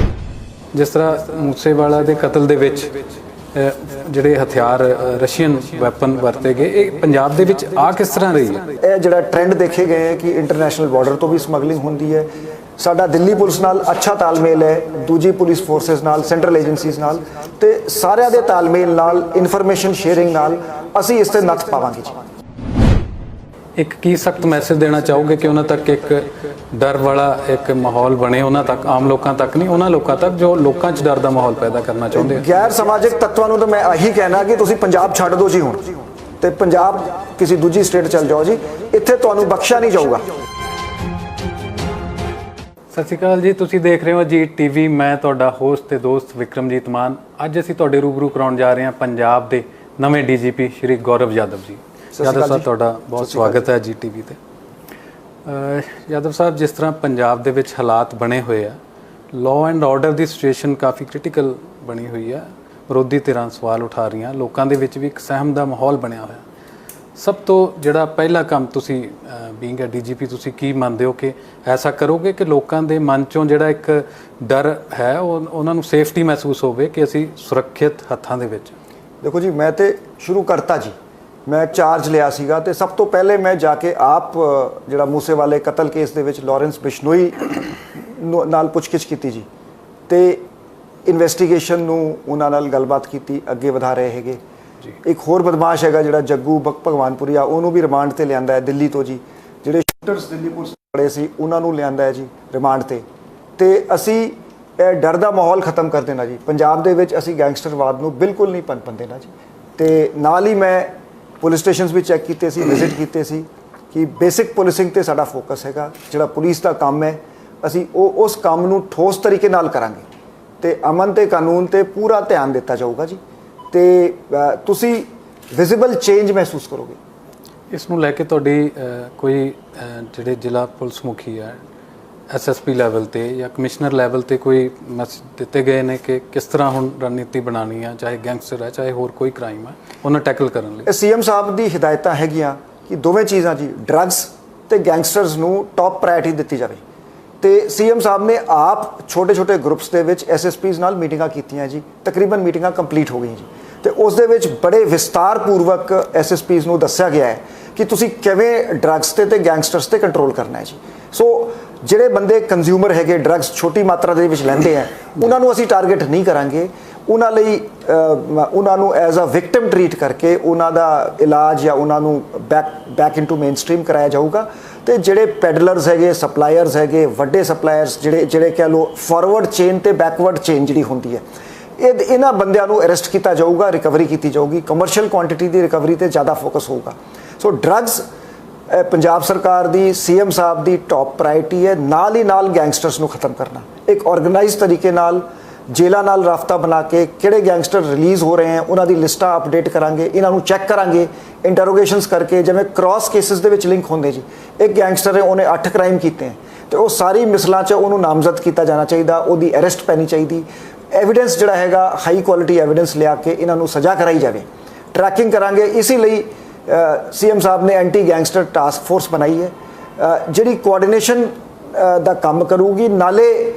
ਜਿਸ ਤਰ੍ਹਾਂ ਮੂਸੇਵਾਲਾ ਦੇ ਕਤਲ ਦੇ ਵਿੱਚ ਜਿਹੜੇ ਹਥਿਆਰ ਰਸ਼ੀਅਨ ਵੈਪਨ ਵਰਤੇ ਗਏ, ਇਹ ਪੰਜਾਬ ਦੇ ਵਿੱਚ ਆ ਕਿਸ ਤਰ੍ਹਾਂ ਰਹੀ ਹੈ? ਇਹ ਜਿਹੜਾ ਟ੍ਰੈਂਡ ਦੇਖੇ ਗਏ ਹੈ ਕਿ ਇੰਟਰਨੈਸ਼ਨਲ ਬਾਰਡਰ ਤੋਂ ਵੀ ਸਮਗਲਿੰਗ ਹੁੰਦੀ ਹੈ। ਸਾਡਾ ਦਿੱਲੀ ਪੁਲਿਸ ਨਾਲ ਅੱਛਾ ਤਾਲਮੇਲ ਹੈ, ਦੂਜੀ ਪੁਲਿਸ ਫੋਰਸਸ ਨਾਲ, ਸੈਂਟਰਲ ਏਜੰਸੀਜ਼ ਨਾਲ, ਤੇ ਸਾਰਿਆਂ ਦੇ ਤਾਲਮੇਲ ਨਾਲ, ਇਨਫੋਰਮੇਸ਼ਨ ਸ਼ੇਅਰਿੰਗ ਨਾਲ ਅਸੀਂ ਇਸ ਤੇ ਨੱਥ ਪਾਵਾਂਗੇ ਜੀ। ਇੱਕ ਕੀ ਸਖਤ ਮੈਸੇਜ ਦੇਣਾ ਚਾਹੋਗੇ ਕਿ ਉਹਨਾਂ ਤੱਕ ਇੱਕ ਡਰ ਵਾਲਾ ਇੱਕ ਮਾਹੌਲ ਬਣੇ, ਉਹਨਾਂ ਤੱਕ, ਆਮ ਲੋਕਾਂ ਤੱਕ ਨਹੀਂ, ਉਹਨਾਂ ਲੋਕਾਂ ਤੱਕ ਜੋ ਲੋਕਾਂ 'ਚ ਡਰ ਦਾ ਮਾਹੌਲ ਪੈਦਾ ਕਰਨਾ ਚਾਹੁੰਦੇ ਆ? ਗੈਰ ਸਮਾਜਿਕ ਤੱਤਾਂ ਨੂੰ ਤਾਂ ਮੈਂ ਇਹੀ ਕਹਿਣਾ ਕਿ ਤੁਸੀਂ ਪੰਜਾਬ ਛੱਡ ਦਿਓ ਜੀ ਹੁਣ, ਤੇ ਪੰਜਾਬ ਕਿਸੇ ਦੂਜੀ ਸਟੇਟ ਚਲ ਜਾਓ ਜੀ, ਇੱਥੇ ਤੁਹਾਨੂੰ ਬਖਸ਼ਿਆ ਨਹੀਂ ਜਾਊਗਾ। ਸਤਿ ਸ਼੍ਰੀ ਅਕਾਲ ਜੀ, ਤੁਸੀਂ ਦੇਖ ਰਹੇ ਹੋ ਅਜੀਤ ਟੀਵੀ। ਮੈਂ ਤੁਹਾਡਾ ਹੋਸਟ ਤੇ ਦੋਸਤ ਵਿਕਰਮਜੀਤ ਮਾਨ। ਅੱਜ ਅਸੀਂ ਤੁਹਾਡੇ ਰੂਬਰੂ ਕਰਾਉਣ ਜਾ ਰਹੇ ਹਾਂ ਪੰਜਾਬ ਦੇ ਨਵੇਂ ਡੀਜੀਪੀ ਸ਼੍ਰੀ ਗੌਰਵ ਯਾਦਵ ਜੀ। ਯਾਦਵ ਸਾਹਿਬ, ਤੁਹਾਡਾ ਬਹੁਤ ਸਵਾਗਤ ਹੈ ਅਜੀਤ ਟੀਵੀ ਤੇ। ਯਾਦਵ ਸਾਹਿਬ, ਜਿਸ ਤਰ੍ਹਾਂ ਪੰਜਾਬ ਦੇ ਵਿੱਚ ਹਾਲਾਤ ਬਣੇ ਹੋਏ ਆ, law and order the situation coffee critical ਬਣੀ ਹੋਈ ਹੈ, ਵਿਰੋਧੀ ਧਿਰਾਂ ਸਵਾਲ ਉਠਾ ਰਹੀਆਂ, ਲੋਕਾਂ ਦੇ ਵਿੱਚ ਵੀ ਇੱਕ ਸਹਿਮ ਦਾ ਮਾਹੌਲ ਬਣਿਆ ਹੋਇਆ। ਸਭ ਤੋਂ ਜਿਹੜਾ ਪਹਿਲਾ ਕੰਮ ਤੁਸੀਂ ਬੀਇੰਗ ਅ ਡੀਜੀਪੀ ਤੁਸੀਂ ਕੀ ਮੰਨਦੇ ਹੋ ਕਿ ਐਸਾ ਕਰੋਗੇ ਕਿ ਲੋਕਾਂ ਦੇ ਮਨ 'ਚੋਂ ਜਿਹੜਾ ਇੱਕ ਡਰ ਹੈ ਉਹਨਾਂ ਨੂੰ ਸੇਫਟੀ ਮਹਿਸੂਸ ਹੋਵੇ ਕਿ ਅਸੀਂ ਸੁਰੱਖਿਅਤ ਹੱਥਾਂ ਦੇ ਵਿੱਚ? ਦੇਖੋ ਜੀ, ਮੈਂ ਤੇ ਸ਼ੁਰੂ ਕਰਤਾ ਜੀ, ਮੈਂ ਚਾਰਜ ਲਿਆ ਸੀਗਾ ਤੇ ਸਭ ਤੋਂ ਪਹਿਲੇ ਮੈਂ ਜਾ ਕੇ ਆਪ ਜਿਹੜਾ ਮੂਸੇਵਾਲੇ ਕਤਲ ਕੇਸ ਦੇ ਵਿੱਚ ਲਾਰੈਂਸ ਬਿਸ਼ਨੋਈ ਨਾਲ ਪੁੱਛਗਿੱਛ ਕੀਤੀ ਜੀ, ਤੇ ਇਨਵੈਸਟੀਗੇਸ਼ਨ ਨੂੰ ਉਹਨਾਂ ਨਾਲ ਗੱਲਬਾਤ ਕੀਤੀ, ਅੱਗੇ ਵਧਾ ਰਹੇ ਹੈਗੇ। ਇੱਕ ਹੋਰ ਬਦਮਾਸ਼ ਹੈਗਾ ਜਿਹੜਾ ਜੱਗੂ ਭਗਵਾਨਪੁਰੀਆ, ਉਹਨੂੰ ਵੀ ਰਿਮਾਂਡ ਤੇ ਲਿਆਂਦਾ ਹੈ ਦਿੱਲੀ ਤੋਂ ਜੀ। ਜਿਹੜੇ ਸ਼ੂਟਰਸ ਦਿੱਲੀ ਪੁਲਿਸ ਖੜੇ ਸੀ ਉਹਨਾਂ ਨੂੰ ਲਿਆਂਦਾ ਹੈ ਜੀ ਰਿਮਾਂਡ ਤੇ ਅਸੀਂ ਇਹ ਡਰ ਦਾ ਮਾਹੌਲ ਖਤਮ ਕਰ ਦੇਣਾ ਜੀ ਪੰਜਾਬ ਦੇ ਵਿੱਚ। ਅਸੀਂ ਗੈਂਗਸਟਰਵਾਦ ਨੂੰ ਬਿਲਕੁਲ ਨਹੀਂ ਪਨਪਣ ਦੇਣਾ ਜੀ। ਤੇ ਨਾਲ ਹੀ ਮੈਂ ਪੁਲਿਸ ਸਟੇਸ਼ਨਸ ਵੀ ਚੈੱਕ ਕੀਤੇ ਸੀ, ਵਿਜ਼ਿਟ ਕੀਤੇ ਸੀ ਕਿ ਬੇਸਿਕ ਪੁਲਿਸਿੰਗ ਤੇ ਸਾਡਾ ਫੋਕਸ ਹੈਗਾ। ਜਿਹੜਾ ਪੁਲਿਸ ਦਾ ਕੰਮ ਹੈ ਅਸੀਂ ਉਸ ਕੰਮ ਨੂੰ ਠੋਸ ਤਰੀਕੇ ਨਾਲ ਕਰਾਂਗੇ ਤੇ ਅਮਨ ਤੇ ਕਾਨੂੰਨ ਤੇ ਪੂਰਾ ਧਿਆਨ ਦਿੱਤਾ ਜਾਊਗਾ ਜੀ, ਤੇ ਤੁਸੀਂ ਵਿਜ਼ੀਬਲ ਚੇਂਜ ਮਹਿਸੂਸ ਕਰੋਗੇ। ਇਸ ਨੂੰ ਲੈ ਕੇ ਤੁਹਾਡੀ ਕੋਈ ਜਿਹੜੇ ਜ਼ਿਲ੍ਹਾ ਪੁਲਿਸ ਮੁਖੀ ਹੈ, ਐਸਐਸਪੀ ਲੈਵਲ ਤੇ ਜਾਂ ਕਮਿਸ਼ਨਰ ਲੈਵਲ ਤੇ ਕੋਈ ਮੈਸੇਜ ਦਿੱਤੇ ਗਏ ਨੇ ਕਿ ਕਿਸ ਤਰ੍ਹਾਂ ਹੁਣ ਰਣਨੀਤੀ ਬਣਾਉਣੀ ਹੈ, ਚਾਹੇ ਗੈਂਗਸਟਰ ਹੈ ਚਾਹੇ ਹੋਰ ਕੋਈ ਕ੍ਰਾਈਮ ਹੈ, ਉਹਨਾਂ ਟੈਕਲ ਕਰਨ ਲਈ? ਸੀਐਮ ਸਾਹਿਬ ਦੀ ਹਦਾਇਤਾਂ ਹੈਗੀਆਂ ਕਿ ਦੋਵੇਂ ਚੀਜ਼ਾਂ ਜੀ, ਡਰੱਗਸ ਤੇ ਗੈਂਗਸਟਰਸ ਨੂੰ ਟੌਪ ਪ੍ਰਾਇੋਰਟੀ ਦਿੱਤੀ ਜਾਵੇ। ਤੇ ਸੀਐਮ ਸਾਹਿਬ ਨੇ ਆਪ ਛੋਟੇ ਗਰੁੱਪਸ ਦੇ ਵਿੱਚ ਐਸਐਸਪੀਜ਼ ਨਾਲ ਮੀਟਿੰਗਾਂ ਕੀਤੀਆਂ ਜੀ, ਤਕਰੀਬਨ ਮੀਟਿੰਗਾਂ ਕੰਪਲੀਟ ਹੋ ਗਈਆਂ ਜੀ, ਤੇ ਉਸ ਦੇ ਵਿੱਚ ਬੜੇ ਵਿਸਤਾਰਪੂਰਵਕ ਐਸਐਸਪੀਜ਼ ਨੂੰ ਦੱਸਿਆ ਗਿਆ ਹੈ ਕਿ ਤੁਸੀਂ ਕਿਵੇਂ ਡਰੱਗਸ ਤੇ ਗੈਂਗਸਟਰਸ ਤੇ ਕੰਟਰੋਲ ਕਰਨਾ ਹੈ ਜੀ। ਸੋ ਜਿਹੜੇ ਬੰਦੇ ਕੰਜ਼ਿਊਮਰ ਹੈਗੇ, ਡਰੱਗਸ ਛੋਟੀ ਮਾਤਰਾ ਦੇ ਵਿੱਚ ਲੈਂਦੇ ਆ, ਉਹਨਾਂ ਨੂੰ ਅਸੀਂ ਟਾਰਗੇਟ ਨਹੀਂ ਕਰਾਂਗੇ। ਉਹਨਾਂ ਲਈ ਉਹਨਾਂ ਨੂੰ ਐਜ਼ ਅ ਵਿਕਟਿਮ ਟਰੀਟ ਕਰਕੇ ਉਹਨਾਂ ਦਾ ਇਲਾਜ ਜਾਂ ਉਹਨਾਂ ਨੂੰ ਬੈਕ ਇਨਟੂ ਮੇਨਸਟ੍ਰੀਮ ਕਰਾਇਆ ਜਾਊਗਾ। ਤੇ ਜਿਹੜੇ ਪੈਡਲਰਸ ਹੈਗੇ, ਸਪਲਾਇਰਸ ਹੈਗੇ, ਵੱਡੇ ਸਪਲਾਇਰਸ ਜਿਹੜੇ ਕਹਿ ਲਓ ਫਾਰਵਰਡ ਚੇਨ ਤੇ ਬੈਕਵਰਡ ਚੇਨ ਜਿਹੜੀ ਹੁੰਦੀ ਹੈ, ਇਹਨਾਂ ਬੰਦਿਆਂ ਨੂੰ ਅਰੈਸਟ ਕੀਤਾ ਜਾਊਗਾ, ਰਿਕਵਰੀ ਕੀਤੀ ਜਾਊਗੀ। ਕਮਰਸ਼ੀਅਲ ਕੁਆਂਟੀਟੀ ਦੀ ਰਿਕਵਰੀ ਤੇ ਜ਼ਿਆਦਾ ਫੋਕਸ ਹੋਊਗਾ। ਸੋ ਡਰੱਗਸ ਪੰਜਾਬ ਸਰਕਾਰ ਦੀ, ਸੀਐਮ ਸਾਹਿਬ ਦੀ ਟੌਪ ਪ੍ਰਾਇੋਰਟੀ ਹੈ। ਨਾਲ ਹੀ ਨਾਲ ਗੈਂਗਸਟਰਸ ਨੂੰ ਖਤਮ ਕਰਨਾ, ਇੱਕ ਆਰਗੇਨਾਈਜ਼ਡ ਤਰੀਕੇ ਨਾਲ ਜੇਲ੍ਹਾਂ ਨਾਲ ਰਾਬਤਾ ਬਣਾ ਕੇ ਕਿਹੜੇ ਗੈਂਗਸਟਰ ਰਿਲੀਜ਼ ਹੋ ਰਹੇ ਹਨ ਉਹਨਾਂ ਦੀ ਲਿਸਟਾਂ ਅਪਡੇਟ ਕਰਾਂਗੇ, ਇਹਨਾਂ ਨੂੰ ਚੈੱਕ ਕਰਾਂਗੇ, ਇੰਟਰੋਗੇਸ਼ਨਸ ਕਰਕੇ। ਜਿਵੇਂ ਕ੍ਰਾਸ ਕੇਸਿਸ ਦੇ ਵਿੱਚ ਲਿੰਕ ਹੁੰਦੇ ਜੀ, ਇੱਕ ਗੈਂਗਸਟਰ ਹੈ, ਉਹਨੇ 8 ਕ੍ਰਾਈਮ ਕੀਤੇ ਤੇ ਉਹ ਸਾਰੀ ਮਿਸਲਾਂ 'ਚ ਉਹਨੂੰ ਨਾਮਜ਼ਦ ਕੀਤਾ ਜਾਣਾ ਚਾਹੀਦਾ, ਉਹਦੀ ਅਰੈਸਟ ਪੈਣੀ ਚਾਹੀਦੀ। ਐਵੀਡੈਂਸ ਜਿਹੜਾ ਹੈਗਾ ਹਾਈ ਕੁਆਲਿਟੀ ਐਵੀਡੈਂਸ ਲਿਆ ਕੇ ਇਹਨਾਂ ਨੂੰ ਸਜ਼ਾ ਕਰਾਈ ਜਾਵੇ। ਟਰੈਕਿੰਗ ਕਰਾਂਗੇ, ਇਸੇ ਲਈ ਸੀਐਮ ਸਾਹਿਬ ਨੇ ਐਂਟੀ ਗੈਂਗਸਟਰ ਟਾਸਕ ਫੋਰਸ ਬਣਾਈ ਹੈ ਜਿਹੜੀ ਕੋਆਰਡੀਨੇਸ਼ਨ ਦਾ ਕੰਮ ਕਰੂਗੀ, ਨਾਲੇ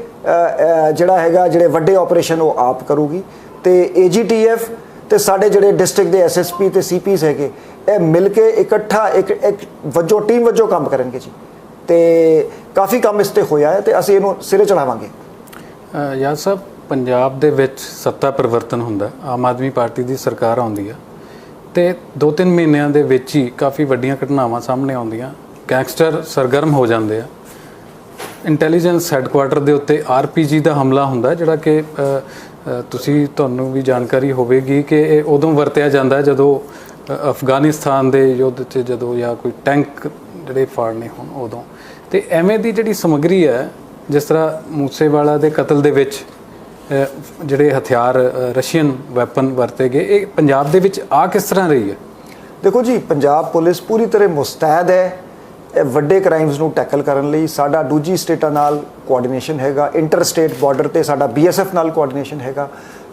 ਜਿਹੜਾ ਹੈਗਾ ਜਿਹੜੇ ਵੱਡੇ ਆਪਰੇਸ਼ਨ ਉਹ ਆਪ ਕਰੂਗੀ। ਤੇ ਏਜੀਟੀਐਫ ਤੇ ਸਾਡੇ ਜਿਹੜੇ ਡਿਸਟ੍ਰਿਕਟ ਦੇ ਐਸਐਸਪੀ ਤੇ ਸੀਪੀਸ ਹੈਗੇ ਇਹ ਮਿਲ ਕੇ ਇਕੱਠਾ ਇੱਕ ਵਜੋਂ ਟੀਮ ਵਜੋਂ ਕੰਮ ਕਰਨਗੇ ਜੀ। ਤੇ ਕਾਫੀ ਕੰਮ ਇਸ ਤੇ ਹੋਇਆ ਹੈ ਤੇ ਅਸੀਂ ਇਹਨੂੰ ਸਿਰੇ ਚੜਾਵਾਂਗੇ। ਯਾਦ ਸਾਹਿਬ, ਪੰਜਾਬ ਦੇ ਵਿੱਚ ਸੱਤਾ ਪਰਿਵਰਤਨ ਹੁੰਦਾ, ਆਮ ਆਦਮੀ ਪਾਰਟੀ ਦੀ ਸਰਕਾਰ ਆਉਂਦੀ ਆ ਤੇ 2-3 ਮਹੀਨਿਆਂ ਦੇ ਵਿੱਚ ਹੀ ਕਾਫੀ ਵੱਡੀਆਂ ਘਟਨਾਵਾਂ ਸਾਹਮਣੇ ਆਉਂਦੀਆਂ, ਗੈਂਗਸਟਰ ਸਰਗਰਮ ਹੋ ਜਾਂਦੇ ਆ। ਇੰਟੈਲੀਜੈਂਸ ਹੈੱਡਕੁਆਟਰ ਦੇ ਉੱਤੇ ਆਰਪੀਜੀ ਦਾ ਹਮਲਾ ਹੁੰਦਾ, ਜਿਹੜਾ ਕਿ ਤੁਹਾਨੂੰ ਵੀ ਜਾਣਕਾਰੀ ਹੋਵੇਗੀ ਕਿ ਇਹ ਉਦੋਂ ਵਰਤਿਆ ਜਾਂਦਾ ਜਦੋਂ ਅਫਗਾਨਿਸਤਾਨ ਦੇ ਯੁੱਧ 'ਚ ਜਦੋਂ ਜਾਂ ਕੋਈ ਟੈਂਕ ਜਿਹੜੇ ਫਾੜਨੇ ਹੋਣ ਉਦੋਂ। ਤੇ ਐਵੇਂ ਦੀ ਜਿਹੜੀ ਸਮੱਗਰੀ ਹੈ, ਜਿਸ ਤਰ੍ਹਾਂ ਮੂਸੇਵਾਲਾ ਦੇ ਕਤਲ ਦੇ ਵਿੱਚ ਜਿਹੜੇ ਹਥਿਆਰ ਰਸ਼ੀਅਨ ਵੈਪਨ ਵਰਤੇ ਗਏ, ਇਹ ਪੰਜਾਬ ਦੇ ਵਿੱਚ ਆ ਕਿਸ ਤਰ੍ਹਾਂ ਰਹੀ ਹੈ? ਦੇਖੋ ਜੀ, ਪੰਜਾਬ ਪੁਲਿਸ ਪੂਰੀ ਤਰ੍ਹਾਂ ਮੁਸਤੈਦ ਹੈ ਇਹ ਵੱਡੇ ਕ੍ਰਾਈਮਸ ਨੂੰ ਟੈਕਲ ਕਰਨ ਲਈ। ਸਾਡਾ ਦੂਜੀ ਸਟੇਟਾਂ ਨਾਲ ਕੋਆਰਡੀਨੇਸ਼ਨ ਹੈਗਾ, ਇੰਟਰ ਸਟੇਟ ਬਾਰਡਰ ਤੇ ਸਾਡਾ ਬੀਐਸਐਫ ਨਾਲ ਕੋਆਰਡੀਨੇਸ਼ਨ ਹੈਗਾ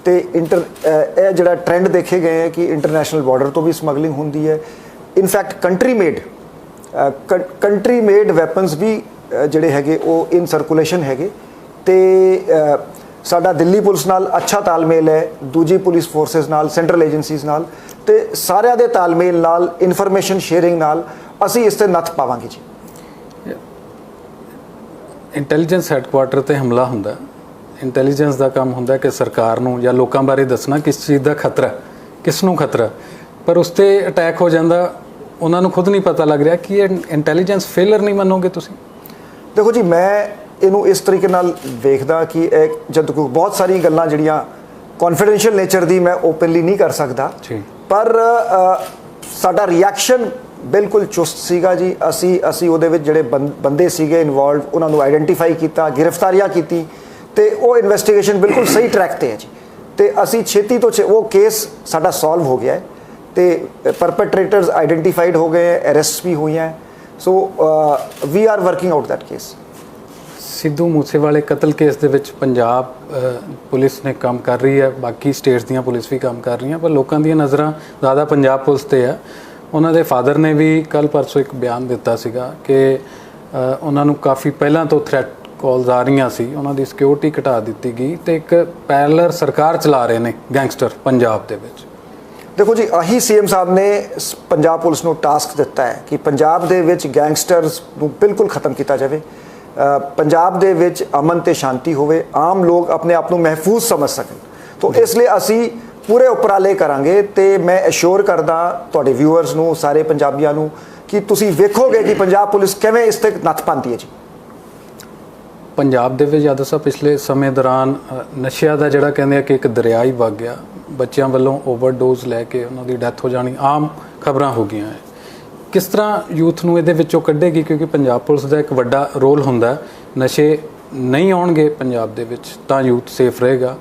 ਤੇ ਇਹ ਜਿਹੜਾ ਟ੍ਰੈਂਡ ਦੇਖੇ ਗਏ ਹੈ ਕਿ ਇੰਟਰਨੈਸ਼ਨਲ ਬਾਰਡਰ ਤੋਂ ਵੀ ਸਮਗਲਿੰਗ ਹੁੰਦੀ ਹੈ। ਇਨਫੈਕਟ ਕੰਟਰੀ ਮੇਡ ਵੈਪਨਸ ਵੀ ਜਿਹੜੇ ਹੈਗੇ ਉਹ ਇਨ ਸਰਕੂਲੇਸ਼ਨ ਹੈਗੇ। ਤੇ ਸਾਡਾ ਦਿੱਲੀ ਪੁਲਿਸ ਨਾਲ ਅੱਛਾ ਤਾਲਮੇਲ ਹੈ, ਦੂਜੀ ਪੁਲਿਸ ਫੋਰਸਸ ਨਾਲ, ਸੈਂਟਰਲ ਏਜੰਸੀਜ਼ ਨਾਲ, ਤੇ ਸਾਰਿਆਂ ਦੇ ਤਾਲਮੇਲ ਨਾਲ, ਇਨਫੋਰਮੇਸ਼ਨ ਸ਼ੇਅਰਿੰਗ ਨਾਲ ਅਸੀਂ ਇਸ ਤੇ ਨੱਥ ਪਾਵਾਂਗੇ ਜੀ। ਇੰਟੈਲੀਜੈਂਸ ਹੈੱਡਕੁਆਟਰ ਤੇ ਹਮਲਾ ਹੁੰਦਾ, ਇੰਟੈਲੀਜੈਂਸ ਦਾ ਕੰਮ ਹੁੰਦਾ ਕਿ ਸਰਕਾਰ ਨੂੰ ਜਾਂ ਲੋਕਾਂ ਬਾਰੇ ਦੱਸਣਾ ਕਿਸ ਚੀਜ਼ ਦਾ ਖਤਰਾ, ਕਿਸ ਨੂੰ ਖਤਰਾ, ਪਰ ਉਸ ਤੇ ਅਟੈਕ ਹੋ ਜਾਂਦਾ, ਉਹਨਾਂ ਨੂੰ ਖੁਦ ਨਹੀਂ ਪਤਾ ਲੱਗ ਰਿਹਾ ਕਿ ਇਹ ਇੰਟੈਲੀਜੈਂਸ ਫੇਲਰ ਨਹੀਂ ਮੰਨੋਗੇ ਤੁਸੀਂ? ਦੇਖੋ ਜੀ, ਮੈਂ ਇਹਨੂੰ ਇਸ ਤਰੀਕੇ ਨਾਲ ਵੇਖਦਾ ਕਿ ਇਹ ਜਦ ਕੋਈ ਬਹੁਤ ਸਾਰੀ ਗੱਲਾਂ ਜਿਹੜੀਆਂ ਕੌਨਫੀਡੈਂਸ਼ੀਅਲ ਨੇਚਰ ਦੀ ਮੈਂ ਓਪਨਲੀ ਨਹੀਂ ਕਰ ਸਕਦਾ, ਪਰ ਸਾਡਾ ਰਿਐਕਸ਼ਨ ਬਿਲਕੁਲ ਚੁਸਤ ਸੀਗਾ ਜੀ। ਅਸੀਂ ਉਹਦੇ ਵਿੱਚ ਜਿਹੜੇ ਬੰਦੇ ਸੀਗੇ ਇਨਵੋਲਵ ਉਹਨਾਂ ਨੂੰ ਆਈਡੈਂਟੀਫਾਈ ਕੀਤਾ, ਗ੍ਰਿਫਤਾਰੀਆਂ ਕੀਤੀ ਤੇ ਉਹ ਇਨਵੈਸਟੀਗੇਸ਼ਨ ਬਿਲਕੁਲ ਸਹੀ ਟਰੈਕ ਤੇ ਹੈ ਜੀ। ਤੇ ਅਸੀਂ ਛੇਤੀ ਤੋਂ ਉਹ ਕੇਸ ਸਾਡਾ ਸੋਲਵ ਹੋ ਗਿਆ ਹੈ ਤੇ ਪਰਪੈਟਰੇਟਰਸ ਆਈਡੈਂਟੀਫਾਈਡ ਹੋ ਗਏ ਹੈ, ਅਰੈਸਟ ਵੀ ਹੋਈਆਂ। So we are working out that case. Sidhu ਮੂਸੇਵਾਲੇ ਕਤਲ ਕੇਸ ਦੇ ਵਿੱਚ ਪੰਜਾਬ ਪੁਲਿਸ ਨੇ ਕੰਮ ਕਰ ਰਹੀ ਹੈ, ਬਾਕੀ ਸਟੇਟਸ ਦੀਆਂ ਪੁਲਿਸ ਵੀ ਕੰਮ ਕਰ ਰਹੀਆਂ, ਪਰ ਲੋਕਾਂ ਦੀਆਂ ਨਜ਼ਰਾਂ ਜ਼ਿਆਦਾ ਪੰਜਾਬ ਪੁਲਿਸ ਤੇ ਹੈ। ਉਹਨਾਂ ਦੇ ਫਾਦਰ ਨੇ ਵੀ ਕੱਲ੍ਹ ਪਰਸੋਂ ਇੱਕ ਬਿਆਨ ਦਿੱਤਾ ਸੀਗਾ ਕਿ ਉਹਨਾਂ ਨੂੰ ਕਾਫੀ ਪਹਿਲਾਂ ਤੋਂ ਥ੍ਰੈਟ ਕਾਲਸ ਆ ਰਹੀਆਂ ਸੀ, ਉਹਨਾਂ ਦੀ ਸਿਕਿਉਰਿਟੀ ਘਟਾ ਦਿੱਤੀ ਗਈ ਤੇ ਇੱਕ ਪੈਰਲਰ ਸਰਕਾਰ ਚਲਾ ਰਹੇ ਨੇ ਗੈਂਗਸਟਰ ਪੰਜਾਬ ਦੇ ਵਿੱਚ। ਦੇਖੋ ਜੀ, ਆਹੀ ਸੀਐਮ ਸਾਹਿਬ ਨੇ ਪੰਜਾਬ ਪੁਲਿਸ ਨੂੰ ਟਾਸਕ ਦਿੱਤਾ ਹੈ ਕਿ ਪੰਜਾਬ ਦੇ ਵਿੱਚ ਗੈਂਗਸਟਰਸ ਨੂੰ ਬਿਲਕੁਲ ਖਤਮ ਕੀਤਾ ਜਾਵੇ, ਪੰਜਾਬ ਦੇ ਵਿੱਚ ਅਮਨ ਤੇ ਸ਼ਾਂਤੀ ਹੋਵੇ, ਆਮ ਲੋਕ ਆਪਣੇ ਆਪ ਨੂੰ ਮਹਿਫੂਜ਼ ਸਮਝ ਸਕਣ। ਤਾਂ ਇਸ ਲਈ ਅਸੀਂ ਪੂਰੇ ਉਪਰਾਲੇ ਕਰਾਂਗੇ ਤੇ ਮੈਂ ਅਸ਼ੋਰ ਕਰਦਾ ਤੁਹਾਡੇ ਵਿਊਅਰਸ ਨੂੰ, ਸਾਰੇ ਪੰਜਾਬੀਆਂ ਨੂੰ, ਕਿ ਤੁਸੀਂ ਵੇਖੋਗੇ ਕਿ ਪੰਜਾਬ ਪੁਲਿਸ ਕਿਵੇਂ ਇਸ ਤੇ ਨੱਥ ਪਾਉਂਦੀ ਹੈ ਜੀ। ਪੰਜਾਬ ਦੇ ਵਿੱਚ ਯਾਦ ਸਾਹਿਬ ਪਿਛਲੇ ਸਮੇਂ ਦੌਰਾਨ ਨਸ਼ਿਆਂ ਦਾ ਜਿਹੜਾ ਕਹਿੰਦੇ ਆ ਕਿ ਇੱਕ ਦਰਿਆ ਹੀ ਵਗ ਗਿਆ, ਬੱਚਿਆਂ ਵੱਲੋਂ ਓਵਰਡੋਜ਼ ਲੈ ਕੇ ਉਹਨਾਂ ਦੀ ਡੈਥ ਹੋ ਜਾਣੀ ਆਮ ਖਬਰਾਂ ਹੋ ਗਈਆਂ ਹੈ। ਕਿਸ ਤਰ੍ਹਾਂ ਯੂਥ ਨੂੰ ਇਹਦੇ ਵਿੱਚੋਂ ਕੱਢੇਗੀ? ਕਿਉਂਕਿ ਪੰਜਾਬ ਪੁਲਿਸ ਦਾ ਇੱਕ ਵੱਡਾ ਰੋਲ ਹੁੰਦਾ, ਨਸ਼ੇ ਨਹੀਂ ਆਉਣਗੇ ਪੰਜਾਬ ਦੇ ਵਿੱਚ ਤਾਂ ਯੂਥ ਸੇਫ ਰਹੇਗਾ।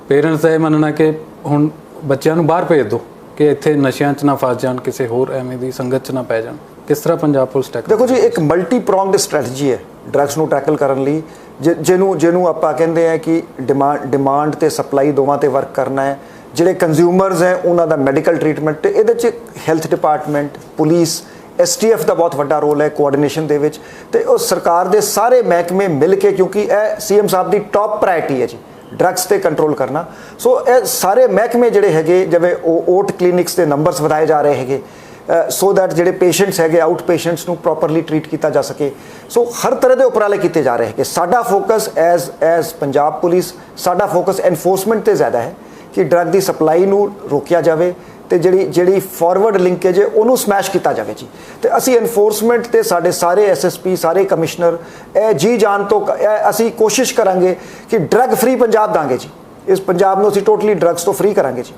ਪੇਰੈਂਟਸ ਦਾ ਇਹ ਮੰਨਣਾ ਕਿ ਹੁਣ ਬੱਚਿਆਂ ਨੂੰ ਬਾਹਰ ਭੇਜ ਦਿਓ ਕਿ ਇੱਥੇ ਨਸ਼ਿਆਂ 'ਚ ਨਾ ਫਸ ਜਾਣ, ਕਿਸੇ ਹੋਰ ਐਵੇਂ ਦੀ ਸੰਗਤ 'ਚ ਨਾ ਪੈ ਜਾਣ। ਕਿਸ ਤਰ੍ਹਾਂ ਪੰਜਾਬ ਪੁਲਿਸ ਟੈਕਲ? ਦੇਖੋ ਜੀ, ਇੱਕ ਮਲਟੀ ਪ੍ਰੋਂਗਡ ਸਟ੍ਰੈਟਜੀ ਹੈ ਡਰੱਗਸ ਨੂੰ ਟੈਕਲ ਕਰਨ ਲਈ, ਜਿਹਨੂੰ ਆਪਾਂ ਕਹਿੰਦੇ ਆ ਕਿ ਡਿਮਾਂਡ ਤੇ ਸਪਲਾਈ ਦੋਵਾਂ ਤੇ ਵਰਕ ਕਰਨਾ ਹੈ। ਜਿਹੜੇ ਕੰਜ਼ਿਊਮਰਸ ਹੈ ਉਹਨਾਂ ਦਾ ਮੈਡੀਕਲ ਟ੍ਰੀਟਮੈਂਟ, ਤੇ ਇਹਦੇ 'ਚ ਹੈਲਥ ਡਿਪਾਰਟਮੈਂਟ, ਪੁਲਿਸ, ਐਸਟੀਐਫ ਦਾ ਬਹੁਤ ਵੱਡਾ ਰੋਲ ਹੈ ਕੋਆਰਡੀਨੇਸ਼ਨ ਦੇ ਵਿੱਚ, ਤੇ ਉਹ ਸਰਕਾਰ ਦੇ ਸਾਰੇ ਮਹਿਕਮੇ ਮਿਲ ਕੇ, ਕਿਉਂਕਿ ਇਹ ਸੀਐਮ ਸਾਹਿਬ ਦੀ ਟੌਪ ਪ੍ਰਾਇਰਟੀ ਹੈ ਜੀ ਡਰੱਗਸ ਤੇ ਕੰਟਰੋਲ ਕਰਨਾ। ਸੋ ਇਹ ਸਾਰੇ ਮਹਿਕਮੇ ਜਿਹੜੇ ਹੈਗੇ, ਜਿਵੇਂ ਓਟ ਕਲੀਨਿਕਸ ਦੇ ਨੰਬਰਸ ਵਧਾਏ ਜਾ ਰਹੇ ਹੈਗੇ ਸੋ ਦੈਟ ਜਿਹੜੇ ਪੇਸ਼ੈਂਟਸ ਹੈਗੇ ਆਊਟ ਪੇਸ਼ੈਂਟਸ ਨੂੰ ਪ੍ਰੋਪਰਲੀ ਟ੍ਰੀਟ ਕੀਤਾ ਜਾ ਸਕੇ। ਸੋ ਹਰ ਤਰ੍ਹਾਂ ਦੇ ਉਪਰਾਲੇ ਕੀਤੇ ਜਾ ਰਹੇ ਹੈਗੇ। ਸਾਡਾ ਫੋਕਸ ਐਜ਼ ਪੰਜਾਬ ਪੁਲਿਸ, ਸਾਡਾ ਫੋਕਸ ਐਨਫੋਰਸਮੈਂਟ ਤੇ ਜ਼ਿਆਦਾ ਹੈ ਕਿ ਡਰੱਗ ਦੀ ਸਪਲਾਈ ਨੂੰ ਰੋਕਿਆ ਜਾਵੇ ਤੇ ਜਿਹੜੀ ਫਾਰਵਰਡ ਲਿੰਕੇਜ ਹੈ ਉਹਨੂੰ ਸਮੈਸ਼ ਕੀਤਾ ਜਾਵੇ ਜੀ। ਤੇ ਅਸੀਂ ਐਨਫੋਰਸਮੈਂਟ ਤੇ ਸਾਡੇ ਸਾਰੇ ਐਸਐਸਪੀ, ਸਾਰੇ ਕਮਿਸ਼ਨਰ ਇਹ ਜੀ ਜਾਨ ਤੋਂ ਅਸੀਂ ਕੋਸ਼ਿਸ਼ ਕਰਾਂਗੇ ਕਿ ਡਰੱਗ ਫ੍ਰੀ ਪੰਜਾਬ ਦਾਂਗੇ ਜੀ। ਇਸ ਪੰਜਾਬ ਨੂੰ ਅਸੀਂ ਟੋਟਲੀ ਡਰੱਗਸ ਤੋਂ ਫ੍ਰੀ ਕਰਾਂਗੇ ਜੀ।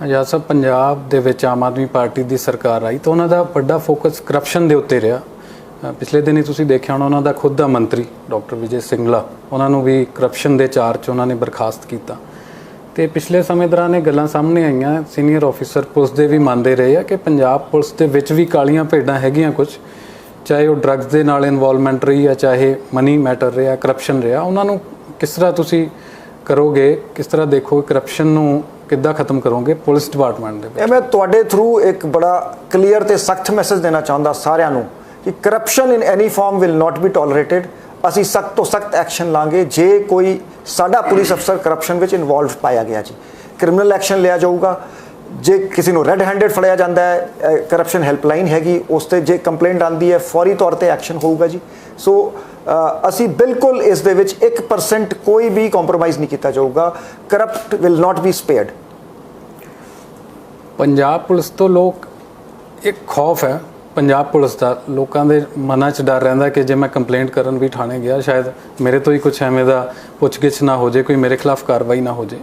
ਆਜ਼ਾਦ ਸਾਹਿਬ, ਪੰਜਾਬ ਦੇ ਵਿੱਚ ਆਮ ਆਦਮੀ ਪਾਰਟੀ ਦੀ ਸਰਕਾਰ ਆਈ ਤਾਂ ਉਹਨਾਂ ਦਾ ਵੱਡਾ ਫੋਕਸ ਕਰਪਸ਼ਨ ਦੇ ਉੱਤੇ ਰਿਹਾ। ਪਿਛਲੇ ਦਿਨੀ ਤੁਸੀਂ ਦੇਖਿਆ ਹੋਣਾ, ਉਹਨਾਂ ਦਾ ਖੁਦ ਦਾ ਮੰਤਰੀ ਡਾਕਟਰ ਵਿਜੇ ਸਿੰਗਲਾ, ਉਹਨਾਂ ਨੂੰ ਵੀ ਕਰਪਸ਼ਨ ਦੇ ਚਾਰਜ 'ਚ ਉਹਨਾਂ ਨੇ ਬਰਖਾਸਤ ਕੀਤਾ। ਤੇ ਪਿਛਲੇ ਸਮੇਂ ਦੌਰਾਨ ਇਹ ਗੱਲਾਂ ਸਾਹਮਣੇ ਆਈਆਂ, ਸੀਨੀਅਰ ਆਫੀਸਰ ਪੁਲਿਸ ਦੇ ਵੀ ਮੰਨਦੇ ਰਹੇ ਆ ਕਿ ਪੰਜਾਬ ਪੁਲਿਸ ਦੇ ਵਿੱਚ ਵੀ ਕਾਲੀਆਂ ਭੇਡਾਂ ਹੈਗੀਆਂ ਕੁਝ, ਚਾਹੇ ਉਹ ਡਰੱਗਸ ਦੇ ਨਾਲ ਇਨਵੋਲਵਮੈਂਟ ਰਹੀ ਆ, ਚਾਹੇ ਮਨੀ ਮੈਟਰ ਰਿਹਾ, ਕਰਪਸ਼ਨ ਰਿਹਾ। ਉਹਨਾਂ ਨੂੰ ਕਿਸ ਤਰ੍ਹਾਂ ਤੁਸੀਂ ਕਰੋਗੇ, ਕਿਸ ਤਰ੍ਹਾਂ ਦੇਖੋ ਕਰਪਸ਼ਨ ਨੂੰ ਕਿੱਦਾਂ ਖਤਮ ਕਰੋਗੇ ਪੁਲਿਸ ਡਿਪਾਰਟਮੈਂਟ ਦੇ ਵਿੱਚ? ਮੈਂ ਤੁਹਾਡੇ ਥਰੂ ਇੱਕ ਬੜਾ ਕਲੀਅਰ ਤੇ ਸਖਤ ਮੈਸੇਜ ਦੇਣਾ ਚਾਹੁੰਦਾ ਸਾਰਿਆਂ ਨੂੰ ਕਿ corruption in any form will not be tolerated. ਅਸੀਂ ਸਖਤ ਤੋਂ ਸਖਤ ਐਕਸ਼ਨ ਲਾਂਗੇ ਜੇ ਕੋਈ ਸਾਡਾ ਪੁਲਿਸ ਅਫਸਰ ਕਰਪਸ਼ਨ ਵਿੱਚ ਇਨਵੋਲਵ ਪਾਇਆ ਗਿਆ ਜੀ। ਕ੍ਰਿਮੀਨਲ ਐਕਸ਼ਨ ਲਿਆ ਜਾਊਗਾ। ਜੇ ਕਿਸੇ ਨੂੰ ਰੈੱਡ ਹੈਂਡਡ ਫੜਿਆ ਜਾਂਦਾ ਹੈ, ਕਰਪਸ਼ਨ ਹੈਲਪਲਾਈਨ ਹੈਗੀ, ਉਸ ਤੇ ਜੇ ਕੰਪਲੇਂਟ ਆਉਂਦੀ ਹੈ ਫੌਰੀ ਤੌਰ ਤੇ ਐਕਸ਼ਨ ਹੋਊਗਾ ਜੀ। ਸੋ ਅਸੀਂ ਬਿਲਕੁਲ ਇਸ ਦੇ ਵਿੱਚ 1% ਕੋਈ ਵੀ ਕੰਪਰੋਮਾਈਜ਼ ਨਹੀਂ ਕੀਤਾ ਜਾਊਗਾ। Corrupt will not B ਸਪੇਅਰਡ। Punjab police ਤੋਂ ਲੋਕ ਇੱਕ ਖੌਫ ਹੈ ਪੰਜਾਬ ਪੁਲਿਸ ਦਾ, ਲੋਕਾਂ ਦੇ ਮਨਾਂ 'ਚ ਡਰ ਰਹਿੰਦਾ ਕਿ ਜੇ ਮੈਂ ਕੰਪਲੇਂਟ ਕਰਨ ਵੀ ਥਾਣੇ ਗਿਆ ਸ਼ਾਇਦ ਮੇਰੇ ਤੋਂ ਹੀ ਕੁਛ ਐਵੇਂ ਦਾ ਪੁੱਛਗਿੱਛ ਨਾ ਹੋ ਜੇ, ਕੋਈ ਮੇਰੇ ਖਿਲਾਫ ਕਾਰਵਾਈ ਨਾ ਹੋ ਜੇ।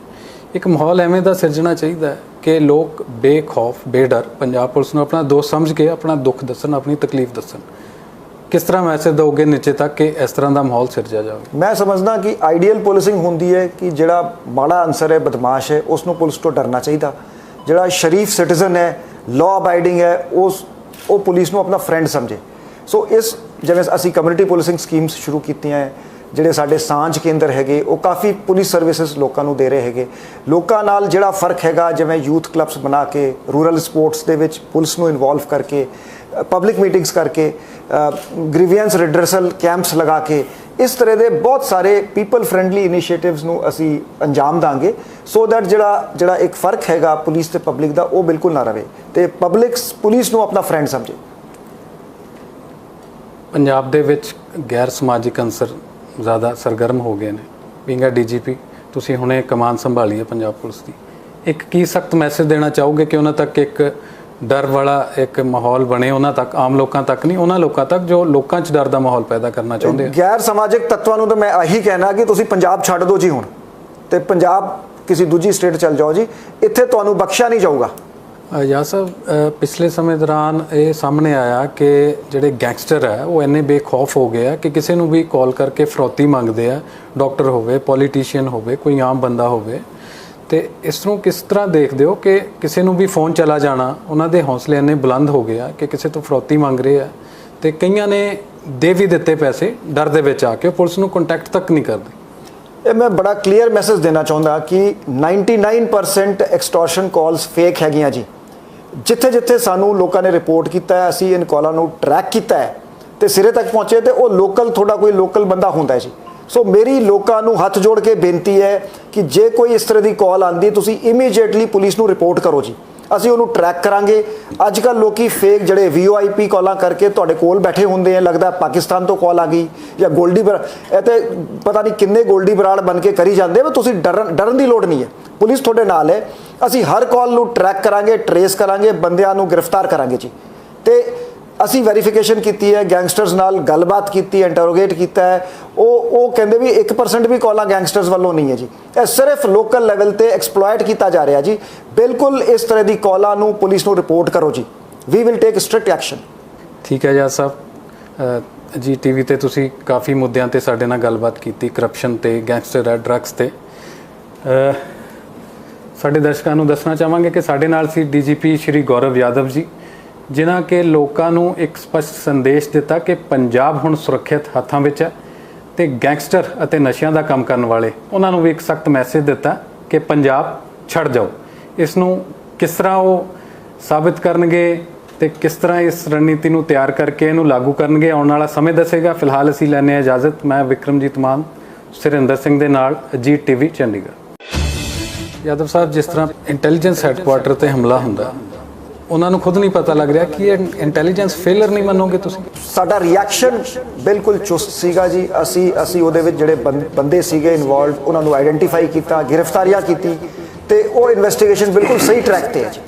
ਇੱਕ ਮਾਹੌਲ ਐਵੇਂ ਦਾ ਸਿਰਜਣਾ ਚਾਹੀਦਾ ਹੈ ਕਿ ਲੋਕ ਬੇਖੌਫ ਬੇਡਰ ਪੰਜਾਬ ਪੁਲਿਸ ਨੂੰ ਆਪਣਾ ਦੋਸਤ ਸਮਝ ਕੇ ਆਪਣਾ ਦੁੱਖ ਦੱਸਣ, ਆਪਣੀ ਤਕਲੀਫ ਦੱਸਣ। ਕਿਸ ਤਰ੍ਹਾਂ ਮੈਸੇਜ ਦਿਓਗੇ ਨੀਚੇ ਤੱਕ ਕਿ ਇਸ ਤਰ੍ਹਾਂ ਦਾ ਮਾਹੌਲ ਸਿਰਜਿਆ ਜਾਵੇ? ਮੈਂ ਸਮਝਦਾ ਕਿ ਆਈਡੀਅਲ ਪੁਲਿਸਿੰਗ ਹੁੰਦੀ ਹੈ ਕਿ ਜਿਹੜਾ ਮਾੜਾ ਅਨਸਰ ਹੈ, ਬਦਮਾਸ਼ ਹੈ, ਉਸ ਨੂੰ ਪੁਲਿਸ ਤੋਂ ਡਰਨਾ ਚਾਹੀਦਾ। ਜਿਹੜਾ ਸ਼ਰੀਫ ਸਿਟੀਜ਼ਨ ਹੈ, ਲਾਅ ਅਬਾਈਡਿੰਗ ਹੈ, ਉਹ ਪੁਲਿਸ ਨੂੰ ਆਪਣਾ ਫਰੈਂਡ ਸਮਝੇ। ਸੋ ਇਸ ਜਿਵੇਂ ਅਸੀਂ ਕਮਿਊਨਿਟੀ ਪੁਲਿਸਿੰਗ ਸਕੀਮਸ ਸ਼ੁਰੂ ਕੀਤੀਆਂ ਹੈ, ਜਿਹੜੇ ਸਾਡੇ ਸਾਂਝ ਕੇਂਦਰ ਹੈਗੇ ਉਹ ਕਾਫੀ ਪੁਲਿਸ ਸਰਵਿਸਿਜ਼ ਲੋਕਾਂ ਨੂੰ ਦੇ ਰਹੇ ਹੈਗੇ। ਲੋਕਾਂ ਨਾਲ ਜਿਹੜਾ ਫਰਕ ਹੈਗਾ, ਜਿਵੇਂ ਯੂਥ ਕਲੱਬਸ ਬਣਾ ਕੇ, ਰੂਰਲ ਸਪੋਰਟਸ ਦੇ ਵਿੱਚ ਪੁਲਿਸ ਨੂੰ ਇਨਵੋਲਵ ਕਰਕੇ, ਪਬਲਿਕ ਮੀਟਿੰਗਸ ਕਰਕੇ, ਗ੍ਰੀਵੈਂਸ ਰਿਡਰਸਲ ਕੈਂਪਸ ਲਗਾ ਕੇ, ਇਸ ਤਰ੍ਹਾਂ ਦੇ ਬਹੁਤ ਸਾਰੇ ਪੀਪਲ ਫਰੈਂਡਲੀ ਇਨੀਸ਼ੀਏਟਿਵਸ ਨੂੰ ਅਸੀਂ ਅੰਜਾਮ ਦਾਂਗੇ ਸੋ ਦੈਟ ਜਿਹੜਾ ਇੱਕ ਫਰਕ ਹੈਗਾ ਪੁਲਿਸ ਤੇ ਪਬਲਿਕ ਦਾ ਉਹ ਬਿਲਕੁਲ ਨਾ ਰਵੇ ਤੇ ਪਬਲਿਕ ਪੁਲਿਸ ਨੂੰ ਆਪਣਾ ਫਰੈਂਡ ਸਮਝੇ। ਪੰਜਾਬ ਦੇ ਵਿੱਚ ਗੈਰ ਸਮਾਜਿਕ ਅੰਸਰ ਜ਼ਿਆਦਾ ਸਰਗਰਮ ਹੋ ਗਏ ਨੇ। ਬੀਂਗਾ ਡੀਜੀਪੀ ਤੁਸੀਂ ਹੁਣੇ ਕਮਾਨ ਸੰਭਾਲੀ ਹੈ ਪੰਜਾਬ ਪੁਲਿਸ ਦੀ, ਇੱਕ ਕੀ ਸਖਤ ਮੈਸੇਜ ਦੇਣਾ ਚਾਹੋਗੇ ਕਿ ਉਹਨਾਂ ਤੱਕ ਇੱਕ ਡਰ ਵਾਲਾ ਇੱਕ ਮਾਹੌਲ ਬਣੇ, ਉਹਨਾਂ ਤੱਕ, ਆਮ ਲੋਕਾਂ ਤੱਕ ਨਹੀਂ, ਉਹਨਾਂ ਲੋਕਾਂ ਤੱਕ ਜੋ ਲੋਕਾਂ 'ਚ ਡਰ ਦਾ ਮਾਹੌਲ ਪੈਦਾ ਕਰਨਾ ਚਾਹੁੰਦੇ ਆ? ਗੈਰ ਸਮਾਜਿਕ ਤੱਤਾਂ ਨੂੰ ਤਾਂ ਮੈਂ ਇਹੀ ਕਹਿਣਾ ਕਿ ਤੁਸੀਂ ਪੰਜਾਬ ਛੱਡ ਦਿਓ ਜੀ ਹੁਣ, ਤੇ ਪੰਜਾਬ ਕਿਸੇ ਦੂਜੀ ਸਟੇਟ ਚਲ ਜਾਓ ਜੀ, ਇੱਥੇ ਤੁਹਾਨੂੰ ਬਖਸ਼ਿਆ ਨਹੀਂ ਜਾਊਗਾ। ਯਾ ਸਾਹਿਬ, ਪਿਛਲੇ ਸਮੇਂ ਦੌਰਾਨ ਇਹ ਸਾਹਮਣੇ ਆਇਆ ਕਿ ਜਿਹੜੇ ਗੈਂਗਸਟਰ ਹੈ ਉਹ ਇੰਨੇ ਬੇਖੌਫ ਹੋ ਗਏ ਆ ਕਿ ਕਿਸੇ ਨੂੰ ਵੀ ਕਾਲ ਕਰਕੇ ਫਰੌਤੀ ਮੰਗਦੇ ਆ, ਡਾਕਟਰ ਹੋਵੇ, ਪੋਲੀਟੀਸ਼ੀਅਨ ਹੋਵੇ, ਕੋਈ ਆਮ ਬੰਦਾ ਹੋਵੇ। ਤੇ ਇਸ ਨੂੰ ਕਿਸ ਤਰ੍ਹਾਂ ਦੇਖਦੇ ਹੋ ਕਿ ਕਿਸੇ ਨੂੰ ਵੀ ਫੋਨ ਚਲਾ ਜਾਣਾ, ਉਹਨਾਂ ਦੇ ਹੌਸਲੇ ਇੰਨੇ ਬੁਲੰਦ ਹੋ ਗਏ ਆ ਕਿ ਕਿਸੇ ਤੋਂ ਫਰੌਤੀ ਮੰਗ ਰਹੇ ਆ, ਤੇ ਕਈਆਂ ਨੇ ਦੇ ਵੀ ਦਿੱਤੇ ਪੈਸੇ ਡਰ ਦੇ ਵਿੱਚ ਆ ਕੇ, ਪੁਲਿਸ ਨੂੰ ਕੰਟੈਕਟ ਤੱਕ ਨਹੀਂ ਕਰਦੇ। ਇਹ ਮੈਂ ਬੜਾ ਕਲੀਅਰ ਮੈਸੇਜ ਦੇਣਾ ਚਾਹੁੰਦਾ ਕਿ 99% ਐਕਸਟੋਰਸ਼ਨ ਕਾਲਸ ਫੇਕ ਹੈਗੀਆਂ ਜੀ। ਜਿੱਥੇ ਜਿੱਥੇ ਸਾਨੂੰ ਲੋਕਾਂ ਨੇ ਰਿਪੋਰਟ ਕੀਤਾ ਹੈ, ਅਸੀਂ ਇਨ ਕਾਲਾਂ ਨੂੰ ਟਰੈਕ ਕੀਤਾ ਹੈ ਤੇ ਸਿਰੇ ਤੱਕ ਪਹੁੰਚੇ ਤੇ ਉਹ ਲੋਕਲ, ਤੁਹਾਡਾ ਕੋਈ ਲੋਕਲ ਬੰਦਾ ਹੁੰਦਾ ਹੈ ਜੀ। ਸੋ ਮੇਰੀ ਲੋਕਾਂ ਨੂੰ ਹੱਥ ਜੋੜ ਕੇ ਬੇਨਤੀ ਹੈ ਕਿ ਜੇ ਕੋਈ ਇਸ ਤਰ੍ਹਾਂ ਦੀ ਕਾਲ ਆਉਂਦੀ ਤੁਸੀਂ ਇਮੀਡੀਏਟਲੀ ਪੁਲਿਸ ਨੂੰ ਰਿਪੋਰਟ ਕਰੋ ਜੀ, ਅਸੀਂ ਉਹਨੂੰ ਟਰੈਕ ਕਰਾਂਗੇ। ਅੱਜ ਕੱਲ੍ਹ ਲੋਕੀ ਫੇਕ ਜਿਹੜੇ VOIP ਕਾਲਾਂ ਕਰਕੇ ਤੁਹਾਡੇ ਕੋਲ ਬੈਠੇ ਹੁੰਦੇ ਆ, ਲੱਗਦਾ ਪਾਕਿਸਤਾਨ ਤੋਂ ਕਾਲ ਆ ਗਈ ਜਾਂ ਗੋਲਡੀ ਇਹ ਤੇ ਪਤਾ ਨਹੀਂ ਕਿੰਨੇ ਗੋਲਡੀ ਬਰਾੜ ਬਣ ਕੇ ਕਰੀ ਜਾਂਦੇ, ਪਰ ਤੁਸੀਂ ਡਰਨ ਦੀ ਲੋੜ ਨਹੀਂ ਹੈ, ਪੁਲਿਸ ਤੁਹਾਡੇ ਨਾਲ ਹੈ। ਅਸੀਂ ਹਰ ਕਾਲ ਨੂੰ ਟਰੈਕ ਕਰਾਂਗੇ, ਟਰੇਸ ਕਰਾਂਗੇ, ਬੰਦਿਆਂ ਨੂੰ ਗ੍ਰਿਫਤਾਰ ਕਰਾਂਗੇ ਜੀ। ਤੇ ਅਸੀਂ ਵੈਰੀਫਿਕੇਸ਼ਨ ਕੀਤੀ ਹੈ, ਗੈਂਗਸਟਰਸ ਨਾਲ ਗੱਲਬਾਤ ਕੀਤੀ ਹੈ, ਇੰਟਰੋਗੇਟ ਕੀਤਾ ਹੈ। ਉਹ ਕਹਿੰਦੇ ਵੀ 1% ਵੀ ਕਾਲਾਂ ਗੈਂਗਸਟਰਸ ਵੱਲੋਂ ਨਹੀਂ ਹੈ ਜੀ, ਇਹ ਸਿਰਫ ਲੋਕਲ ਲੈਵਲ ਤੇ ਐਕਸਪਲੋਇਟ ਕੀਤਾ ਜਾ ਰਿਹਾ ਜੀ। ਬਿਲਕੁਲ ਇਸ ਤਰ੍ਹਾਂ ਦੀ ਕਾਲਾਂ ਨੂੰ ਪੁਲਿਸ ਨੂੰ ਰਿਪੋਰਟ ਕਰੋ ਜੀ, we will take strict action. ਠੀਕ ਹੈ ਜੱਜ ਸਾਹਿਬ, ਜੀ TV ਤੇ ਤੁਸੀਂ ਕਾਫੀ ਮੁੱਦਿਆਂ ਤੇ ਸਾਡੇ ਨਾਲ ਗੱਲਬਾਤ ਕੀਤੀ, ਕਰਪਸ਼ਨ ਤੇ, ਗੈਂਗਸਟਰ ਹੈ, ਡਰੱਗਸ ਤੇ। ਸਾਡੇ ਦਰਸ਼ਕਾਂ ਨੂੰ ਦੱਸਣਾ ਚਾਹਾਂਗੇ ਕਿ ਸਾਡੇ ਨਾਲ ਸੀ DGP ਸ਼੍ਰੀ ਗੌਰਵ ਯਾਦਵ ਜੀ, ਜਿਨ੍ਹਾਂ ਕਿ ਲੋਕਾਂ ਨੂੰ ਇੱਕ ਸਪਸ਼ਟ ਸੰਦੇਸ਼ ਦਿੱਤਾ ਕਿ ਪੰਜਾਬ ਹੁਣ ਸੁਰੱਖਿਅਤ ਹੱਥਾਂ ਵਿੱਚ ਹੈ ਤੇ ਗੈਂਗਸਟਰ ਅਤੇ ਨਸ਼ਿਆਂ ਦਾ ਕੰਮ ਕਰਨ ਵਾਲੇ, ਉਹਨਾਂ ਨੂੰ ਵੀ ਇੱਕ ਸਖਤ ਮੈਸੇਜ ਦਿੱਤਾ ਕਿ ਪੰਜਾਬ ਛੱਡ ਜਾਓ। ਇਸ ਨੂੰ ਕਿਸ ਤਰ੍ਹਾਂ ਉਹ ਸਾਬਿਤ ਕਰਨਗੇ ਤੇ ਕਿਸ ਤਰ੍ਹਾਂ ਇਸ ਰਣਨੀਤੀ ਨੂੰ ਤਿਆਰ ਕਰਕੇ ਇਹਨੂੰ ਲਾਗੂ ਕਰਨਗੇ, ਆਉਣ ਵਾਲਾ ਸਮੇਂ ਦੱਸੇਗਾ। ਫਿਲਹਾਲ ਅਸੀਂ ਲੈਂਦੇ ਹਾਂ ਇਜਾਜ਼ਤ। ਮੈਂ ਵਿਕਰਮਜੀਤ ਮਾਨ, ਸੁਰਿੰਦਰ ਸਿੰਘ ਦੇ ਨਾਲ, ਅਜੀਤ TV ਚੰਡੀਗੜ੍ਹ। ਯਾਦਵ ਸਾਹਿਬ, ਜਿਸ ਤਰ੍ਹਾਂ ਇੰਟੈਲੀਜੈਂਸ ਹੈੱਡਕੁਆਰਟਰ ਤੇ ਹਮਲਾ ਹੁੰਦਾ, ਉਹਨਾਂ ਨੂੰ ਖੁਦ ਨਹੀਂ ਪਤਾ ਲੱਗ ਰਿਹਾ ਕਿ ਇਹ ਇੰਟੈਲੀਜੈਂਸ ਫੇਲਰ ਨਹੀਂ ਮੰਨੋਗੇ ਤੁਸੀਂ? ਸਾਡਾ ਰਿਐਕਸ਼ਨ ਬਿਲਕੁਲ ਚੁਸਤ ਸੀਗਾ ਜੀ। ਅਸੀਂ ਉਹਦੇ ਵਿੱਚ ਜਿਹੜੇ ਬੰਦੇ ਸੀਗੇ ਇਨਵੋਲਵਡ, ਉਹਨਾਂ ਨੂੰ ਆਈਡੈਂਟੀਫਾਈ ਕੀਤਾ, ਗ੍ਰਿਫਤਾਰੀਆਂ ਕੀਤੀ ਤੇ ਉਹ ਇਨਵੈਸਟੀਗੇਸ਼ਨ ਬਿਲਕੁਲ ਸਹੀ ਟਰੈਕ ਤੇ ਹੈ ਜੀ।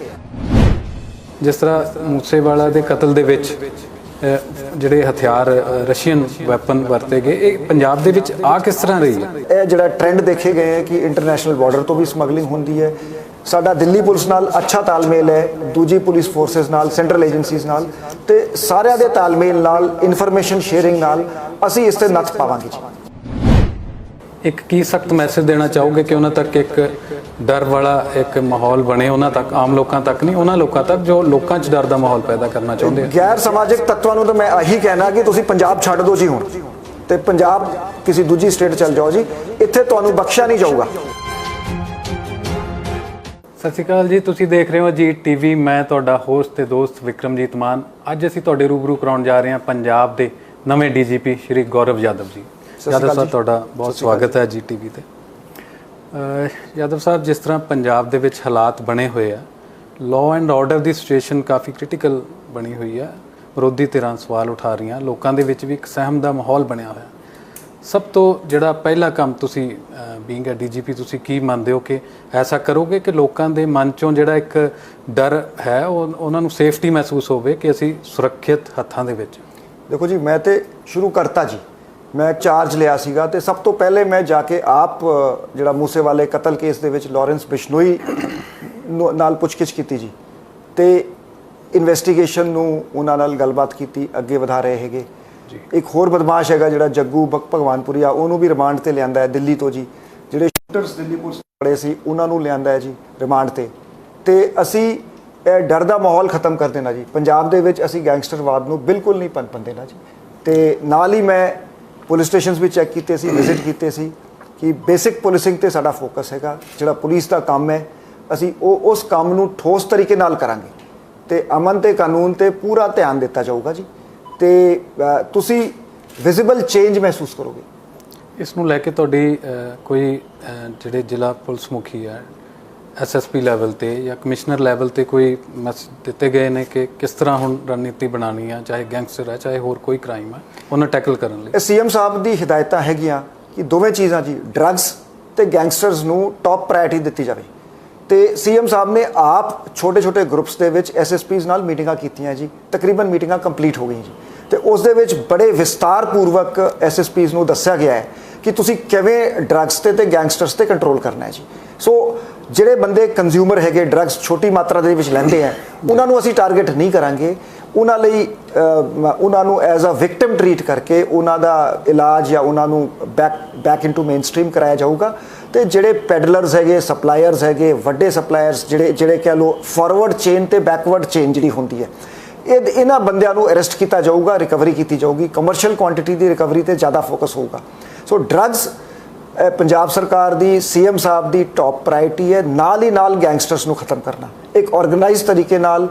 ਜਿਸ ਤਰ੍ਹਾਂ ਮੂਸੇਵਾਲਾ ਦੇ ਕਤਲ ਦੇ ਵਿੱਚ ਜਿਹੜੇ ਹਥਿਆਰ, ਰਸ਼ੀਅਨ ਵੈਪਨ ਵਰਤੇ ਗਏ, ਇਹ ਪੰਜਾਬ ਦੇ ਵਿੱਚ ਆ ਕਿਸ ਤਰ੍ਹਾਂ ਰਹੀ ਹੈ? ਇਹ ਜਿਹੜਾ ਟ੍ਰੈਂਡ ਦੇਖੇ ਗਏ ਹੈ ਕਿ ਇੰਟਰਨੈਸ਼ਨਲ ਬਾਰਡਰ ਤੋਂ ਵੀ ਸਮਗਲਿੰਗ ਹੁੰਦੀ ਹੈ। ਸਾਡਾ ਦਿੱਲੀ ਪੁਲਿਸ ਨਾਲ ਅੱਛਾ ਤਾਲਮੇਲ ਹੈ, ਦੂਜੀ ਪੁਲਿਸ ਫੋਰਸਿਸ ਨਾਲ, ਸੈਂਟਰਲ ਏਜੰਸੀਜ਼ ਨਾਲ, ਤੇ ਸਾਰਿਆਂ ਦੇ ਤਾਲਮੇਲ ਨਾਲ, ਇਨਫੋਰਮੇਸ਼ਨ ਸ਼ੇਅਰਿੰਗ ਨਾਲ ਅਸੀਂ ਇਸ ਤੇ ਨੱਥ ਪਾਵਾਂਗੇ ਜੀ। ਇੱਕ ਕੀ ਸਖਤ ਮੈਸੇਜ ਦੇਣਾ ਚਾਹੋਗੇ ਕਿ ਉਹਨਾਂ ਤੱਕ ਇੱਕ ਡਰ ਵਾਲਾ ਇੱਕ ਮਾਹੌਲ ਬਣੇ, ਉਹਨਾਂ ਤੱਕ, ਆਮ ਲੋਕਾਂ ਤੱਕ ਨਹੀਂ, ਉਹਨਾਂ ਲੋਕਾਂ ਤੱਕ ਜੋ ਲੋਕਾਂ 'ਚ ਡਰ ਦਾ ਮਾਹੌਲ ਪੈਦਾ ਕਰਨਾ ਚਾਹੁੰਦੇ ਆ? ਗੈਰ ਸਮਾਜਿਕ ਤੱਤਾਂ ਨੂੰ ਤਾਂ ਮੈਂ ਇਹੀ ਕਹਿਣਾ ਕਿ ਤੁਸੀਂ ਪੰਜਾਬ ਛੱਡ ਦਿਓ ਜੀ ਹੁਣ, ਤੇ ਪੰਜਾਬ ਕਿਸੇ ਦੂਜੀ ਸਟੇਟ ਚਲ ਜਾਓ ਜੀ, ਇੱਥੇ ਤੁਹਾਨੂੰ ਬਖਸ਼ਿਆ ਨਹੀਂ ਜਾਊਗਾ। ਸਤਿ ਸ਼੍ਰੀ ਅਕਾਲ ਜੀ, ਤੁਸੀਂ ਦੇਖ ਰਹੇ ਹੋ ਅਜੀਤ TV। ਮੈਂ ਤੁਹਾਡਾ ਹੋਸਟ ਤੇ ਦੋਸਤ ਵਿਕਰਮਜੀਤ ਮਾਨ। ਅੱਜ ਅਸੀਂ ਤੁਹਾਡੇ ਰੂਬਰੂ ਕਰਾਉਣ ਜਾ ਰਹੇ ਹਾਂ ਪੰਜਾਬ ਦੇ ਨਵੇਂ DGP ਸ਼੍ਰੀ ਗੌਰਵ ਯਾਦਵ ਜੀ। ਯਾਦਵ ਸਾਹਿਬ, ਤੁਹਾਡਾ ਬਹੁਤ ਸਵਾਗਤ ਹੈ ਅਜੀਤ TV ਤੇ। ਯਾਦਵ ਸਾਹਿਬ, ਜਿਸ ਤਰ੍ਹਾਂ ਪੰਜਾਬ ਦੇ ਵਿੱਚ ਹਾਲਾਤ ਬਣੇ ਹੋਏ ਆ, law and order the situation coffee critical ਬਣੀ ਹੋਈ ਆ, ਵਿਰੋਧੀ ਧਿਰਾਂ ਸਵਾਲ ਉਠਾ ਰਹੀਆਂ, ਲੋਕਾਂ ਦੇ ਵਿੱਚ ਵੀ ਇੱਕ ਸਹਿਮ ਦਾ ਮਾਹੌਲ ਬਣਿਆ ਹੋਇਆ। ਸਭ ਤੋਂ ਜਿਹੜਾ ਪਹਿਲਾ ਕੰਮ ਤੁਸੀਂ ਬੀਇੰਗ ਅ ਡੀਜੀਪੀ ਤੁਸੀਂ ਕੀ ਮੰਨਦੇ ਹੋ ਕਿ ਐਸਾ ਕਰੋਗੇ ਕਿ ਲੋਕਾਂ ਦੇ ਮਨ 'ਚੋਂ ਜਿਹੜਾ ਇੱਕ ਡਰ ਹੈ ਉਹਨਾਂ ਨੂੰ ਸੇਫਟੀ ਮਹਿਸੂਸ ਹੋਵੇ ਕਿ ਅਸੀਂ ਸੁਰੱਖਿਅਤ ਹੱਥਾਂ ਦੇ ਵਿੱਚ? ਦੇਖੋ ਜੀ, ਮੈਂ ਤੇ ਸ਼ੁਰੂ ਕਰਤਾ ਜੀ, ਮੈਂ ਚਾਰਜ ਲਿਆ ਸੀਗਾ ਤੇ ਸਭ ਤੋਂ ਪਹਿਲੇ ਮੈਂ ਜਾ ਕੇ ਆਪ ਜਿਹੜਾ ਮੂਸੇਵਾਲੇ ਕਤਲ ਕੇਸ ਦੇ ਵਿੱਚ ਲਾਰੈਂਸ ਬਿਸ਼ਨੋਈ ਨਾਲ ਪੁੱਛਗਿੱਛ ਕੀਤੀ ਜੀ, ਤੇ ਇਨਵੈਸਟੀਗੇਸ਼ਨ ਨੂੰ ਉਹਨਾਂ ਨਾਲ ਗੱਲਬਾਤ ਕੀਤੀ, ਅੱਗੇ ਵਧਾ ਰਹੇ ਹੈਗੇ। ਇੱਕ ਹੋਰ ਬਦਮਾਸ਼ ਹੈਗਾ ਜਿਹੜਾ ਜੱਗੂ ਭਗਵਾਨਪੁਰੀਆ, ਉਹਨੂੰ ਵੀ ਰਿਮਾਂਡ ਤੇ ਲਿਆਂਦਾ ਹੈ ਦਿੱਲੀ ਤੋਂ ਜੀ। ਜਿਹੜੇ ਸ਼ੂਟਰਸ ਦਿੱਲੀ ਪੁਲਿਸ ਖੜੇ ਸੀ ਉਹਨਾਂ ਨੂੰ ਲਿਆਂਦਾ ਹੈ ਜੀ ਰਿਮਾਂਡ ਤੇ ਅਸੀਂ ਇਹ ਡਰ ਦਾ ਮਾਹੌਲ ਖਤਮ ਕਰ ਦੇਣਾ ਜੀ। ਪੰਜਾਬ ਦੇ ਵਿੱਚ ਅਸੀਂ ਗੈਂਗਸਟਰਵਾਦ ਨੂੰ ਬਿਲਕੁਲ ਨਹੀਂ ਪਨਪਣ ਦੇਣਾ ਜੀ। ਤੇ ਨਾਲ ਹੀ ਮੈਂ ਪੁਲਿਸ ਸਟੇਸ਼ਨਸ ਵੀ ਚੈੱਕ ਕੀਤੇ ਸੀ, ਵਿਜ਼ਿਟ ਕੀਤੇ ਸੀ ਕਿ ਬੇਸਿਕ ਪੁਲਿਸਿੰਗ ਤੇ ਸਾਡਾ ਫੋਕਸ ਹੈਗਾ। ਜਿਹੜਾ ਪੁਲਿਸ ਦਾ ਕੰਮ ਹੈ ਅਸੀਂ ਉਸ ਕੰਮ ਨੂੰ ਠੋਸ ਤਰੀਕੇ ਨਾਲ ਕਰਾਂਗੇ ਤੇ ਅਮਨ ਤੇ ਕਾਨੂੰਨ ਤੇ ਪੂਰਾ ਧਿਆਨ ਦਿੱਤਾ ਜਾਊਗਾ ਜੀ। ਤੇ ਤੁਸੀਂ ਵਿਜ਼ੀਬਲ ਚੇਂਜ ਮਹਿਸੂਸ ਕਰੋਗੇ। ਇਸ ਨੂੰ ਲੈ ਕੇ ਤੁਹਾਡੀ ਕੋਈ ਜਿਹੜੇ ਜ਼ਿਲ੍ਹਾ ਪੁਲਿਸ ਮੁਖੀ ਹੈ ਐਸਐਸਪੀ ਲੈਵਲ ਤੇ ਜਾਂ ਕਮਿਸ਼ਨਰ ਲੈਵਲ ਤੇ ਕੋਈ ਮੈਸੇਜ ਦਿੱਤੇ ਗਏ ਨੇ ਕਿ ਕਿਸ ਤਰ੍ਹਾਂ ਹੁਣ ਰਣਨੀਤੀ ਬਣਾਉਣੀ ਆ, ਚਾਹੇ ਗੈਂਗਸਟਰ ਹੈ ਚਾਹੇ ਹੋਰ ਕੋਈ ਕ੍ਰਾਈਮ ਹੈ, ਉਹਨਾਂ ਟੈਕਲ ਕਰਨ ਲਈ? ਸੀਐਮ ਸਾਹਿਬ ਦੀ ਹਦਾਇਤਾਂ ਹੈਗੀਆਂ ਕਿ ਦੋਵੇਂ ਚੀਜ਼ਾਂ ਜੀ, ਡਰੱਗਸ ਤੇ ਗੈਂਗਸਟਰਸ ਨੂੰ ਟੌਪ ਪ੍ਰਾਇੋਰਟੀ ਦਿੱਤੀ ਜਾਵੇ। ਤੇ ਸੀਐਮ ਸਾਹਿਬ ਨੇ ਆਪ ਛੋਟੇ ਗਰੁੱਪਸ ਦੇ ਵਿੱਚ ਐਸਐਸਪੀਜ਼ ਨਾਲ ਮੀਟਿੰਗਾਂ ਕੀਤੀਆਂ ਜੀ, ਤਕਰੀਬਨ ਮੀਟਿੰਗਾਂ ਕੰਪਲੀਟ ਹੋ ਗਈਆਂ ਜੀ। ਤੇ ਉਸ ਦੇ ਵਿੱਚ ਬੜੇ ਵਿਸਤਾਰਪੂਰਵਕ ਐਸਐਸਪੀਜ਼ ਨੂੰ ਦੱਸਿਆ ਗਿਆ ਹੈ ਕਿ ਤੁਸੀਂ ਕਿਵੇਂ ਡਰੱਗਸ ਤੇ ਗੈਂਗਸਟਰਸ ਤੇ ਕੰਟਰੋਲ ਕਰਨਾ ਹੈ ਜੀ। ਸੋ ਜਿਹੜੇ ਬੰਦੇ ਕੰਜ਼ਿਊਮਰ ਹੈਗੇ, ਡਰੱਗਸ ਛੋਟੀ ਮਾਤਰਾ ਦੇ ਵਿੱਚ ਲੈਂਦੇ ਆ, ਉਹਨਾਂ ਨੂੰ ਅਸੀਂ ਟਾਰਗੇਟ ਨਹੀਂ ਕਰਾਂਗੇ। ਉਹਨਾਂ ਲਈ ਉਹਨਾਂ ਨੂੰ ਐਜ਼ ਅ ਵਿਕਟਮ ਟਰੀਟ ਕਰਕੇ ਉਹਨਾਂ ਦਾ ਇਲਾਜ ਜਾਂ ਉਹਨਾਂ ਨੂੰ ਬੈਕ ਇਨਟੂ ਮੇਨ ਸਟ੍ਰੀਮ ਕਰਾਇਆ ਜਾਊਗਾ। ਤੇ ਜਿਹੜੇ ਪੈਡਲਰਸ ਹੈਗੇ, ਸਪਲਾਇਰਸ ਹੈਗੇ, ਵੱਡੇ ਸਪਲਾਇਰਸ ਜਿਹੜੇ ਕਹਿ ਲਓ ਫਾਰਵਰਡ ਚੇਨ ਤੇ ਬੈਕਵਰਡ ਚੇਨ ਜਿਹੜੀ ਹੁੰਦੀ ਹੈ, ਇਹਨਾਂ ਬੰਦਿਆਂ ਨੂੰ ਅਰੈਸਟ ਕੀਤਾ ਜਾਊਗਾ, ਰਿਕਵਰੀ ਕੀਤੀ ਜਾਊਗੀ। ਕਮਰਸ਼ੀਅਲ ਕੁਆਂਟੀਟੀ ਦੀ ਰਿਕਵਰੀ ਤੇ ਜ਼ਿਆਦਾ ਫੋਕਸ ਹੋਊਗਾ। ਸੋ ਡਰੱਗਸ ਪੰਜਾਬ ਸਰਕਾਰ ਦੀ, ਸੀਐਮ ਸਾਹਿਬ ਦੀ ਟੌਪ ਪ੍ਰਾਇੋਰਟੀ ਹੈ। ਨਾਲ ਹੀ ਨਾਲ ਗੈਂਗਸਟਰਸ ਨੂੰ ਖਤਮ ਕਰਨਾ, ਇੱਕ ਆਰਗੇਨਾਈਜ਼ਡ ਤਰੀਕੇ ਨਾਲ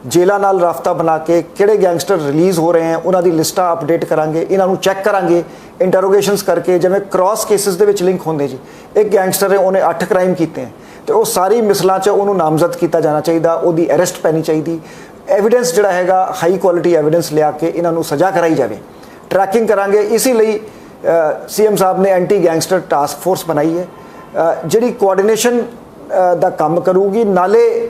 ਜੇਲ੍ਹਾਂ ਨਾਲ ਰਾਬਤਾ ਬਣਾ ਕੇ ਕਿਹੜੇ ਗੈਂਗਸਟਰ ਰਿਲੀਜ਼ ਹੋ ਰਹੇ ਹਨ ਉਹਨਾਂ ਦੀ ਲਿਸਟਾਂ ਅਪਡੇਟ ਕਰਾਂਗੇ, ਇਹਨਾਂ ਨੂੰ ਚੈੱਕ ਕਰਾਂਗੇ, ਇੰਟਰੋਗੇਸ਼ਨਸ ਕਰਕੇ। ਜਿਵੇਂ ਕ੍ਰਾਸ ਕੇਸਿਸ ਦੇ ਵਿੱਚ ਲਿੰਕ ਹੁੰਦੇ ਜੀ, ਇੱਕ ਗੈਂਗਸਟਰ ਹੈ, ਉਹਨੇ 8 ਕ੍ਰਾਈਮ ਕੀਤੇ ਹੈ ਤੇ ਉਹ ਸਾਰੀ ਮਿਸਲਾਂ 'ਚ ਉਹਨੂੰ ਨਾਮਜ਼ਦ ਕੀਤਾ ਜਾਣਾ ਚਾਹੀਦਾ, ਉਹਦੀ ਅਰੈਸਟ ਪੈਣੀ ਚਾਹੀਦੀ। ਐਵੀਡੈਂਸ ਜਿਹੜਾ ਹੈਗਾ ਹਾਈ ਕੁਆਲਿਟੀ ਐਵੀਡੈਂਸ ਲਿਆ ਕੇ ਇਹਨਾਂ ਨੂੰ ਸਜ਼ਾ ਕਰਾਈ ਜਾਵੇ। ਟਰੈਕਿੰਗ ਕਰਾਂਗੇ। ਇਸੇ ਲਈ ਸੀਐਮ ਸਾਹਿਬ ਨੇ ਐਂਟੀ ਗੈਂਗਸਟਰ ਟਾਸਕ ਫੋਰਸ ਬਣਾਈ ਹੈ ਜਿਹੜੀ ਕੋਆਰਡੀਨੇਸ਼ਨ ਦਾ ਕੰਮ ਕਰੂਗੀ, ਨਾਲੇ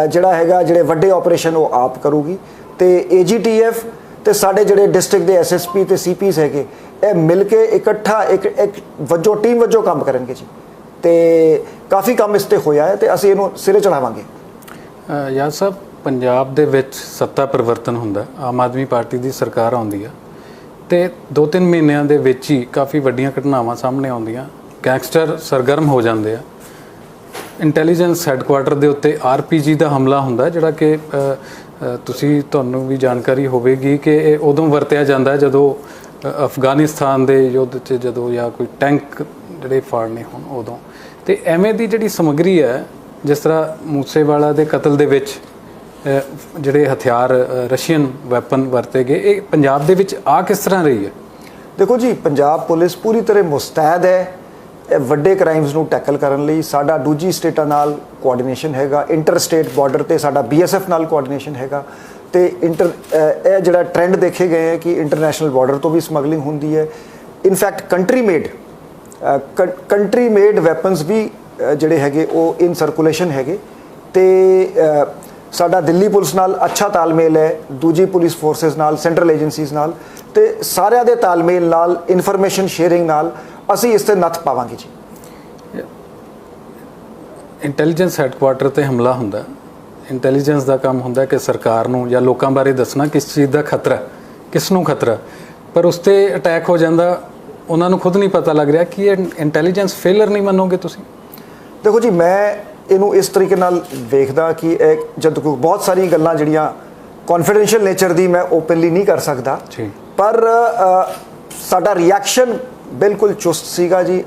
ਜਿਹੜਾ ਹੈਗਾ ਜਿਹੜੇ ਵੱਡੇ ਆਪਰੇਸ਼ਨ ਉਹ ਆਪ ਕਰੂਗੀ। ਤੇ ਏਜੀਟੀਐਫ ਤੇ ਸਾਡੇ ਜਿਹੜੇ ਡਿਸਟ੍ਰਿਕਟ ਦੇ ਐਸਐਸਪੀ ਤੇ ਸੀਪੀਸ ਹੈਗੇ, ਇਹ ਮਿਲ ਕੇ ਇਕੱਠਾ ਇੱਕ ਵਜੋਂ ਟੀਮ ਵਜੋਂ ਕੰਮ ਕਰਨਗੇ ਜੀ। ਤੇ ਕਾਫੀ ਕੰਮ ਇਸ ਤੇ ਹੋਇਆ ਹੈ ਤੇ ਅਸੀਂ ਇਹਨੂੰ ਸਿਰੇ ਚੜਾਵਾਂਗੇ। ਯਾਦ ਸਾਹਿਬ, ਪੰਜਾਬ ਦੇ ਵਿੱਚ ਸੱਤਾ ਪਰਿਵਰਤਨ ਹੁੰਦਾ, ਆਮ ਆਦਮੀ ਪਾਰਟੀ ਦੀ ਸਰਕਾਰ ਆਉਂਦੀ ਆ ਤੇ 2-3 ਮਹੀਨਿਆਂ ਦੇ ਵਿੱਚ ਹੀ ਕਾਫੀ ਵੱਡੀਆਂ ਘਟਨਾਵਾਂ ਸਾਹਮਣੇ ਆਉਂਦੀਆਂ, ਗੈਂਗਸਟਰ ਸਰਗਰਮ ਹੋ ਜਾਂਦੇ ਆ। ਇੰਟੈਲੀਜੈਂਸ ਹੈੱਡਕੁਆਰਟਰ ਦੇ ਉੱਤੇ ਆਰਪੀਜੀ ਦਾ ਹਮਲਾ ਹੁੰਦਾ, ਜਿਹੜਾ ਕਿ ਤੁਹਾਨੂੰ ਵੀ ਜਾਣਕਾਰੀ ਹੋਵੇਗੀ ਕਿ ਇਹ ਉਦੋਂ ਵਰਤਿਆ ਜਾਂਦਾ ਜਦੋਂ ਅਫਗਾਨਿਸਤਾਨ ਦੇ ਯੁੱਧ 'ਚ ਜਦੋਂ ਜਾਂ ਕੋਈ ਟੈਂਕ ਜਿਹੜੇ ਫਾੜਨੇ ਹੋਣ ਉਦੋਂ। ਤੇ ਐਵੇਂ ਦੀ ਜਿਹੜੀ ਸਮੱਗਰੀ ਹੈ, ਜਿਸ ਤਰ੍ਹਾਂ ਮੂਸੇਵਾਲਾ ਦੇ ਕਤਲ ਦੇ ਵਿੱਚ ਜਿਹੜੇ ਹਥਿਆਰ ਰਸ਼ੀਅਨ ਵੈਪਨ ਵਰਤੇ ਗਏ, ਇਹ ਪੰਜਾਬ ਦੇ ਵਿੱਚ ਆ ਕਿਸ ਤਰ੍ਹਾਂ ਰਹੀ ਹੈ? ਦੇਖੋ ਜੀ, ਪੰਜਾਬ ਪੁਲਿਸ ਪੂਰੀ ਤਰ੍ਹਾਂ ਮੁਸਤੈਦ ਹੈ ਇਹ ਵੱਡੇ ਕ੍ਰਾਈਮਸ ਨੂੰ ਟੈਕਲ ਕਰਨ ਲਈ। ਸਾਡਾ ਦੂਜੀ ਸਟੇਟਾਂ ਨਾਲ ਕੋਆਰਡੀਨੇਸ਼ਨ ਹੈਗਾ, ਇੰਟਰ ਸਟੇਟ ਬਾਰਡਰ ਤੇ ਸਾਡਾ ਬੀਐਸਐਫ ਨਾਲ ਕੋਆਰਡੀਨੇਸ਼ਨ ਹੈਗਾ। ਤੇ ਇਹ ਜਿਹੜਾ ਟ੍ਰੈਂਡ ਦੇਖੇ ਗਏ ਹੈ ਕਿ ਇੰਟਰਨੈਸ਼ਨਲ ਬਾਰਡਰ ਤੋਂ ਵੀ ਸਮਗਲਿੰਗ ਹੁੰਦੀ ਹੈ। ਇਨਫੈਕਟ ਕੰਟਰੀ ਮੇਡ ਵੈਪਨਸ ਵੀ ਜਿਹੜੇ ਹੈਗੇ ਉਹ ਇਨ ਸਰਕੂਲੇਸ਼ਨ ਹੈਗੇ। ਤੇ ਸਾਡਾ ਦਿੱਲੀ ਪੁਲਿਸ ਨਾਲ ਅੱਛਾ ਤਾਲਮੇਲ ਹੈ, ਦੂਜੀ ਪੁਲਿਸ ਫੋਰਸਿਸ ਨਾਲ, ਸੈਂਟਰਲ ਏਜੰਸੀਜ਼ ਨਾਲ, ਤੇ ਸਾਰਿਆਂ ਦੇ ਤਾਲਮੇਲ ਨਾਲ, ਇਨਫੋਰਮੇਸ਼ਨ ਸ਼ੇਅਰਿੰਗ ਨਾਲ ਅਸੀਂ ਇਸ ਤੇ ਨੱਥ ਪਾਵਾਂਗੇ ਜੀ। ਇੰਟੈਲੀਜੈਂਸ ਹੈੱਡਕੁਆਰਟਰ ਤੇ ਹਮਲਾ ਹੁੰਦਾ, ਇੰਟੈਲੀਜੈਂਸ ਦਾ ਕੰਮ ਹੁੰਦਾ ਕਿ ਸਰਕਾਰ ਨੂੰ ਜਾਂ ਲੋਕਾਂ ਬਾਰੇ ਦੱਸਣਾ ਕਿਸ ਚੀਜ਼ ਦਾ ਖਤਰਾ, ਕਿਸ ਨੂੰ ਖਤਰਾ, ਪਰ ਉਸ ਤੇ ਅਟੈਕ ਹੋ ਜਾਂਦਾ, ਉਹਨਾਂ ਨੂੰ ਖੁਦ ਨਹੀਂ ਪਤਾ ਲੱਗ ਰਿਹਾ ਕਿ ਇਹ ਇੰਟੈਲੀਜੈਂਸ ਫੇਲਰ ਨਹੀਂ ਮੰਨੋਗੇ ਤੁਸੀਂ? ਦੇਖੋ ਜੀ, ਮੈਂ ਇਹਨੂੰ ਇਸ ਤਰੀਕੇ ਨਾਲ ਵੇਖਦਾ ਕਿ ਇਹ ਜਦ ਕੋਈ ਬਹੁਤ ਸਾਰੀ ਗੱਲਾਂ ਜਿਹੜੀਆਂ ਕੌਨਫੀਡੈਂਸ਼ੀਅਲ ਨੇਚਰ ਦੀ ਮੈਂ ਓਪਨਲੀ ਨਹੀਂ ਕਰ ਸਕਦਾ, ਪਰ ਸਾਡਾ ਰਿਐਕਸ਼ਨ ਬਿਲਕੁਲ ਚੁਸਤ ਸੀਗਾ ਜੀ।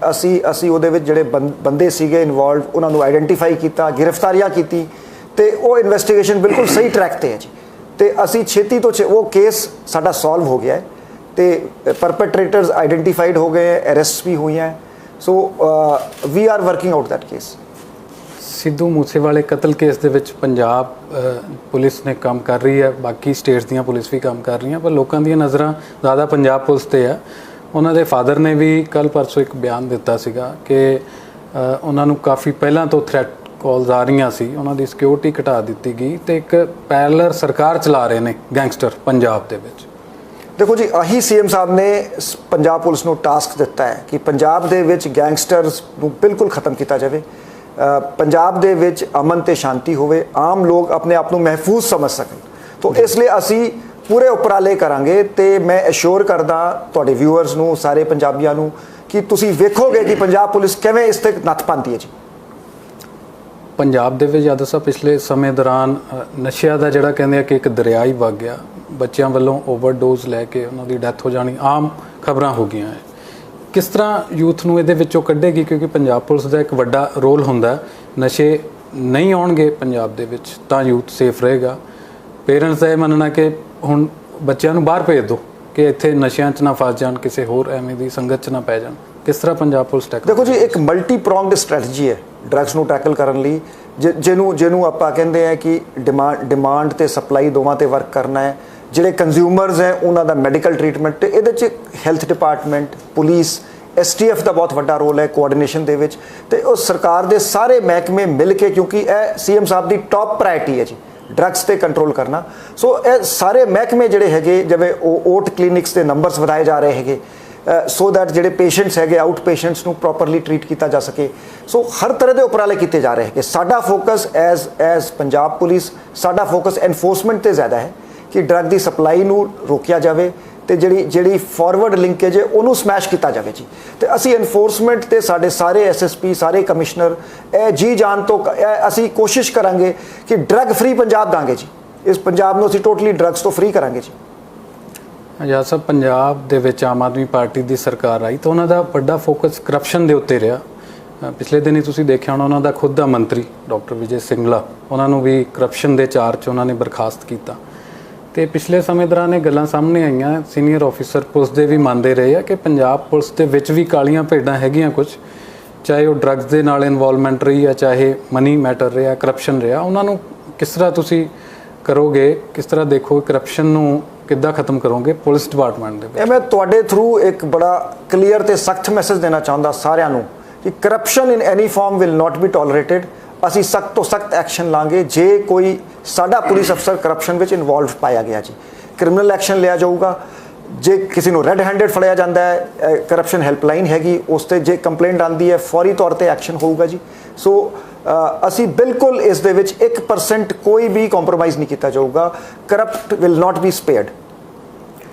ਅਸੀਂ ਉਹਦੇ ਵਿੱਚ ਜਿਹੜੇ ਬੰਦੇ ਸੀਗੇ ਇਨਵੋਲਵ, ਉਹਨਾਂ ਨੂੰ ਆਈਡੈਂਟੀਫਾਈ ਕੀਤਾ, ਗ੍ਰਿਫਤਾਰੀਆਂ ਕੀਤੀ ਤੇ ਉਹ ਇਨਵੈਸਟੀਗੇਸ਼ਨ ਬਿਲਕੁਲ ਸਹੀ ਟਰੈਕ ਤੇ ਹੈ ਜੀ। ਤੇ ਅਸੀਂ ਛੇਤੀ ਤੋਂ ਉਹ ਕੇਸ ਸਾਡਾ ਸੋਲਵ ਹੋ ਗਿਆ ਹੈ ਤੇ ਪਰਪੈਟਰੇਟਰਸ ਆਈਡੈਂਟੀਫਾਈਡ ਹੋ ਗਏ, ਅਰੈਸਟ ਵੀ ਹੋਈਆਂ। So we are working out that case. Sidhu ਮੂਸੇਵਾਲੇ ਕਤਲ ਕੇਸ ਦੇ ਵਿੱਚ ਪੰਜਾਬ ਪੁਲਿਸ ਨੇ ਕੰਮ ਕਰ ਰਹੀ ਹੈ, ਬਾਕੀ ਸਟੇਟਸ ਦੀਆਂ ਪੁਲਿਸ ਵੀ ਕੰਮ ਕਰ ਰਹੀਆਂ, ਪਰ ਲੋਕਾਂ ਦੀਆਂ ਨਜ਼ਰਾਂ ਜ਼ਿਆਦਾ ਪੰਜਾਬ ਪੁਲਿਸ ਤੇ ਆ। ਉਹਨਾਂ ਦੇ ਫਾਦਰ ਨੇ ਵੀ ਕੱਲ ਪਰਸੋਂ ਇੱਕ ਬਿਆਨ ਦਿੱਤਾ ਸੀਗਾ ਕਿ ਉਹਨਾਂ ਨੂੰ ਕਾਫੀ ਪਹਿਲਾਂ ਤੋਂ ਥ੍ਰੈਟ ਕਾਲਸ ਆ ਰਹੀਆਂ ਸੀ, ਉਹਨਾਂ ਦੀ ਸਿਕਿਉਰਿਟੀ ਘਟਾ ਦਿੱਤੀ ਗਈ ਤੇ ਇੱਕ ਪੈਰਲਰ ਸਰਕਾਰ ਚਲਾ ਰਹੇ ਨੇ ਗੈਂਗਸਟਰ ਪੰਜਾਬ ਦੇ ਵਿੱਚ। ਦੇਖੋ ਜੀ, ਆਹੀ ਸੀਐਮ ਸਾਹਿਬ ਨੇ ਪੰਜਾਬ ਪੁਲਿਸ ਨੂੰ ਟਾਸਕ ਦਿੱਤਾ ਹੈ ਕਿ ਪੰਜਾਬ ਦੇ ਵਿੱਚ ਗੈਂਗਸਟਰਸ ਨੂੰ ਬਿਲਕੁਲ ਖਤਮ ਕੀਤਾ ਜਾਵੇ, ਪੰਜਾਬ ਦੇ ਵਿੱਚ ਅਮਨ ਤੇ ਸ਼ਾਂਤੀ ਹੋਵੇ, ਆਮ ਲੋਕ ਆਪਣੇ ਆਪ ਨੂੰ ਮਹਿਫੂਜ਼ ਸਮਝ ਸਕਣ। ਤਾਂ ਇਸ ਲਈ ਅਸੀਂ ਪੂਰੇ ਉਪਰਾਲੇ ਕਰਾਂਗੇ ਤੇ ਮੈਂ ਅਸ਼ੋਰ ਕਰਦਾ ਤੁਹਾਡੇ ਵਿਊਅਰਸ ਨੂੰ, ਸਾਰੇ ਪੰਜਾਬੀਆਂ ਨੂੰ, ਕਿ ਤੁਸੀਂ ਵੇਖੋਗੇ ਕਿ ਪੰਜਾਬ ਪੁਲਿਸ ਕਿਵੇਂ ਇਸ ਤੇ ਨੱਥ ਪਾਉਂਦੀ ਹੈ ਜੀ। ਪੰਜਾਬ ਦੇ ਵਿੱਚ ਯਾਦਵ ਸਾਹਿਬ ਪਿਛਲੇ ਸਮੇਂ ਦੌਰਾਨ ਨਸ਼ਿਆਂ ਦਾ ਜਿਹੜਾ ਕਹਿੰਦੇ ਆ ਕਿ ਇੱਕ ਦਰਿਆ ਹੀ ਵਗ ਗਿਆ, ਬੱਚਿਆਂ ਵੱਲੋਂ ਓਵਰਡੋਜ਼ ਲੈ ਕੇ ਉਹਨਾਂ ਦੀ ਡੈਥ ਹੋ ਜਾਣੀ ਆਮ ਖਬਰਾਂ ਹੋ ਗਈਆਂ ਹੈ। ਕਿਸ ਤਰ੍ਹਾਂ ਯੂਥ ਨੂੰ ਇਹਦੇ ਵਿੱਚੋਂ ਕੱਢੇਗੀ, ਕਿਉਂਕਿ ਪੰਜਾਬ ਪੁਲਿਸ ਦਾ ਇੱਕ ਵੱਡਾ ਰੋਲ ਹੁੰਦਾ, ਨਸ਼ੇ ਨਹੀਂ ਆਉਣਗੇ ਪੰਜਾਬ ਦੇ ਵਿੱਚ ਤਾਂ ਯੂਥ ਸੇਫ ਰਹੇਗਾ। ਪੇਰੈਂਟਸ ਦਾ ਇਹ ਮੰਨਣਾ ਕਿ ਹੁਣ ਬੱਚਿਆਂ ਨੂੰ ਬਾਹਰ ਭੇਜ ਦਿਓ ਕਿ ਇੱਥੇ ਨਸ਼ਿਆਂ 'ਚ ਨਾ ਫਸ ਜਾਣ, ਕਿਸੇ ਹੋਰ ਐਵੇਂ ਦੀ ਸੰਗਤ 'ਚ ਨਾ ਪੈ ਜਾਣ। ਕਿਸ ਤਰ੍ਹਾਂ ਪੰਜਾਬ ਪੁਲਿਸ ਟੈਕਲ? ਦੇਖੋ ਜੀ, ਇੱਕ ਮਲਟੀ ਪ੍ਰੋਂਗਡ ਸਟ੍ਰੈਟਜੀ ਹੈ ਡਰੱਗਸ ਨੂੰ ਟੈਕਲ ਕਰਨ ਲਈ, ਜਿਹਨੂੰ ਆਪਾਂ ਕਹਿੰਦੇ ਆ ਕਿ ਡਿਮਾਂਡ ਤੇ ਸਪਲਾਈ ਦੋਵਾਂ ਤੇ ਵਰਕ ਕਰਨਾ ਹੈ। ਜਿਹੜੇ ਕੰਜ਼ਿਊਮਰਸ ਹੈ ਉਹਨਾਂ ਦਾ ਮੈਡੀਕਲ ਟ੍ਰੀਟਮੈਂਟ, ਤੇ ਇਹਦੇ 'ਚ ਹੈਲਥ ਡਿਪਾਰਟਮੈਂਟ, ਪੁਲਿਸ, STF ਦਾ ਬਹੁਤ ਵੱਡਾ ਰੋਲ ਹੈ ਕੋਆਰਡੀਨੇਸ਼ਨ ਦੇ ਵਿੱਚ, ਤੇ ਉਹ ਸਰਕਾਰ ਦੇ ਸਾਰੇ ਮਹਿਕਮੇ ਮਿਲ ਕੇ, ਕਿਉਂਕਿ ਇਹ ਸੀਐਮ ਸਾਹਿਬ ਦੀ ਟੌਪ ਪ੍ਰਾਇਰਟੀ ਹੈ ਜੀ ਡਰੱਗਸ ਤੇ ਕੰਟਰੋਲ ਕਰਨਾ। ਸੋ ਇਹ ਸਾਰੇ ਮਹਿਕਮੇ ਜਿਹੜੇ ਹੈਗੇ, ਜਿਵੇਂ ਓਟ ਕਲੀਨਿਕਸ ਦੇ ਨੰਬਰਸ ਵਧਾਏ ਜਾ ਰਹੇ ਹੈਗੇ ਸੋ ਦੈਟ ਜਿਹੜੇ ਪੇਸ਼ੈਂਟਸ ਹੈਗੇ ਆਊਟ ਪੇਸ਼ੈਂਟਸ ਨੂੰ ਪ੍ਰੋਪਰਲੀ ਟਰੀਟ ਕੀਤਾ ਜਾ ਸਕੇ। ਸੋ ਹਰ ਤਰ੍ਹਾਂ ਦੇ ਉਪਰਾਲੇ ਕੀਤੇ ਜਾ ਰਹੇ ਹੈਗੇ। ਸਾਡਾ ਫੋਕਸ ਐਜ਼ ਪੰਜਾਬ ਪੁਲਿਸ, ਸਾਡਾ ਫੋਕਸ ਐਨਫੋਰਸਮੈਂਟ ਤੇ ਜ਼ਿਆਦਾ ਹੈ ਕਿ ਡਰੱਗ ਦੀ ਸਪਲਾਈ ਨੂੰ ਰੋਕਿਆ ਜਾਵੇ ਤੇ ਜਿਹੜੀ ਫਾਰਵਰਡ ਲਿੰਕੇਜ ਹੈ ਉਹਨੂੰ ਸਮੈਸ਼ ਕੀਤਾ ਜਾਵੇ ਜੀ। ਤੇ ਅਸੀਂ ਐਨਫੋਰਸਮੈਂਟ ਤੇ ਸਾਡੇ ਸਾਰੇ SSP, ਸਾਰੇ ਕਮਿਸ਼ਨਰ ਇਹ ਜੀ ਜਾਨ ਤੋਂ ਅਸੀਂ ਕੋਸ਼ਿਸ਼ ਕਰਾਂਗੇ ਕਿ ਡਰੱਗ ਫ੍ਰੀ ਪੰਜਾਬ ਦਾਂਗੇ ਜੀ। ਇਸ ਪੰਜਾਬ ਨੂੰ ਅਸੀਂ ਟੋਟਲੀ ਡਰੱਗਸ ਤੋਂ ਫ੍ਰੀ ਕਰਾਂਗੇ ਜੀ। ਆਜ਼ਾਦ ਸਾਹਿਬ, ਪੰਜਾਬ ਦੇ ਵਿੱਚ ਆਮ ਆਦਮੀ ਪਾਰਟੀ ਦੀ ਸਰਕਾਰ ਆਈ ਤਾਂ ਉਹਨਾਂ ਦਾ ਵੱਡਾ ਫੋਕਸ ਕਰਪਸ਼ਨ ਦੇ ਉੱਤੇ ਰਿਹਾ। ਪਿਛਲੇ ਦਿਨੀ ਤੁਸੀਂ ਦੇਖਿਆ ਹੋਣਾ, ਉਹਨਾਂ ਦਾ ਖੁਦ ਦਾ ਮੰਤਰੀ ਡਾਕਟਰ ਵਿਜੇ ਸਿੰਗਲਾ, ਉਹਨਾਂ ਨੂੰ ਵੀ ਕਰਪਸ਼ਨ ਦੇ ਚਾਰਜ 'ਚ ਉਹਨਾਂ ਨੇ ਬਰਖਾਸਤ ਕੀਤਾ। ਤੇ ਪਿਛਲੇ ਸਮੇਂ ਦੌਰਾਨ ਇਹ ਗੱਲਾਂ ਸਾਹਮਣੇ ਆਈਆਂ, ਸੀਨੀਅਰ ਆਫੀਸਰ ਪੁਲਿਸ ਦੇ ਵੀ ਮੰਨਦੇ ਰਹੇ ਆ ਕਿ ਪੰਜਾਬ ਪੁਲਿਸ ਦੇ ਵਿੱਚ ਵੀ ਕਾਲੀਆਂ ਭੇਡਾਂ ਹੈਗੀਆਂ ਕੁਝ, ਚਾਹੇ ਉਹ ਡਰੱਗਸ ਦੇ ਨਾਲ ਇਨਵੋਲਵਮੈਂਟ ਰਹੀ ਆ, ਚਾਹੇ ਮਨੀ ਮੈਟਰ ਰਿਹਾ, ਕਰਪਸ਼ਨ ਰਿਹਾ। ਉਹਨਾਂ ਨੂੰ ਕਿਸ ਤਰ੍ਹਾਂ ਤੁਸੀਂ ਕਰੋਗੇ, ਕਿਸ ਤਰ੍ਹਾਂ ਦੇਖੋ ਕਰਪਸ਼ਨ ਨੂੰ ਕਿੱਦਾਂ ਖਤਮ ਕਰੋਗੇ ਪੁਲਿਸ ਡਿਪਾਰਟਮੈਂਟ ਦੇ ਵਿੱਚ? ਮੈਂ ਤੁਹਾਡੇ ਥਰੂ ਇੱਕ ਬੜਾ ਕਲੀਅਰ ਤੇ ਸਖਤ ਮੈਸੇਜ ਦੇਣਾ ਚਾਹੁੰਦਾ ਸਾਰਿਆਂ ਨੂੰ ਕਿ corruption in any form will not be tolerated. ਅਸੀਂ ਸਖਤ ਤੋਂ ਸਖਤ ਐਕਸ਼ਨ ਲਾਂਗੇ ਜੇ ਕੋਈ ਸਾਡਾ ਪੁਲਿਸ ਅਫਸਰ ਕਰਪਸ਼ਨ ਵਿੱਚ ਇਨਵੋਲਵ ਪਾਇਆ ਗਿਆ ਜੀ। ਕ੍ਰਿਮੀਨਲ ਐਕਸ਼ਨ ਲਿਆ ਜਾਊਗਾ। ਜੇ ਕਿਸੇ ਨੂੰ ਰੈੱਡ ਹੈਂਡਡ ਫੜਿਆ ਜਾਂਦਾ ਹੈ, ਕਰਪਸ਼ਨ ਹੈਲਪਲਾਈਨ ਹੈਗੀ, ਉਸ ਤੇ ਜੇ ਕੰਪਲੇਂਟ ਆਉਂਦੀ ਹੈ ਫੌਰੀ ਤੌਰ ਤੇ ਐਕਸ਼ਨ ਹੋਊਗਾ ਜੀ। ਸੋ ਅਸੀਂ ਬਿਲਕੁਲ ਇਸ ਦੇ ਵਿੱਚ 1% ਕੋਈ ਵੀ ਕੰਪਰੋਮਾਈਜ਼ ਨਹੀਂ ਕੀਤਾ ਜਾਊਗਾ। Corrupt will not B ਸਪੇਅਰਡ।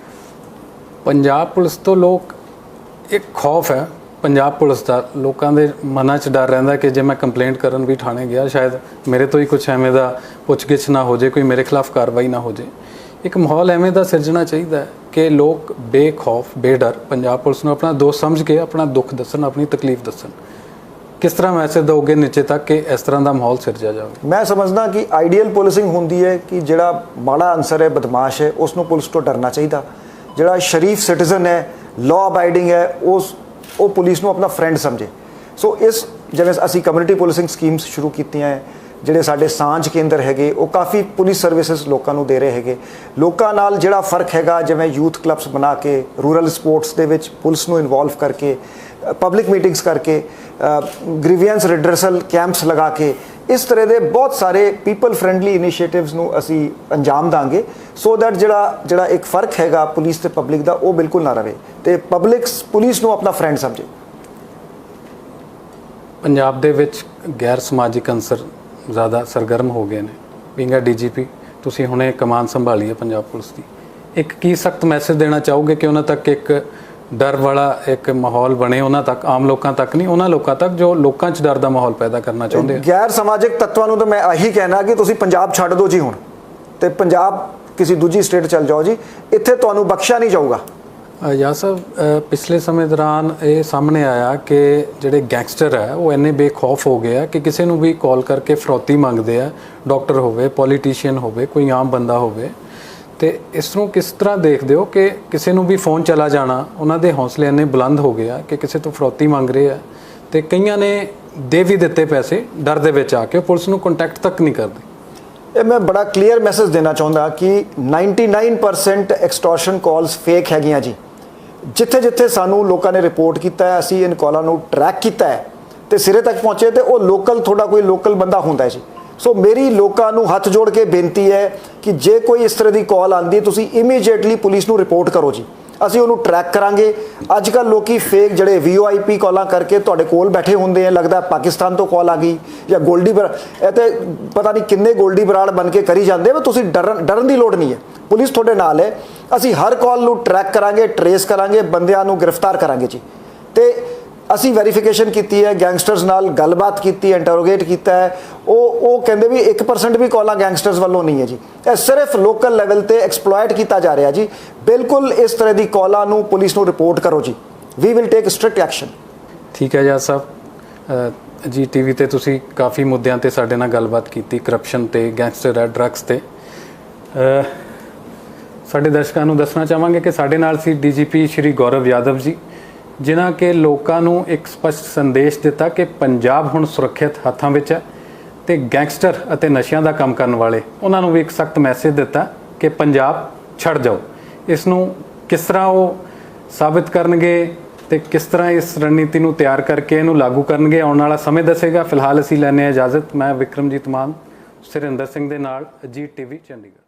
Punjab police ਤੋਂ ਲੋਕ ਇੱਕ ਖੌਫ ਹੈ ਪੰਜਾਬ ਪੁਲਿਸ ਦਾ, ਲੋਕਾਂ ਦੇ ਮਨਾਂ 'ਚ ਡਰ ਰਹਿੰਦਾ ਕਿ ਜੇ ਮੈਂ ਕੰਪਲੇਂਟ ਕਰਨ ਵੀ ਥਾਣੇ ਗਿਆ ਸ਼ਾਇਦ ਮੇਰੇ ਤੋਂ ਹੀ ਕੁਝ ਐਵੇਂ ਦਾ ਪੁੱਛਗਿੱਛ ਨਾ ਹੋ ਜੇ, ਕੋਈ ਮੇਰੇ ਖਿਲਾਫ ਕਾਰਵਾਈ ਨਾ ਹੋ ਜੇ। ਇੱਕ ਮਾਹੌਲ ਐਵੇਂ ਦਾ ਸਿਰਜਣਾ ਚਾਹੀਦਾ ਹੈ ਕਿ ਲੋਕ ਬੇਖੌਫ ਬੇਡਰ ਪੰਜਾਬ ਪੁਲਿਸ ਨੂੰ ਆਪਣਾ ਦੋਸਤ ਸਮਝ ਕੇ ਆਪਣਾ ਦੁੱਖ ਦੱਸਣ, ਆਪਣੀ ਤਕਲੀਫ ਦੱਸਣ। ਕਿਸ ਤਰ੍ਹਾਂ ਮੈਸੇਜ ਦਿਓਗੇ ਨੀਚੇ ਤੱਕ ਕਿ ਇਸ ਤਰ੍ਹਾਂ ਦਾ ਮਾਹੌਲ ਸਿਰਜਿਆ ਜਾਵੇ? ਮੈਂ ਸਮਝਦਾ ਕਿ ਆਈਡੀਅਲ ਪੁਲਿਸਿੰਗ ਹੁੰਦੀ ਹੈ ਕਿ ਜਿਹੜਾ ਮਾੜਾ ਅਨਸਰ ਹੈ, ਬਦਮਾਸ਼ ਹੈ, ਉਸ ਨੂੰ ਪੁਲਿਸ ਤੋਂ ਡਰਨਾ ਚਾਹੀਦਾ। ਜਿਹੜਾ ਸ਼ਰੀਫ ਸਿਟੀਜ਼ਨ ਹੈ, ਲਾਅ ਅਬਾਈਡਿੰਗ ਹੈ, ਉਹ ਪੁਲਿਸ ਨੂੰ ਆਪਣਾ ਫਰੈਂਡ ਸਮਝੇ। ਸੋ ਇਸ ਜਿਵੇਂ ਅਸੀਂ ਕਮਿਊਨਿਟੀ ਪੁਲਿਸਿੰਗ ਸਕੀਮਸ ਸ਼ੁਰੂ ਕੀਤੀਆਂ ਹੈ, ਜਿਹੜੇ ਸਾਡੇ ਸਾਂਝ ਕੇਂਦਰ ਹੈਗੇ ਉਹ ਕਾਫੀ ਪੁਲਿਸ ਸਰਵਿਸਿਜ਼ ਲੋਕਾਂ ਨੂੰ ਦੇ ਰਹੇ ਹੈਗੇ। ਲੋਕਾਂ ਨਾਲ ਜਿਹੜਾ ਫਰਕ ਹੈਗਾ, ਜਿਵੇਂ ਯੂਥ ਕਲੱਬਸ ਬਣਾ ਕੇ, ਰੂਰਲ ਸਪੋਰਟਸ ਦੇ ਵਿੱਚ ਪੁਲਿਸ ਨੂੰ ਇਨਵੋਲਵ ਕਰਕੇ, ਪਬਲਿਕ ਮੀਟਿੰਗਸ ਕਰਕੇ, ਗ੍ਰੀਵੈਂਸ ਰਿਡਰਸਲ ਕੈਂਪਸ ਲਗਾ ਕੇ, ਇਸ ਤਰ੍ਹਾਂ ਦੇ ਬਹੁਤ ਸਾਰੇ ਪੀਪਲ ਫਰੈਂਡਲੀ ਇਨੀਸ਼ੀਏਟਿਵਸ ਨੂੰ ਅਸੀਂ ਅੰਜਾਮ ਦਾਂਗੇ ਸੋ ਦੈਟ ਜਿਹੜਾ ਇੱਕ ਫਰਕ ਹੈਗਾ ਪੁਲਿਸ ਤੇ ਪਬਲਿਕ ਦਾ ਉਹ ਬਿਲਕੁਲ ਨਾ ਰਵੇ ਤੇ ਪਬਲਿਕ ਪੁਲਿਸ ਨੂੰ ਆਪਣਾ ਫਰੈਂਡ ਸਮਝੇ। ਪੰਜਾਬ ਦੇ ਵਿੱਚ ਗੈਰ ਸਮਾਜਿਕ ਅੰਸਰ ਜ਼ਿਆਦਾ ਸਰਗਰਮ ਹੋ ਗਏ ਨੇ। ਬੀਂਗ DGP ਤੁਸੀਂ ਹੁਣੇ ਕਮਾਨ ਸੰਭਾਲੀ ਹੈ ਪੰਜਾਬ ਪੁਲਿਸ ਦੀ, ਇੱਕ ਕੀ ਸਖਤ ਮੈਸੇਜ ਦੇਣਾ ਚਾਹੋਗੇ ਕਿ ਉਹਨਾਂ ਤੱਕ ਇੱਕ ਡਰ ਵਾਲਾ ਇੱਕ ਮਾਹੌਲ ਬਣੇ, ਉਹਨਾਂ ਤੱਕ, ਆਮ ਲੋਕਾਂ ਤੱਕ ਨਹੀਂ, ਉਹਨਾਂ ਲੋਕਾਂ ਤੱਕ ਜੋ ਲੋਕਾਂ 'ਚ ਡਰ ਦਾ ਮਾਹੌਲ ਪੈਦਾ ਕਰਨਾ ਚਾਹੁੰਦੇ ਆ? ਗੈਰ ਸਮਾਜਿਕ ਤੱਤਾਂ ਨੂੰ ਤਾਂ ਮੈਂ ਇਹੀ ਕਹਿਣਾ ਕਿ ਤੁਸੀਂ ਪੰਜਾਬ ਛੱਡ ਦਿਓ ਜੀ ਹੁਣ, ਤੇ ਪੰਜਾਬ ਕਿਸੇ ਦੂਜੀ ਸਟੇਟ ਚਲ ਜਾਓ ਜੀ, ਇੱਥੇ ਤੁਹਾਨੂੰ ਬਖਸ਼ਿਆ ਨਹੀਂ ਜਾਊਗਾ। ਯਾ ਸਾਹਿਬ, ਪਿਛਲੇ ਸਮੇਂ ਦੌਰਾਨ ਇਹ ਸਾਹਮਣੇ ਆਇਆ ਕਿ ਜਿਹੜੇ ਗੈਂਗਸਟਰ ਹੈ ਉਹ ਇੰਨੇ ਬੇਖੌਫ ਹੋ ਗਏ ਆ ਕਿ ਕਿਸੇ ਨੂੰ ਵੀ ਕਾਲ ਕਰਕੇ ਫਰੌਤੀ ਮੰਗਦੇ ਆ, ਡਾਕਟਰ ਹੋਵੇ, ਪੋਲੀਟੀਸ਼ੀਅਨ ਹੋਵੇ, ਕੋਈ ਆਮ ਬੰਦਾ ਹੋਵੇ। ਤੇ ਇਸ ਨੂੰ ਕਿਸ ਤਰ੍ਹਾਂ ਦੇਖਦੇ ਹੋ ਕਿ ਕਿਸੇ ਨੂੰ ਵੀ ਫੋਨ ਚਲਾ ਜਾਣਾ, ਉਹਨਾਂ ਦੇ ਹੌਸਲੇ ਇੰਨੇ ਬੁਲੰਦ ਹੋ ਗਏ ਆ ਕਿ ਕਿਸੇ ਤੋਂ ਫਰੌਤੀ ਮੰਗ ਰਹੇ ਆ ਤੇ ਕਈਆਂ ਨੇ ਦੇ ਵੀ ਦਿੱਤੇ ਪੈਸੇ ਡਰ ਦੇ ਵਿੱਚ ਆ ਕੇ, ਪੁਲਿਸ ਨੂੰ ਕੰਟੈਕਟ ਤੱਕ ਨਹੀਂ ਕਰਦੇ। ਇਹ ਮੈਂ ਬੜਾ ਕਲੀਅਰ ਮੈਸੇਜ ਦੇਣਾ ਚਾਹੁੰਦਾ ਕਿ 99% ਐਕਸਟੋਰਸ਼ਨ ਕਾਲਸ ਫੇਕ ਹੈਗੀਆਂ ਜੀ। ਜਿੱਥੇ ਜਿੱਥੇ ਸਾਨੂੰ ਲੋਕਾਂ ਨੇ ਰਿਪੋਰਟ ਕੀਤਾ ਹੈ, ਅਸੀਂ ਇਨ ਕਾਲਾਂ ਨੂੰ ਟਰੈਕ ਕੀਤਾ ਹੈ ਤੇ ਸਿਰੇ ਤੱਕ ਪਹੁੰਚੇ, ਤੇ ਉਹ ਲੋਕਲ, ਤੁਹਾਡਾ ਕੋਈ ਲੋਕਲ ਬੰਦਾ ਹੁੰਦਾ ਹੈ ਜੀ। ਸੋ ਮੇਰੀ ਲੋਕਾਂ ਨੂੰ ਹੱਥ ਜੋੜ ਕੇ ਬੇਨਤੀ ਹੈ ਕਿ ਜੇ ਕੋਈ ਇਸ ਤਰ੍ਹਾਂ ਦੀ ਕਾਲ ਆਉਂਦੀ ਹੈ, ਤੁਸੀਂ ਇਮੀਡੀਏਟਲੀ ਪੁਲਿਸ ਨੂੰ ਰਿਪੋਰਟ ਕਰੋ ਜੀ। ਅਸੀਂ ਉਹਨੂੰ ਟਰੈਕ ਕਰਾਂਗੇ। ਅੱਜ ਕੱਲ੍ਹ ਲੋਕੀ ਫੇਕ ਜਿਹੜੇ VOIP ਕਾਲਾਂ ਕਰਕੇ ਤੁਹਾਡੇ ਕੋਲ ਬੈਠੇ ਹੁੰਦੇ ਆ, ਲੱਗਦਾ ਪਾਕਿਸਤਾਨ ਤੋਂ ਕਾਲ ਆ ਗਈ ਜਾਂ ਗੋਲਡੀ ਇਹ ਤੇ ਪਤਾ ਨਹੀਂ ਕਿੰਨੇ ਗੋਲਡੀ ਬਰਾੜ ਬਣ ਕੇ ਕਰੀ ਜਾਂਦੇ। ਤੁਸੀਂ ਡਰਨ ਦੀ ਲੋੜ ਨਹੀਂ ਹੈ, ਪੁਲਿਸ ਤੁਹਾਡੇ ਨਾਲ ਹੈ। ਅਸੀਂ ਹਰ ਕਾਲ ਨੂੰ ਟਰੈਕ ਕਰਾਂਗੇ, ਟਰੇਸ ਕਰਾਂਗੇ, ਬੰਦਿਆਂ ਨੂੰ ਗ੍ਰਿਫਤਾਰ ਕਰਾਂਗੇ ਜੀ। ਤੇ ਅਸੀਂ ਵੈਰੀਫਿਕੇਸ਼ਨ ਕੀਤੀ ਹੈ, ਗੈਂਗਸਟਰਸ ਨਾਲ ਗੱਲਬਾਤ ਕੀਤੀ, ਇੰਟਰੋਗੇਟ ਕੀਤਾ ਹੈ। ਉਹ ਕਹਿੰਦੇ ਵੀ 1% ਵੀ ਕਾਲਾਂ ਗੈਂਗਸਟਰਸ ਵੱਲੋਂ ਨਹੀਂ ਹੈ ਜੀ। ਇਹ ਸਿਰਫ ਲੋਕਲ ਲੈਵਲ ਤੇ ਐਕਸਪਲੋਇਟ ਕੀਤਾ ਜਾ ਰਿਹਾ ਜੀ। ਬਿਲਕੁਲ ਇਸ ਤਰ੍ਹਾਂ ਦੀ ਕਾਲਾਂ ਨੂੰ ਪੁਲਿਸ ਨੂੰ ਰਿਪੋਰਟ ਕਰੋ ਜੀ। We will take strict action. ਠੀਕ ਹੈ ਜੱਜ ਸਾਹਿਬ, ਜੀ TV ਤੇ ਤੁਸੀਂ ਕਾਫੀ ਮੁੱਦਿਆਂ ਤੇ ਸਾਡੇ ਨਾਲ ਗੱਲਬਾਤ ਕੀਤੀ, ਕਰਪਸ਼ਨ ਤੇ, ਗੈਂਗਸਟਰ ਡਰੱਗਸ ਤੇ। ਸਾਡੇ ਦਰਸ਼ਕਾਂ ਨੂੰ ਦੱਸਣਾ ਚਾਹਾਂਗੇ ਕਿ ਸਾਡੇ ਨਾਲ ਸੀ DGP ਸ਼੍ਰੀ ਗੌਰਵ ਯਾਦਵ ਜੀ, ਜਿਨ੍ਹਾਂ ਕਿ ਲੋਕਾਂ ਨੂੰ ਇੱਕ ਸਪਸ਼ਟ ਸੰਦੇਸ਼ ਦਿੱਤਾ ਕਿ ਪੰਜਾਬ ਹੁਣ ਸੁਰੱਖਿਅਤ ਹੱਥਾਂ ਵਿੱਚ ਹੈ ਤੇ ਗੈਂਗਸਟਰ ਅਤੇ ਨਸ਼ਿਆਂ ਦਾ ਕੰਮ ਕਰਨ ਵਾਲੇ, ਉਹਨਾਂ ਨੂੰ ਵੀ ਇੱਕ ਸਖਤ ਮੈਸੇਜ ਦਿੱਤਾ ਕਿ ਪੰਜਾਬ ਛੱਡ ਜਾਓ। ਇਸ ਨੂੰ ਕਿਸ ਤਰ੍ਹਾਂ ਉਹ ਸਾਬਿਤ ਕਰਨਗੇ ਤੇ ਕਿਸ ਤਰ੍ਹਾਂ ਇਸ ਰਣਨੀਤੀ ਨੂੰ ਤਿਆਰ ਕਰਕੇ ਇਹਨੂੰ ਲਾਗੂ ਕਰਨਗੇ, ਆਉਣ ਵਾਲਾ ਸਮੇਂ ਦੱਸੇਗਾ। ਫਿਲਹਾਲ ਅਸੀਂ ਲੈਂਦੇ ਹਾਂ ਇਜਾਜ਼ਤ। ਮੈਂ ਵਿਕਰਮਜੀਤ ਮਾਨ, ਸੁਰਿੰਦਰ ਸਿੰਘ ਦੇ ਨਾਲ, ਅਜੀਤ TV ਚੰਡੀਗੜ੍ਹ।